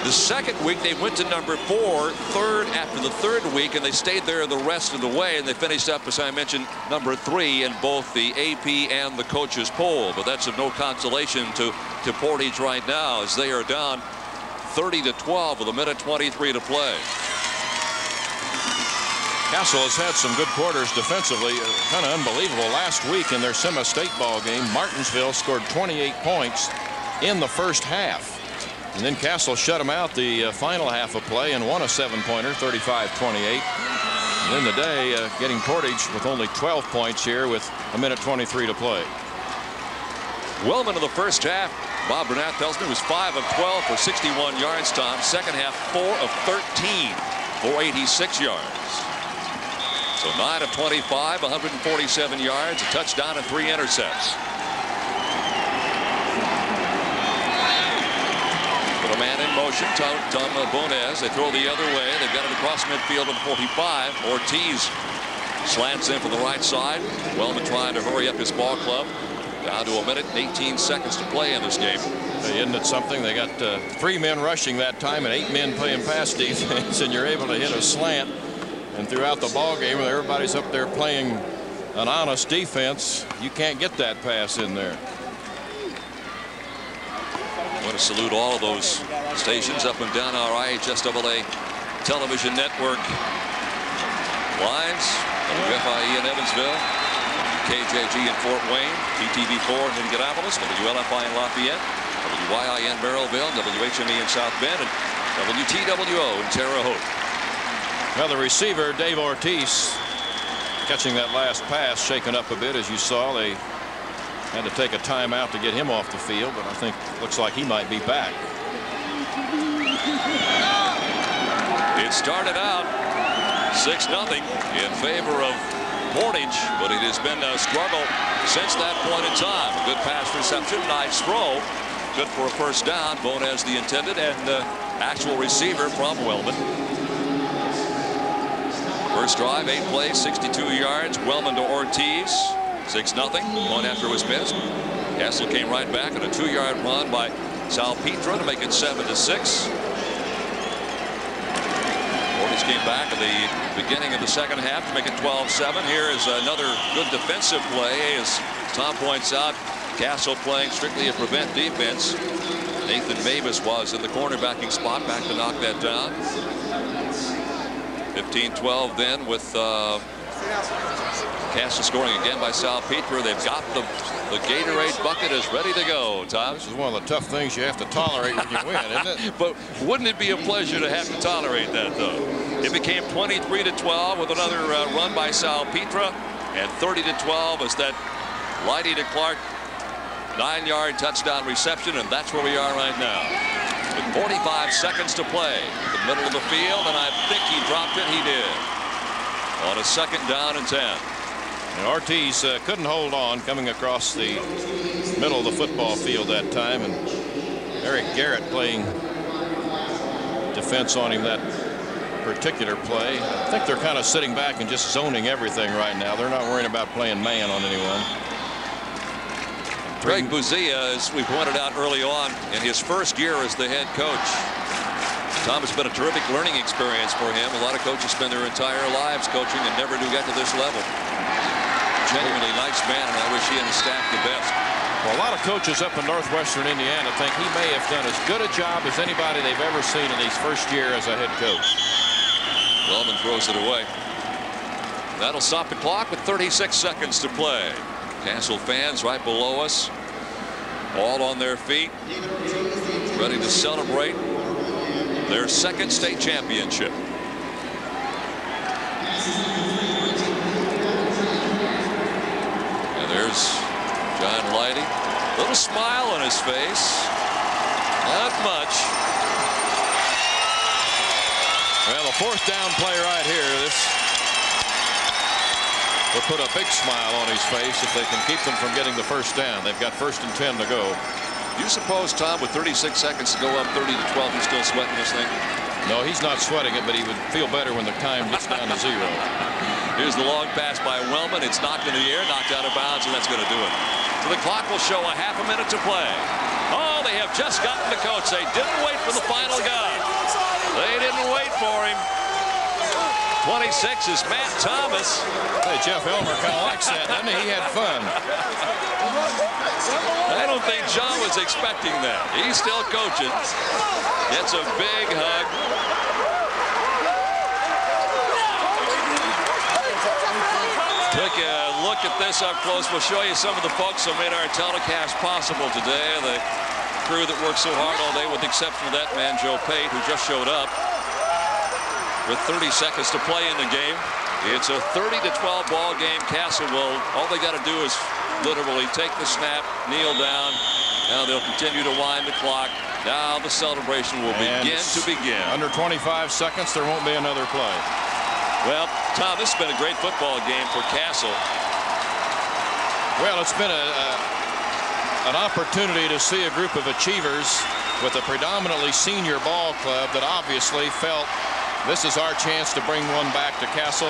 The second week, they went to number 4, third after the third week, and they stayed there the rest of the way, and they finished up, as I mentioned, number 3 in both the AP and the coaches poll. But that's of no consolation to Portage right now, as they are down 30-12 with 1:23 to play. Castle has had some good quarters defensively. Kind of unbelievable. Last week in their semi-state ball game, Martinsville scored 28 points in the first half. And then Castle shut them out the final half of play and won a 7-pointer, 35-28. And then today, getting Portage with only 12 points here with 1:23 to play. Wellman in the first half, Bob Burnett tells me, was 5 of 12 for 61 yards, Tom. Second half, 4 of 13 for 86 yards. So 9 of 25, 147 yards, a touchdown, and 3 intercepts. Put a man in motion, Tom Bonez. They throw the other way. They've got it across midfield at 45. Ortiz slants in from the right side. Wellman trying to hurry up his ball club. Down to 1:18 to play in this game. Isn't it something? They got 3 men rushing that time and 8 men playing pass defense, and you're able to hit a slant. And throughout the ball game, when everybody's up there playing an honest defense, you can't get that pass in there. I want to salute all of those stations up and down our IHSAA television network lines. WFIE in Evansville. WKJG in Fort Wayne, TTV4 in Indianapolis, WLFI in Lafayette, WYI in Merrillville, WHME in South Bend, and WTWO in Terre Haute. Well, the receiver, Dave Ortiz, catching that last pass, shaken up a bit, as you saw. They had to take a timeout to get him off the field, but I think looks like he might be back. It started out 6-0 in favor of Portage, but it has been a struggle since that point in time. A good pass reception, nice throw, good for a first down. Bonez the intended, and actual receiver from Wellman. First drive, 8 plays, 62 yards. Wellman to Ortiz, 6-0. One after was missed. Castle came right back on a 2-yard run by Salpetra to make it 7-6. Portage came back at the beginning of the second half to make it 12-7. Here is another good defensive play, as Tom points out. Castle playing strictly a prevent defense. Nathan Mavis was in the cornerbacking spot, back to knock that down. 15-12 then, with Castle scoring again by Salpetra. They've got the Gatorade bucket is ready to go. Tom, this is one of the tough things you have to tolerate when you win, isn't it? But wouldn't it be a pleasure to have to tolerate that, though? It became 23-12 with another run by Salpetra, and 30-12 as that Leidy to Clark 9-yard touchdown reception, and that's where we are right now. With 45 seconds to play, the middle of the field, and I think he dropped it. He did. On a 2nd down and 10. And Ortiz couldn't hold on coming across the middle of the football field that time, and Eric Garrett playing defense on him that particular play. I think they're kind of sitting back and just zoning everything right now. They're not worrying about playing man on anyone. Greg Buzia, as we pointed out early on, in his first year as the head coach. Tom, it's been a terrific learning experience for him. A lot of coaches spend their entire lives coaching and never do get to this level. Genuinely nice man, and I wish he and his staff the best. Well, a lot of coaches up in northwestern Indiana think he may have done as good a job as anybody they've ever seen in his first year as a head coach. Wellman throws it away. That'll stop the clock with 36 seconds to play. Castle fans right below us, all on their feet, ready to celebrate their 2nd state championship. And there's John Leidy. Little smile on his face. Not much. Well, the 4th down play right here. This will put a big smile on his face if they can keep them from getting the first down. They've got 1st and 10 to go. Do you suppose, Tom, with 36 seconds to go up 30-12, he's still sweating this thing? No, he's not sweating it, but he would feel better when the time gets down to 0. Here's the long pass by Wellman. It's knocked in the air, knocked out of bounds, and that's going to do it. So the clock will show a half a minute to play. Oh, they have just gotten the coach. They didn't wait for the final guy. They didn't wait for him. 26 is Matt Thomas. Hey, Jeff Elmer kind of likes that, doesn't he? He had fun. I don't think John was expecting that. He's still coaching. Gets a big hug. Take a look at this up close. We'll show you some of the folks who made our telecast possible today. The crew that worked so hard all day, with the exception of that man, Joe Pate, who just showed up. With 30 seconds to play in the game. It's a 30-12 ball game. Castle will, all they got to do is literally take the snap, kneel down. Now they'll continue to wind the clock. Now the celebration will begin. Under 25 seconds, there won't be another play. Well, Tom, this has been a great football game for Castle. Well, it's been an opportunity to see a group of achievers with a predominantly senior ball club that obviously felt this is our chance to bring one back to Castle.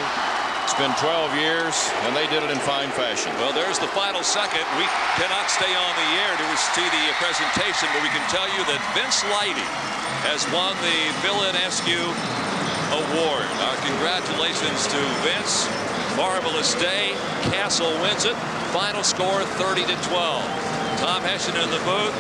It's been 12 years, and they did it in fine fashion. Well, there's the final second. We cannot stay on the air to see the presentation, but we can tell you that Vince Leidy has won the Bill Inescu Award. Our congratulations to Vince. Marvelous day. Castle wins it. Final score 30-12. Tom Hession in the booth.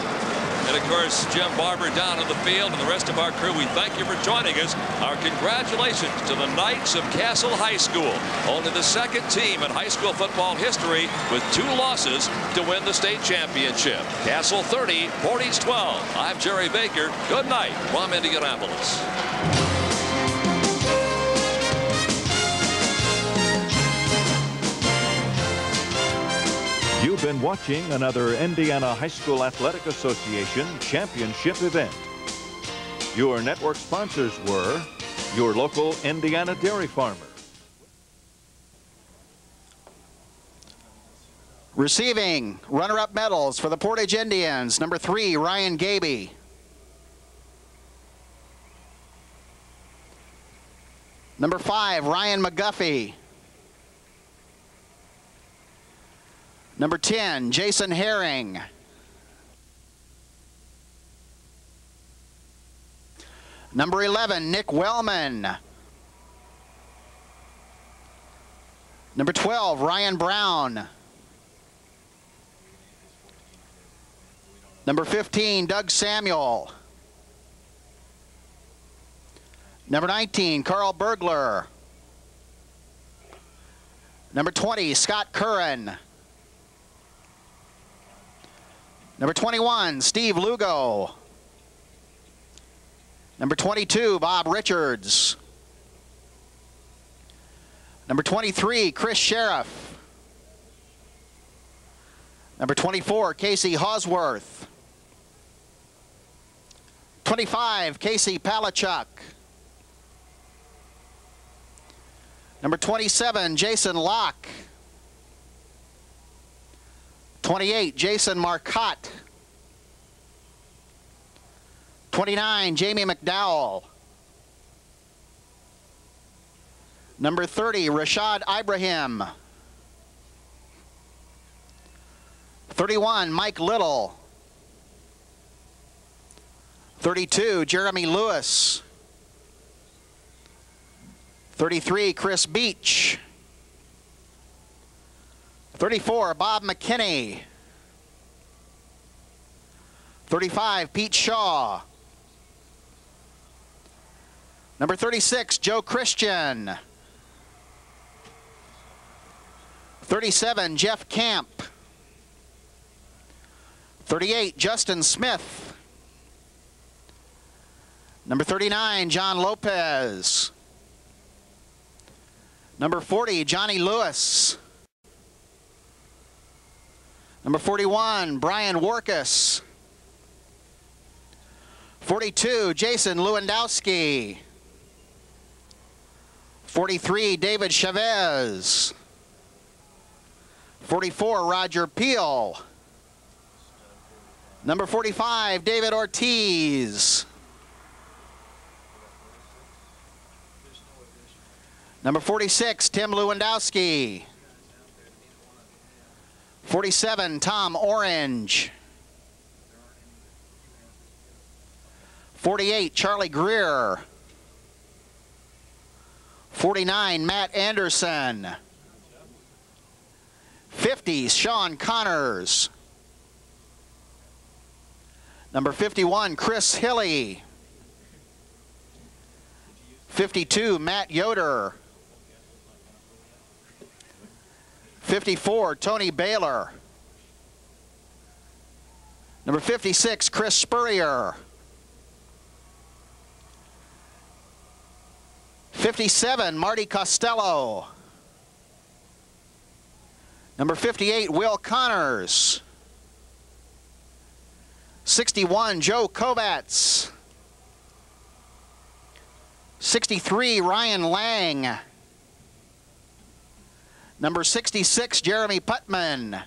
And, of course, Jim Barber down in the field and the rest of our crew, we thank you for joining us. Our congratulations to the Knights of Castle High School. Only the second team in high school football history with 2 losses to win the state championship. Castle 30, Portage 12. I'm Jerry Baker. Good night from Indianapolis. You've been watching another Indiana High School Athletic Association championship event. Your network sponsors were your local Indiana dairy farmer. Receiving runner-up medals for the Portage Indians, number 3, Ryan Gaby. Number 5, Ryan McGuffey. Number 10, Jason Herring. Number 11, Nick Wellman. Number 12, Ryan Brown. Number 15, Doug Samuel. Number 19, Carl Bergler. Number 20, Scott Curran. Number 21, Steve Lugo. Number 22, Bob Richards. Number 23, Chris Sheriff. Number 24, Casey Hosworth. 25, Casey Palachuk. Number 27, Jason Locke. 28, Jason Marcotte. 29, Jamie McDowell. Number 30, Rashad Ibrahim. 31, Mike Little. 32, Jeremy Lewis. 33, Chris Beach. 34, Bob McKinney. 35, Pete Shaw. Number 36, Joe Christian. 37, Jeff Camp. 38, Justin Smith. Number 39, John Lopez. Number 40, Johnny Lewis. Number 41, Brian Warkus. 42, Jason Lewandowski. 43, David Chavez. 44, Roger Peel. Number 45, David Ortiz. Number 46, Tim Lewandowski. 47, Tom Orange. 48, Charlie Greer. 49, Matt Anderson. 50, Sean Connors. Number 51, Chris Hilly. 52, Matt Yoder. 54, Tony Baylor. Number 56, Chris Spurrier. 57, Marty Costello. Number 58, Will Connors. 61, Joe Kovats. 63, Ryan Lang. Number 66, Jeremy Putman.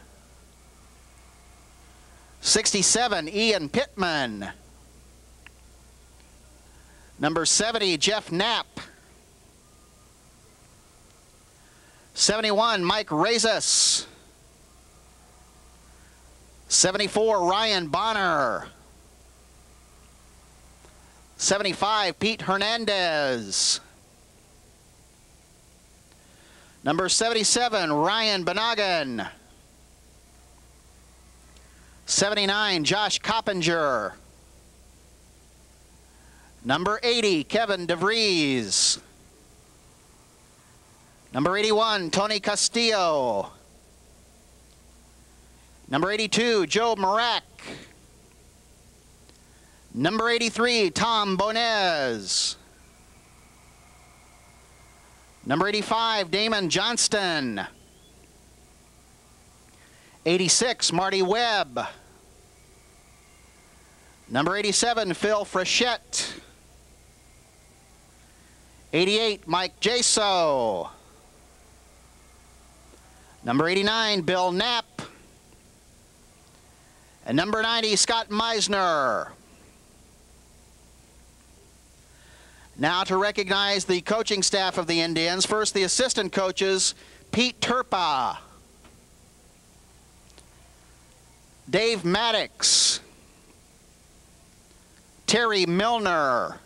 67, Ian Pittman. Number 70, Jeff Knapp. 71, Mike Razis. 74, Ryan Bonner. 75, Pete Hernandez. Number 77, Ryan Benagan. 79, Josh Coppinger. Number 80, Kevin DeVries. Number 81, Tony Castillo. Number 82, Joe Marak. Number 83, Tom Bonez. Number 85, Damon Johnston. 86, Marty Webb. Number 87, Phil Frechette. 88, Mike Jaso. Number 89, Bill Knapp. And number 90, Scott Meisner. Now to recognize the coaching staff of the Indians. First, the assistant coaches, Pete Turpa, Dave Maddox, Terry Milner,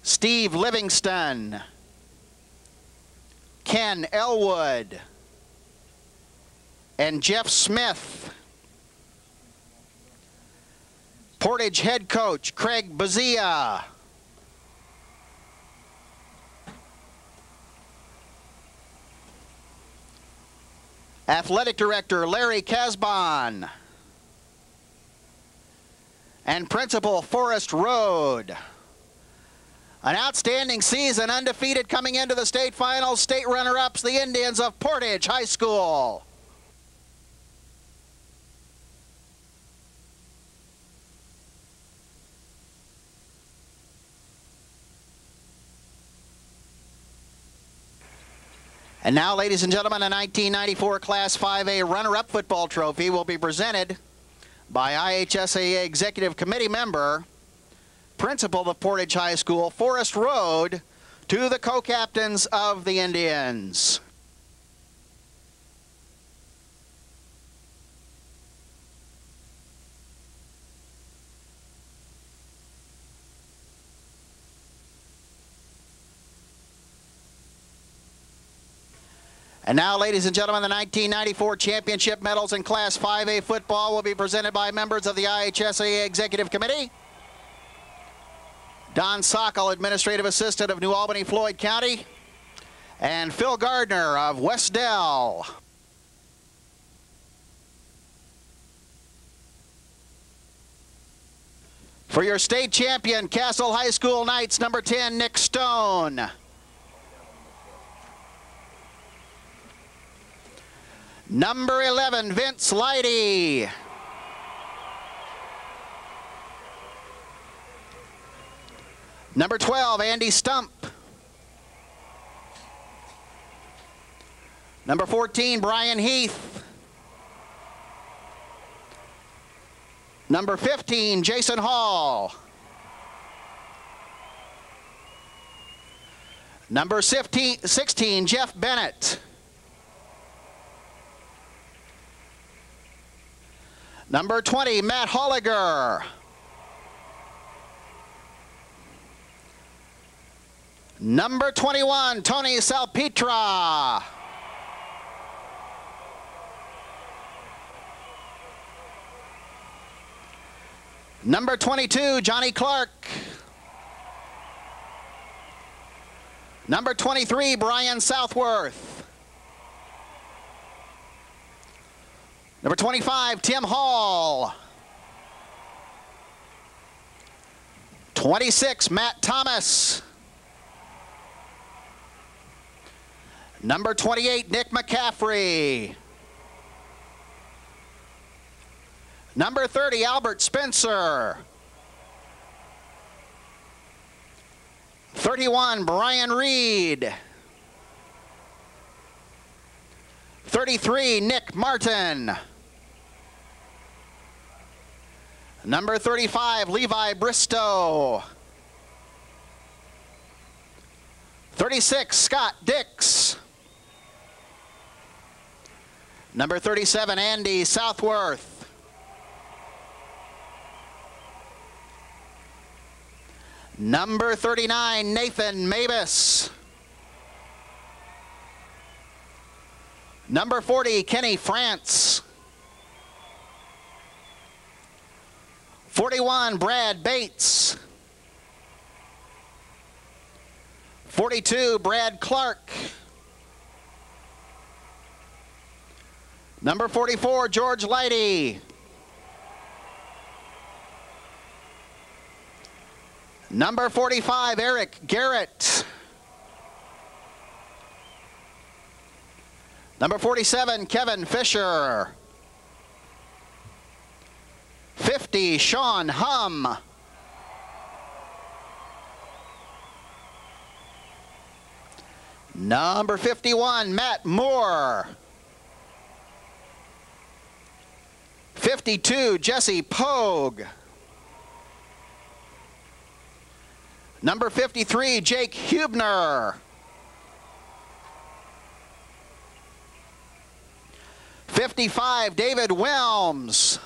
Steve Livingston, Ken Elwood, and Jeff Smith. Portage head coach, Craig Bazia. Athletic Director Larry Casbon. And Principal Forrest Road. An outstanding season, undefeated coming into the state finals. State runner-ups, the Indians of Portage High School. And now, ladies and gentlemen, a 1994 Class 5A runner-up football trophy will be presented by IHSAA Executive Committee member, Principal of Portage High School, Forrest Road, to the co-captains of the Indians. And now, ladies and gentlemen, the 1994 championship medals in Class 5A football will be presented by members of the IHSAA Executive Committee. Don Sockel, Administrative Assistant of New Albany, Floyd County, and Phil Gardner of West Dell. For your state champion, Castle High School Knights, number 10, Nick Stone. Number 11, Vince Leidy. Number 12, Andy Stump. Number 14, Brian Heath. Number 15, Jason Hall. Number 16, Jeff Bennett. Number 20, Matt Holliger. Number 21, Tony Salpetra. Number 22, Johnny Clark. Number 23, Brian Southworth. Number 25, Tim Hall. 26, Matt Thomas. Number 28, Nick McCaffrey. Number 30, Albert Spencer. 31, Brian Reed. 33, Nick Martin. Number 35, Levi Bristow. 36, Scott Dix. Number 37, Andy Southworth. Number 39, Nathan Mavis. Number 40, Kenny France. 41, Brad Bates. 42, Brad Clark. Number 44, George Leidy. Number 45, Eric Garrett. Number 47, Kevin Fisher. 50, Sean Hum. Number 51, Matt Moore. 52, Jesse Pogue. Number 53, Jake Hubner. 55, David Wilms.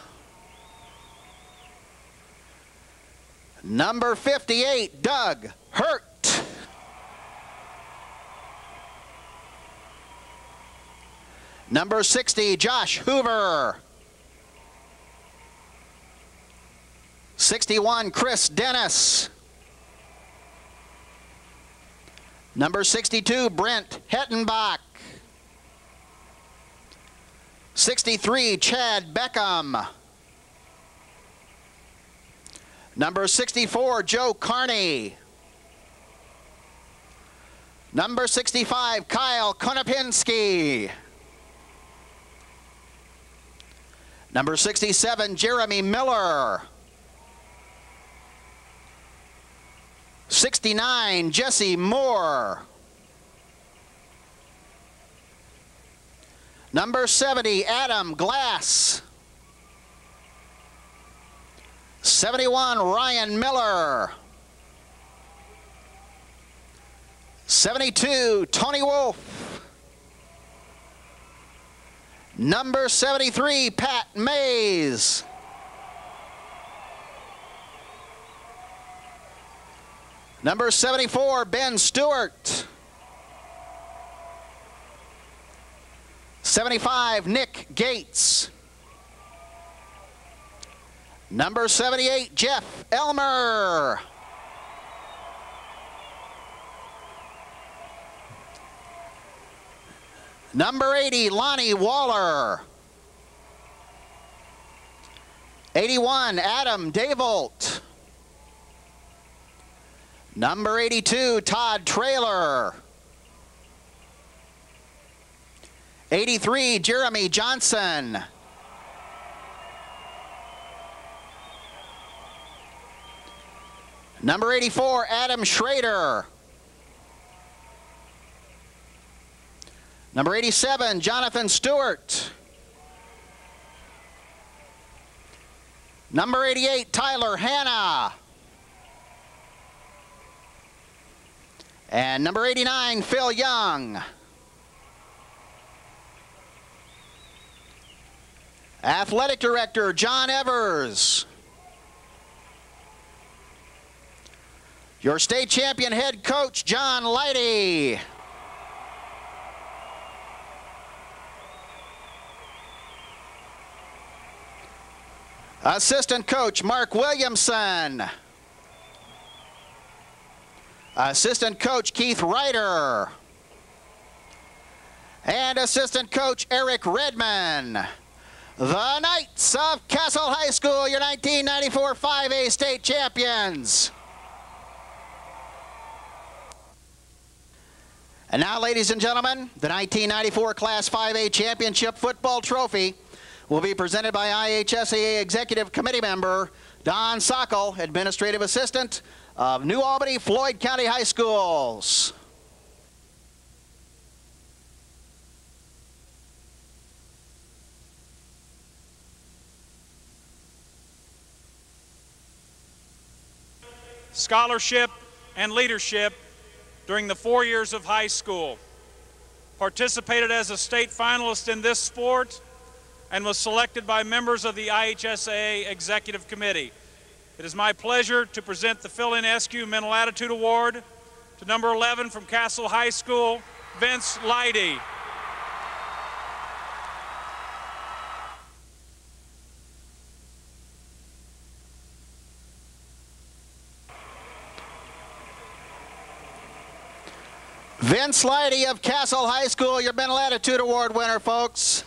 Number 58, Doug Hurt. Number 60, Josh Hoover. 61, Chris Dennis. Number 62, Brent Hettenbach. 63, Chad Beckham. Number 64, Joe Carney. Number 65, Kyle Konopinski. Number 67, Jeremy Miller. 69, Jesse Moore. Number 70, Adam Glass. 71, Ryan Miller. 72, Tony Wolf. Number 73, Pat Mays. Number 74, Ben Stewart. 75, Nick Gates. Number 78, Jeff Elmer. Number 80, Lonnie Waller. 81, Adam Davolt. Number 82, Todd Traylor. 83, Jeremy Johnson. Number 84, Adam Schrader. Number 87, Jonathan Stewart. Number 88, Tyler Hanna. And number 89, Phil Young. Athletic Director, John Evers. Your state champion head coach, John Leidy. Assistant coach, Mark Williamson. Assistant coach, Keith Ryder. And assistant coach, Eric Redman. The Knights of Castle High School, your 1994 5A state champions. And now, ladies and gentlemen, the 1994 Class 5A Championship Football Trophy will be presented by IHSAA Executive Committee member Don Sockel, Administrative Assistant of New Albany Floyd County High Schools. Scholarship and leadership during the 4 years of high school. Participated as a state finalist in this sport and was selected by members of the IHSAA Executive Committee. It is my pleasure to present the Phil Inescu Mental Attitude Award to number 11 from Castle High School, Vince Leidy. Vince Leidy of Castle High School, your Mental Attitude Award winner, folks.